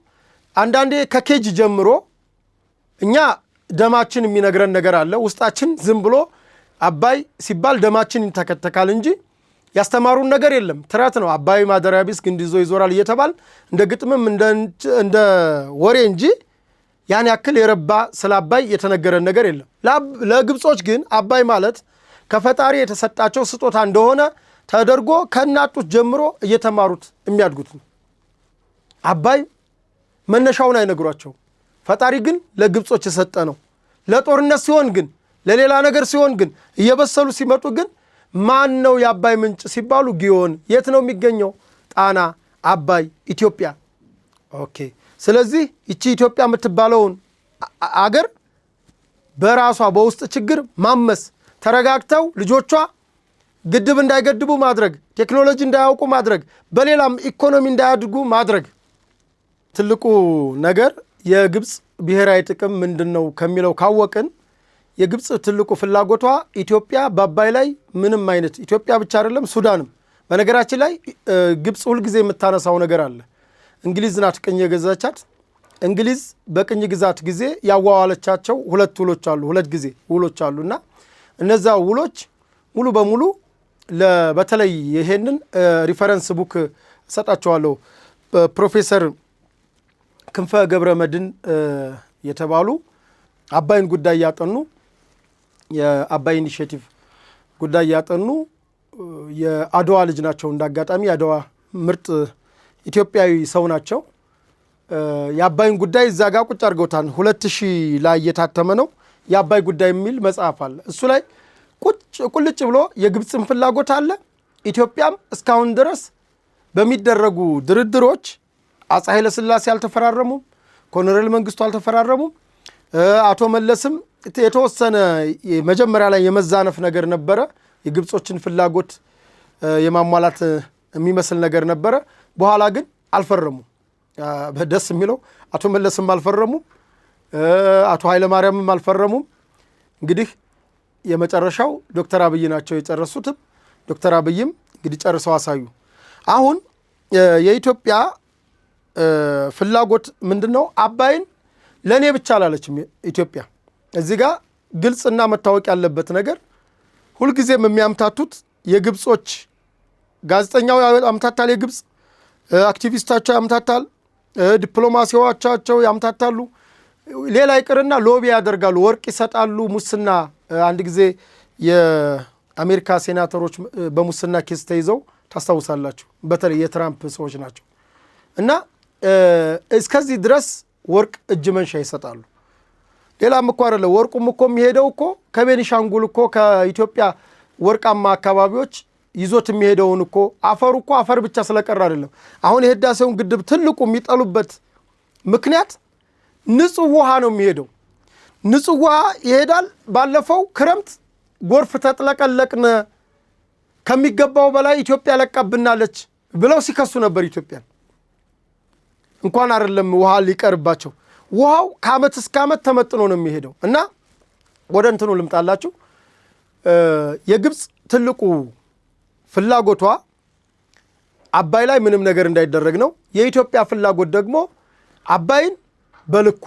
አንዳንዴ ከኬጅ ጀምሮ እኛ ደማችን የሚነግረን ነገር አለ። ውስጣችን ዝም ብሎ አባይ ሲባል ደማችን ይንተከተካል እንጂ ያስተማሩን ነገር የለም። ተረት ነው። አባይ ማደሪያ ቢስ ግንድ ይዞ ይዞራል እየተባል እንደ ግጥምም እንደ ወሬ እንጂ ያን ያክል የረባ ስለ አባይ የተነገረን ነገር የለም። ለግብጾች ግን አባይ ማለት ከፈጣሪ የተሰጣቸው ስጦታ እንደሆነ ተደርጎ ከናጡት ጀምሮ እየተማሩት የሚያድጉት ነው። አባይ መነሻውን አይነግሯቸው። ፈጣሪ ግን ለግብጾች የሰጠ ነው። ለጦርነት ሲሆን ግን ለሌላ ነገር ሲሆን ግን እየበሰሉ ሲመጡ ግን ማን ነው የአባይ ምንጭ ሲባሉ ጊዮን። የት ነው የሚገኘው? ጣና፣ አባይ፣ ኢትዮጵያ። ኦኬ። ስለዚህ እቺ ኢትዮጵያ የምትባለውን አገር በራሷ በውስጥ ችግር ማመስ፣ ተረጋግተው ልጆቿ ግድብ እንዳይገድቡ ማድረግ፣ ቴክኖሎጂ እንዳያውቁ ማድረግ፣ በሌላም ኢኮኖሚ እንዳያድጉ ማድረግ። ትልቁ ነገር የግብጽ ብሔራዊ ጥቅም ምንድነው ከሚለው ካወቅን የግብጽ ትልቁ ፍላጎቷ ኢትዮጵያ በአባይ ላይ ምንም አይነት ኢትዮጵያ ብቻ አይደለም ሱዳንም። በነገራችን ላይ ግብጽ ሁልጊዜ የምታነሳው ነገር አለ። እንግሊዝ ናት ቅኝ የገዛቻት። እንግሊዝ በቅኝ ግዛት ጊዜ ያዋዋለቻቸው ሁለት ጊዜ ውሎች አሉና እነዛ ውሎች ሙሉ በሙሉ በተለይ ይሄንን ሪፈረንስ ቡክ ሰጣቸዋለሁ። ፕሮፌሰር ክንፈ ገብረ መድን የተባሉ አባይን ጉዳይ ያጠኑ የአባይ ኢኒሼቲቭ ጉዳይ ያጠኑ የአድዋ ልጅ ናቸው። እንዳጋጣሚ የአድዋ ምርጥ ኢትዮጵያዊ ሰው ናቸው። የአባይን ጉዳይ እዛ ጋር ቁጭ አድርገውታል። 2000 ላይ የታተመ ነው። የአባይ ጉዳይ የሚል መጽሐፍ አለ። እሱ ላይ ቁልጭ ብሎ የግብፅን ፍላጎት አለ። ኢትዮጵያም እስካሁን ድረስ በሚደረጉ ድርድሮች አፄ ኃይለ ሥላሴ አልተፈራረሙም፣ ኮሎኔል መንግስቱ አልተፈራረሙም። አቶ መለስም የተወሰነ መጀመሪያ ላይ የመዛነፍ ነገር ነበረ። የግብጾችን ፍላጎት የማሟላት የሚመስል ነገር ነበረ። በኋላ ግን አልፈረሙም። ደስ የሚለው አቶ መለስም አልፈረሙም፣ አቶ ኃይለ ማርያምም አልፈረሙም። እንግዲህ የመጨረሻው ዶክተር አብይ ናቸው የጨረሱትም። ዶክተር አብይም እንግዲህ ጨርሰው አሳዩ። አሁን የኢትዮጵያ ፍላጎት ምንድነው? አባይን ለኔ ብቻ አላለችም ኢትዮጵያ። እዚህ ጋር ግልጽና መታወቅ ያለበት ነገር ሁልጊዜም የሚያምታቱት የግብጾች ጋዜጠኛው ያምታታል፣ የግብጽ አክቲቪስታቸው ያምታታል፣ ዲፕሎማሲያዎቻቸው ያምታታሉ። ሌላ ይቅርና ሎቢ ያደርጋሉ፣ ወርቅ ይሰጣሉ፣ ሙስና። አንድ ጊዜ የአሜሪካ ሴናተሮች በሙስና ኬስ ተይዘው ታስታውሳላችሁ። በተለይ የትራምፕ ሰዎች ናቸው እና እስከዚህ ድረስ ወርቅ እጅ መንሻ ይሰጣሉ። ሌላም እኮ አይደለ፣ ወርቁም እኮ የሚሄደው እኮ ከቤኒሻንጉል እኮ ከኢትዮጵያ ወርቃማ አካባቢዎች ይዞት የሚሄደውን እኮ አፈሩ እኮ አፈር ብቻ ስለቀረ አይደለም። አሁን የህዳሴውን ግድብ ትልቁ የሚጠሉበት ምክንያት ንጹህ ውሃ ነው የሚሄደው። ንጹህ ውሃ ይሄዳል። ባለፈው ክረምት ጎርፍ ተጥለቀለቅነ፣ ከሚገባው በላይ ኢትዮጵያ ለቃብናለች ብለው ሲከሱ ነበር ኢትዮጵያን። እንኳን አይደለም ውሃ ሊቀርባቸው፣ ውሃው ከዓመት እስከ ዓመት ተመጥኖ ነው የሚሄደው። እና ወደ እንትኑ ልምጣላችሁ። የግብጽ ትልቁ ፍላጎቷ አባይ ላይ ምንም ነገር እንዳይደረግ ነው። የኢትዮጵያ ፍላጎት ደግሞ አባይን በልኩ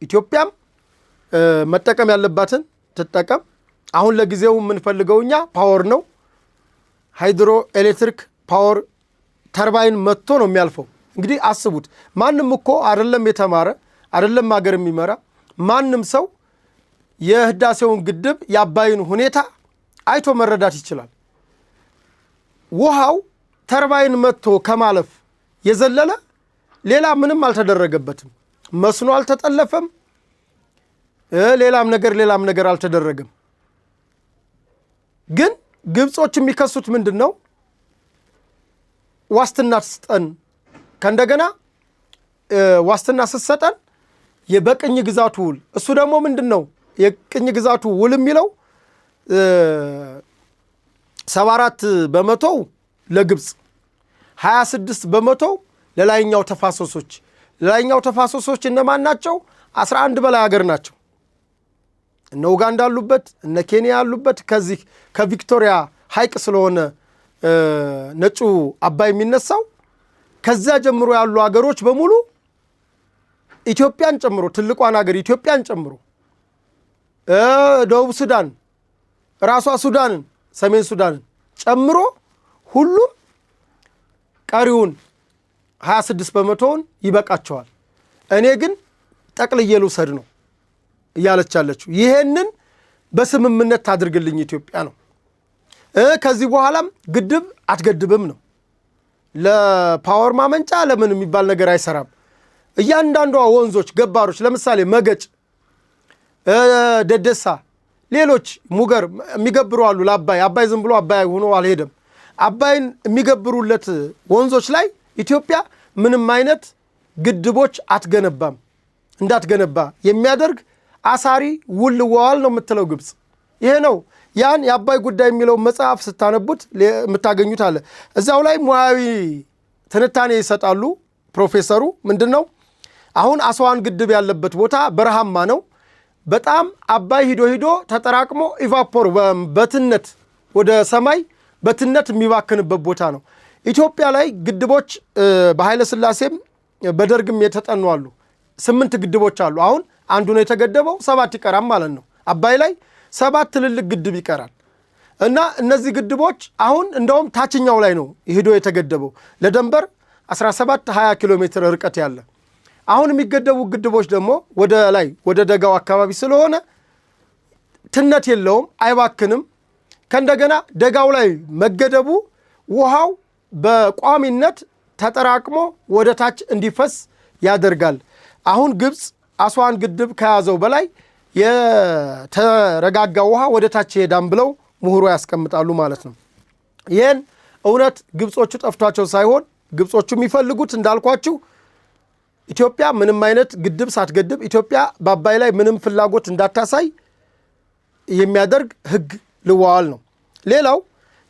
ኢትዮጵያም መጠቀም ያለባትን ትጠቀም። አሁን ለጊዜው የምንፈልገው እኛ ፓወር ነው። ሃይድሮ ኤሌክትሪክ ፓወር ተርባይን መጥቶ ነው የሚያልፈው። እንግዲህ አስቡት። ማንም እኮ አይደለም የተማረ አይደለም ሀገር የሚመራ ማንም ሰው የህዳሴውን ግድብ የአባይን ሁኔታ አይቶ መረዳት ይችላል። ውሃው ተርባይን መጥቶ ከማለፍ የዘለለ ሌላ ምንም አልተደረገበትም። መስኖ አልተጠለፈም። ሌላም ነገር አልተደረገም። ግን ግብጾች የሚከሱት ምንድነው? ዋስትና ስጠን ከእንደገና ዋስትና ስትሰጠን የበቅኝ ግዛቱ ውል እሱ ደግሞ ምንድነው የቅኝ ግዛቱ ውል የሚለው 74% ለግብፅ 26% ለላይኛው ተፋሰሶች ለላይኛው ተፋሰሶች እነማን ናቸው 11 በላይ ሀገር ናቸው እነ ኡጋንዳ አሉበት እነ ኬንያ አሉበት ከዚህ ከቪክቶሪያ ሐይቅ ስለሆነ ነጩ አባይ የሚነሳው ከዛ ጀምሮ ያሉ ሀገሮች በሙሉ ኢትዮጵያን ጨምሮ ትልቋን ሀገር ኢትዮጵያን ጨምሮ ደቡብ ሱዳን ራሷ ሱዳንን ሰሜን ሱዳንን ጨምሮ ሁሉም ቀሪውን 26% ይበቃቸዋል እኔ ግን ጠቅልዬ ልውሰድ ነው እያለች ያለችው ይሄንን በስምምነት ታድርግልኝ ኢትዮጵያ ነው ከዚህ በኋላም ግድብ አትገድብም ነው ለፓወር ማመንጫ ለምን የሚባል ነገር አይሰራም እያንዳንዷ ወንዞች ገባሮች ለምሳሌ መገጭ ደደሳ ሌሎች ሙገር የሚገብሩ አሉ ለአባይ አባይ ዝም ብሎ አባይ ሆኖ አልሄደም አባይን የሚገብሩለት ወንዞች ላይ ኢትዮጵያ ምንም አይነት ግድቦች አትገነባም እንዳትገነባ የሚያደርግ አሳሪ ውል ዋል ነው የምትለው ግብጽ ይሄ ነው ያን የአባይ ጉዳይ የሚለው መጽሐፍ ስታነቡት የምታገኙት አለ እዛው ላይ ሙያዊ ትንታኔ ይሰጣሉ ፕሮፌሰሩ ምንድነው አሁን አስዋን ግድብ ያለበት ቦታ በረሃማ ነው በጣም አባይ ሂዶ ተጠራቅሞ ኢቫፖር በትነት ወደ ሰማይ በትነት የሚባክንበት ቦታ ነው ኢትዮጵያ ላይ ግድቦች በኃይለ ሥላሴም በደርግም የተጠኑ አሉ 8 ግድቦች አሉ አሁን አንዱ ነው የተገደበው 7 ይቀራል ማለት ነው አባይ ላይ 7 ትልልቅ ግድብ ይቀራል እና እነዚህ ግድቦች አሁን እንደውም ታችኛው ላይ ነው ሄዶ የተገደበው ለደንበር 17-20 ኪሎ ሜትር ርቀት ያለ አሁን የሚገደቡ ግድቦች ደግሞ ወደ ላይ ወደ ደጋው አካባቢ ስለሆነ ትነት የለውም አይባክንም ከእንደገና ደጋው ላይ መገደቡ ውሃው በቋሚነት ተጠራቅሞ ወደ ታች እንዲፈስ ያደርጋል አሁን ግብጽ አስዋን ግድብ ከያዘው በላይ የተረጋጋ ውሃ ወደ ታች ሄዳም ብለው ምሁሩ ያስቀምጣሉ ማለት ነው ይሄን እውነት ግብጾቹ ጠፍቷቸው ሳይሆን ግብጾቹ የሚፈልጉት እንዳልኳችሁ ኢትዮጵያ ምንም አይነት ግድብ ሳትገድብ ኢትዮጵያ በአባይ ላይ ምንም ፍላጎት እንዳታሳይ የሚያደርግ ህግ ልዋዋል ነው ሌላው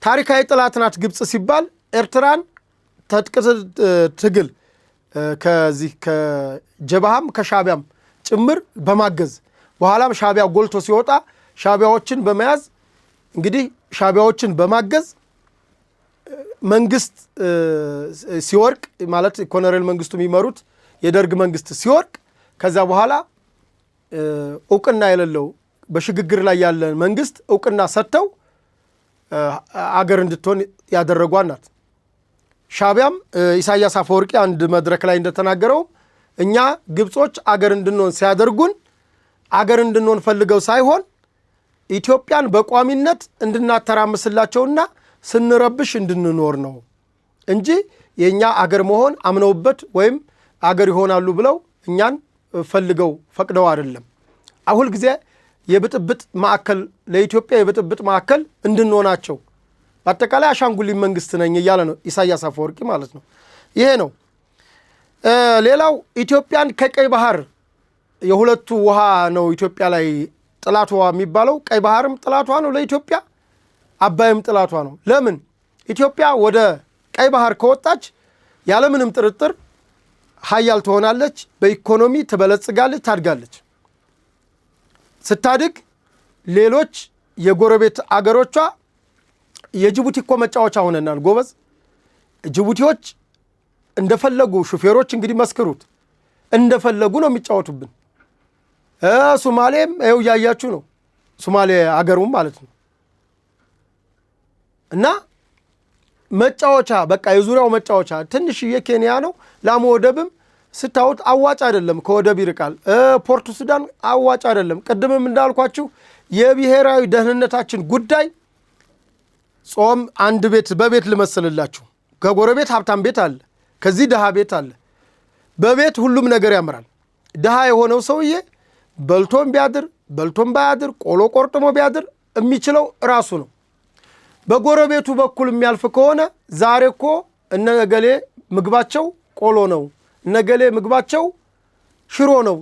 ታሪካዊ ጥላት ናት ግብጽ ሲባል ኤርትራን ትግል ከዚህ ከጀባሃም ከሻቢያም ጭምር በማገዝ በኋላም ሻቢያ ጎልቶ ሲወጣ ሻቢያዎችን በመያዝ እንግዲህ ሻቢያዎችን በማገዝ መንግስት ሲወርቅ ማለት ኮሎኔል መንግስቱ የሚመሩት የደርግ መንግስት ሲወርቅ ከዛ በኋላ እውቅና የሌለው በሽግግር ላይ ያለ መንግስት እውቅና ሰጥተው አገር እንድትሆን ያደረጓት ናት ሻቢያም ኢሳያስ አፈወርቂ አንድ መድረክ ላይ እንደተናገረው እኛ ግብጾች አገር እንድንሆን ሲያደርጉን አገር እንድንሆን ፈልገው ሳይሆን ኢትዮጵያን በቋሚነት እንድናተራምስላቸውና ስንረብሽ እንድንኖር ነው እንጂ የኛ አገር መሆን አምነውበት ወይም አገር ይሆናሉ ብለው እኛን ፈልገው ፈቅደው አይደለም አሁን ጊዜ የብጥብጥ ማዕከል ለኢትዮጵያ የብጥብጥ ማዕከል እንድንሆናቸው በአጠቃላይ አሻንጉሊት መንግስት ነኝ እያለ ነው ኢሳያስ አፈወርቂ ማለት ነው ይሄ ነው ሌላው ኢትዮጵያን ከቀይ ባህር የሁለቱ ውሃ ነው ኢትዮጵያ ላይ ጥላቷ የሚባለው ቀይ ባህርም ጥላቷ ነው ለኢትዮጵያ አባይም ጥላቷ ነው ለምን ኢትዮጵያ ወደ ቀይ ባህር ከወጣች ያለ ምንም ጥርጥር ኃያል ትሆናለች በኢኮኖሚ ትበለጽጋለች ታድጋለች ስታድግ ሌሎች የጎረቤት አገሮቿ የጅቡቲ እኮ መጫወቻ ሆነናል ጎበዝ ጅቡቲዎች እንደፈለጉ ሹፌሮች እንግዲህ መስክሩት እንደፈለጉ ነው የሚጫወቱብን ሶማሌም ይኸው ያያችሁ ነው ሶማሌ አገሩም ማለት ነው እና መጫወቻ በቃ የዙሪያው መጫወቻ ትንሽ የኬንያ ነው ላሙ ወደብም ስታውት አዋጭ አይደለም ከወደብ ይርቃል ፖርቱ ሱዳን አዋጭ አይደለም ቀድመም እንዳልኳችሁ የብሔራዊ ደህንነታችን ጉዳይ ጾም አንድ ቤት በቤት ልመስልላችሁ ከጎረቤት ሀብታም ቤት አለ ከዚህ ደሃ ቤት አለ በቤት ሁሉም ነገር ያምራል ደሃ የሆነው ሰውዬ በልቶም ቢያድር በልቶም ባያድር ቆሎ ቆርጥሞ ቢያድር የሚችለው ራሱ ነው በጎረቤቱ በኩል የሚያልፍ ከሆነ ዛሬ እኮ እነገሌ ምግባቸው ቆሎ ነው፣ እነገሌ ምግባቸው ሽሮ ነው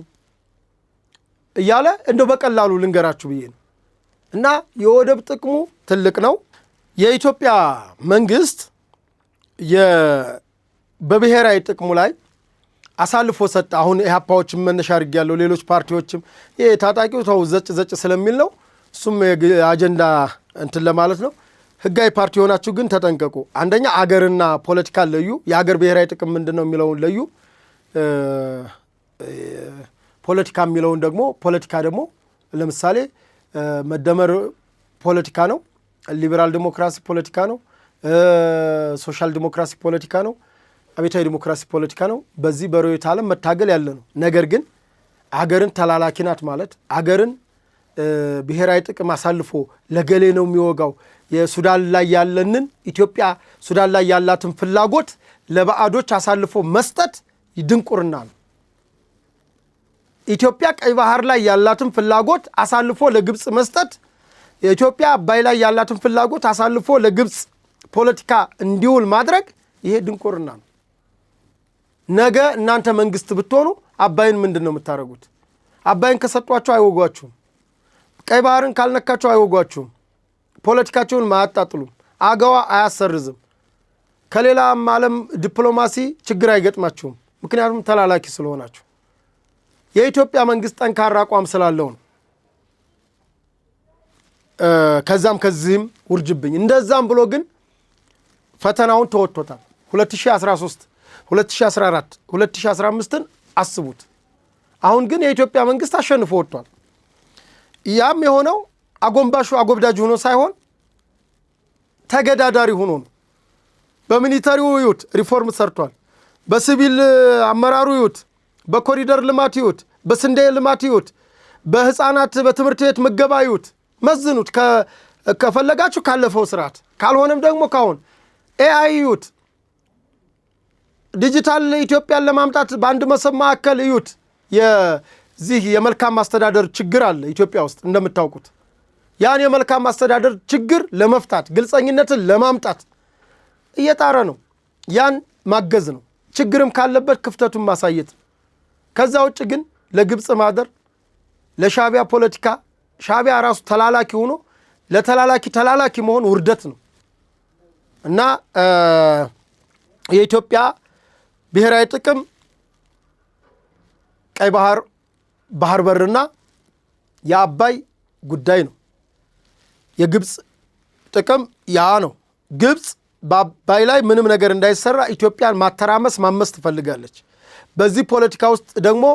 እያለ እንደው በቀላሉ ልንገራችሁ ብዬ ነው። እና የወደብ ጥቅሙ ትልቅ ነው። የኢትዮጵያ መንግስት በብሔራዊ ጥቅሙ ላይ አሳልፎ ሰጠ። አሁን ኢህአፓዎችም መነሻ አድርጌያለሁ፣ ሌሎች ፓርቲዎችም ይሄ ታጣቂው ተው ዘጭ ስለሚል ነው። እሱም አጀንዳ እንትን ለማለት ነው። ህጋዊ ፓርቲ ሆናችሁ ግን ተጠንቀቁ። አንደኛ አገርና ፖለቲካ ለዩ። የአገር ብሔራዊ ጥቅም ምንድነው የሚለውን ለዩ። ፖለቲካ የሚለውን ደግሞ ፖለቲካ ደግሞ ለምሳሌ መደመር ፖለቲካ ነው፣ ሊበራል ዲሞክራሲ ፖለቲካ ነው፣ ሶሻል ዲሞክራሲ ፖለቲካ ነው፣ አብዮታዊ ዲሞክራሲ ፖለቲካ ነው። በዚህ በርዕዮተ ዓለም መታገል ያለ ነው። ነገር ግን አገርን ተላላኪ ናት ማለት አገርን ብሔራዊ ጥቅም አሳልፎ ለገሌ ነው የሚወጋው የሱዳን ላይ ያለንን ኢትዮጵያ ሱዳን ላይ ያላትን ፍላጎት ለባዕዶች አሳልፎ መስጠት ድንቁርና ነው። ኢትዮጵያ ቀይ ባህር ላይ ያላትን ፍላጎት አሳልፎ ለግብጽ መስጠት፣ የኢትዮጵያ አባይ ላይ ያላትን ፍላጎት አሳልፎ ለግብጽ ፖለቲካ እንዲውል ማድረግ ይሄ ድንቁርና ነው። ነገ እናንተ መንግስት ብትሆኑ አባይን ምንድነው የምታረጉት? አባይን ከሰጧችሁ አይወጓችሁም። ቀይ ባህርን ካልነካችሁ አይወጓችሁም። ፖለቲካቸውን ማያጣጥሉም። አገዋ አያሰርዝም። ከሌላም ዓለም ዲፕሎማሲ ችግር አይገጥማችሁም። ምክንያቱም ተላላኪ ስለሆናችሁ። የኢትዮጵያ መንግስት ጠንካራ አቋም ስላለው ነው። ከዛም ከዚህም ውርጅብኝ እንደዛም ብሎ ግን ፈተናውን ተወጥቶታል። 2013 2014 2015ን አስቡት። አሁን ግን የኢትዮጵያ መንግስት አሸንፎ ወጥቷል። ያም የሆነው አጎንባሹ አጎብዳጅ ሆኖ ሳይሆን ተገዳዳሪ ሆኖ ነው። በሚሊተሪው ይሁት ሪፎርም ሰርቷል። በሲቪል አመራሩ ይሁት፣ በኮሪደር ልማት ይሁት፣ በስንዴ ልማት ይሁት፣ በህፃናት በትምህርት ቤት ምገባ ይሁት። መዝኑት ከፈለጋችሁ ካለፈው ስርዓት፣ ካልሆነም ደግሞ ካሁን ኤአይ ይሁት፣ ዲጂታል ኢትዮጵያን ለማምጣት በአንድ መሰብ ማዕከል ይሁት። የዚህ የመልካም ማስተዳደር ችግር አለ ኢትዮጵያ ውስጥ እንደምታውቁት። ያን የመልካም ማስተዳደር ችግር ለመፍታት ግልጸኝነትን ለማምጣት እየጣረ ነው። ያን ማገዝ ነው። ችግርም ካለበት ክፍተቱን ማሳየት። ከዛ ውጭ ግን ለግብጽ ማደር፣ ለሻቢያ ፖለቲካ፣ ሻቢያ ራሱ ተላላኪ ሆኖ ለተላላኪ መሆን ውርደት ነው እና የኢትዮጵያ ብሔራዊ ጥቅም ቀይ ባህር በርና የአባይ ጉዳይ ነው። የግብጽ ጥቅም ያ ነው። ግብጽ በአባይ ላይ ምንም ነገር እንዳይሰራ ኢትዮጵያን ማተራመስ ማመስ ትፈልጋለች። በዚህ ፖለቲካ ውስጥ ደግሞ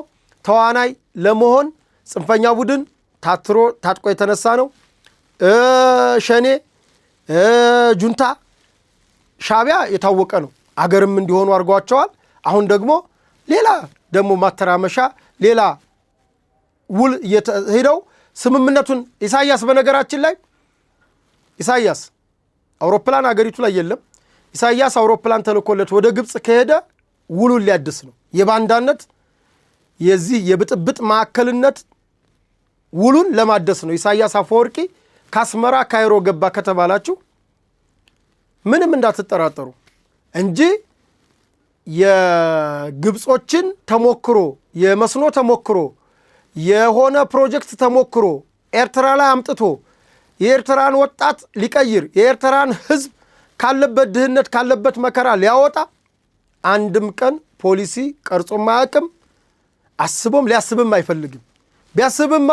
ተዋናይ ለመሆን ጽንፈኛ ቡድን ታጥቆ የተነሳ ነው። ሸኔ፣ ጁንታ፣ ሻቢያ የታወቀ ነው። አገርም እንዲሆኑ አድርጓቸዋል። አሁን ደግሞ ሌላ ደግሞ ማተራመሻ ሌላ ውል ሄደው ስምምነቱን ኢሳያስ በነገራችን ላይ ኢሳያስ አውሮፕላን አገሪቱ ላይ የለም። ኢሳያስ አውሮፕላን ተልኮለት ወደ ግብጽ ከሄደ ውሉን ሊያድስ ነው። የባንዳነት የዚህ የብጥብጥ ማዕከልነት ውሉን ለማደስ ነው። ኢሳያስ አፈወርቂ ከአስመራ ካይሮ ገባ ከተባላችሁ ምንም እንዳትጠራጠሩ እንጂ የግብጾችን ተሞክሮ የመስኖ ተሞክሮ የሆነ ፕሮጀክት ተሞክሮ ኤርትራ ላይ አምጥቶ የኤርትራን ወጣት ሊቀይር የኤርትራን ሕዝብ ካለበት ድህነት ካለበት መከራ ሊያወጣ አንድም ቀን ፖሊሲ ቀርጾ ማያውቅም። አስቦም ሊያስብም አይፈልግም። ቢያስብማ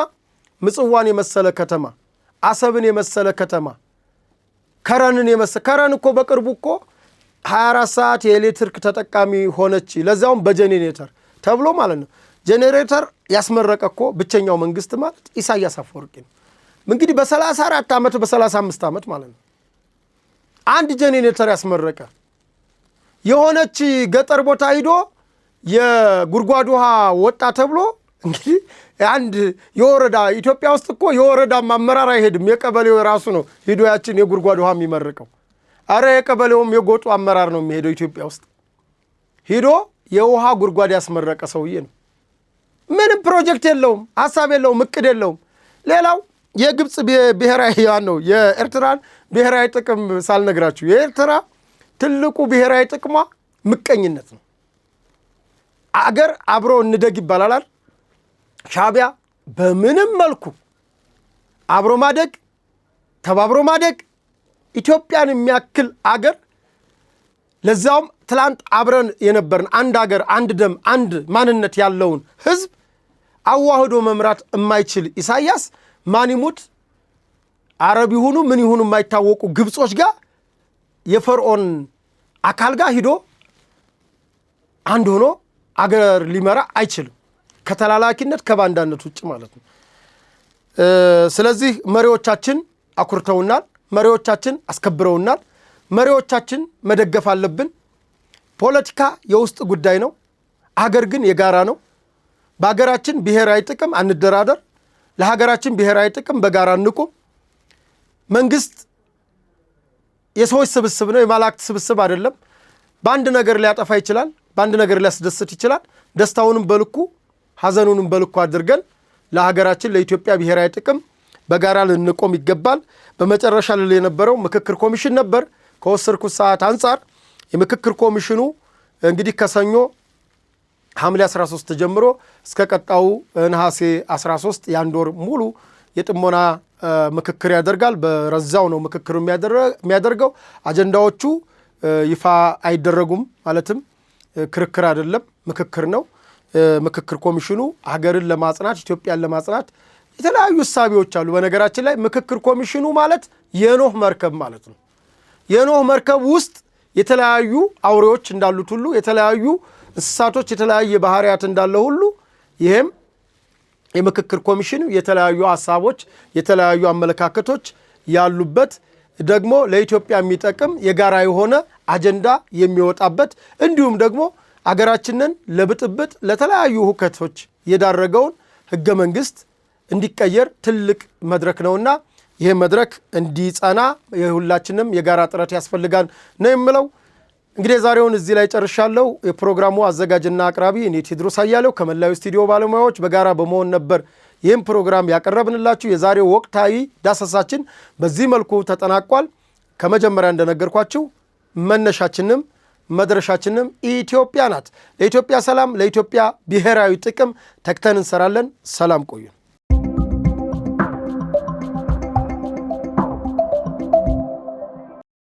ምጽዋን የመሰለ ከተማ፣ አሰብን የመሰለ ከተማ፣ ከረን እኮ በቅርቡ እኮ 24 ሰዓት የኤሌክትሪክ ተጠቃሚ ሆነች። ለዛውም በጄኔሬተር ተብሎ ማለት ነው። ጄኔሬተር ያስመረቀ እኮ ብቸኛው መንግስት ማለት ኢሳያስ አፈወርቂ ነው። እንግዲህ በ34 ዓመት በ35 ዓመት ማለት ነው አንድ ጄኔሬተር ያስመረቀ የሆነች ገጠር ቦታ ሂዶ የጉድጓድ ውሃ ወጣ ተብሎ እንግዲህ አንድ የወረዳ ኢትዮጵያ ውስጥ እኮ የወረዳ አመራር አይሄድም። የቀበሌው ራሱ ነው ሂዶ ያችን የጉድጓድ ውሃ የሚመርቀው። አረ የቀበሌውም የጎጡ አመራር ነው የሚሄደው ኢትዮጵያ ውስጥ ሂዶ የውሃ ጉድጓድ ያስመረቀ ሰውዬ ነው። ምንም ፕሮጀክት የለውም፣ ሐሳብ የለውም፣ እቅድ የለውም። ሌላው የግብጽ ብሔራዊ ነው የኤርትራን ብሔራዊ ጥቅም ሳልነግራችሁ የኤርትራ ትልቁ ብሔራዊ ጥቅሟ ምቀኝነት ነው። አገር አብሮ እንደግ ይባላል። ሻዕቢያ በምንም መልኩ አብሮ ማደግ ተባብሮ ማደግ ኢትዮጵያን የሚያክል አገር ለዛውም ትላንት አብረን የነበርን አንድ አገር አንድ ደም አንድ ማንነት ያለውን ህዝብ አዋህዶ መምራት የማይችል ኢሳያስ ማን ይሙት አረብ ይሁኑ ምን ይሁኑ የማይታወቁ ግብጾች ጋር የፈርዖን አካል ጋር ሂዶ አንድ ሆኖ አገር ሊመራ አይችልም ከተላላኪነት ከባንዳነት ውጭ ማለት ነው። ስለዚህ መሪዎቻችን አኩርተውናል፣ መሪዎቻችን አስከብረውናል፣ መሪዎቻችን መደገፍ አለብን። ፖለቲካ የውስጥ ጉዳይ ነው፣ አገር ግን የጋራ ነው። በአገራችን ብሔራዊ ጥቅም አንደራደር፣ ለሀገራችን ብሔራዊ ጥቅም በጋራ እንቁም። መንግስት የሰዎች ስብስብ ነው፣ የማላእክት ስብስብ አይደለም። በአንድ ነገር ሊያጠፋ ይችላል፣ በአንድ ነገር ሊያስደስት ይችላል። ደስታውንም በልኩ ሐዘኑንም በልኩ አድርገን ለሀገራችን ለኢትዮጵያ ብሔራዊ ጥቅም በጋራ ልንቆም ይገባል። በመጨረሻ ልል የነበረው ምክክር ኮሚሽን ነበር። ከወሰድኩት ሰዓት አንጻር የምክክር ኮሚሽኑ እንግዲህ ከሰኞ ሐምሌ 13 ጀምሮ እስከ ቀጣዩ ነሐሴ 13 የአንድ ወር ሙሉ የጥሞና ምክክር ያደርጋል። በረዛው ነው ምክክሩ የሚያደርገው። አጀንዳዎቹ ይፋ አይደረጉም፣ ማለትም ክርክር አይደለም፣ ምክክር ነው። ምክክር ኮሚሽኑ ሀገርን ለማጽናት ኢትዮጵያን ለማጽናት የተለያዩ እሳቤዎች አሉ። በነገራችን ላይ ምክክር ኮሚሽኑ ማለት የኖህ መርከብ ማለት ነው። የኖህ መርከብ ውስጥ የተለያዩ አውሬዎች እንዳሉት ሁሉ የተለያዩ እንስሳቶች የተለያየ ባህሪያት እንዳለ ሁሉ ይሄም የምክክር ኮሚሽኑ የተለያዩ ሐሳቦች የተለያዩ አመለካከቶች ያሉበት ደግሞ ለኢትዮጵያ የሚጠቅም የጋራ የሆነ አጀንዳ የሚወጣበት እንዲሁም ደግሞ አገራችንን ለብጥብጥ ለተለያዩ ሁከቶች የዳረገውን ህገ መንግስት እንዲቀየር ትልቅ መድረክ ነውና ይሄ መድረክ እንዲጸና የሁላችንም የጋራ ጥረት ያስፈልጋል ነው የምለው። እንግዲህ ዛሬውን እዚህ ላይ ጨርሻለሁ። የፕሮግራሙ አዘጋጅና አቅራቢ እኔ ቴድሮስ አያሌው ከመላው ስቱዲዮ ባለሙያዎች በጋራ በመሆን ነበር ይህም ፕሮግራም ያቀረብንላችሁ። የዛሬው ወቅታዊ ዳሰሳችን በዚህ መልኩ ተጠናቋል። ከመጀመሪያ እንደነገርኳችሁ መነሻችንም መድረሻችንም ኢትዮጵያ ናት። ለኢትዮጵያ ሰላም፣ ለኢትዮጵያ ብሔራዊ ጥቅም ተግተን እንሰራለን። ሰላም ቆዩ።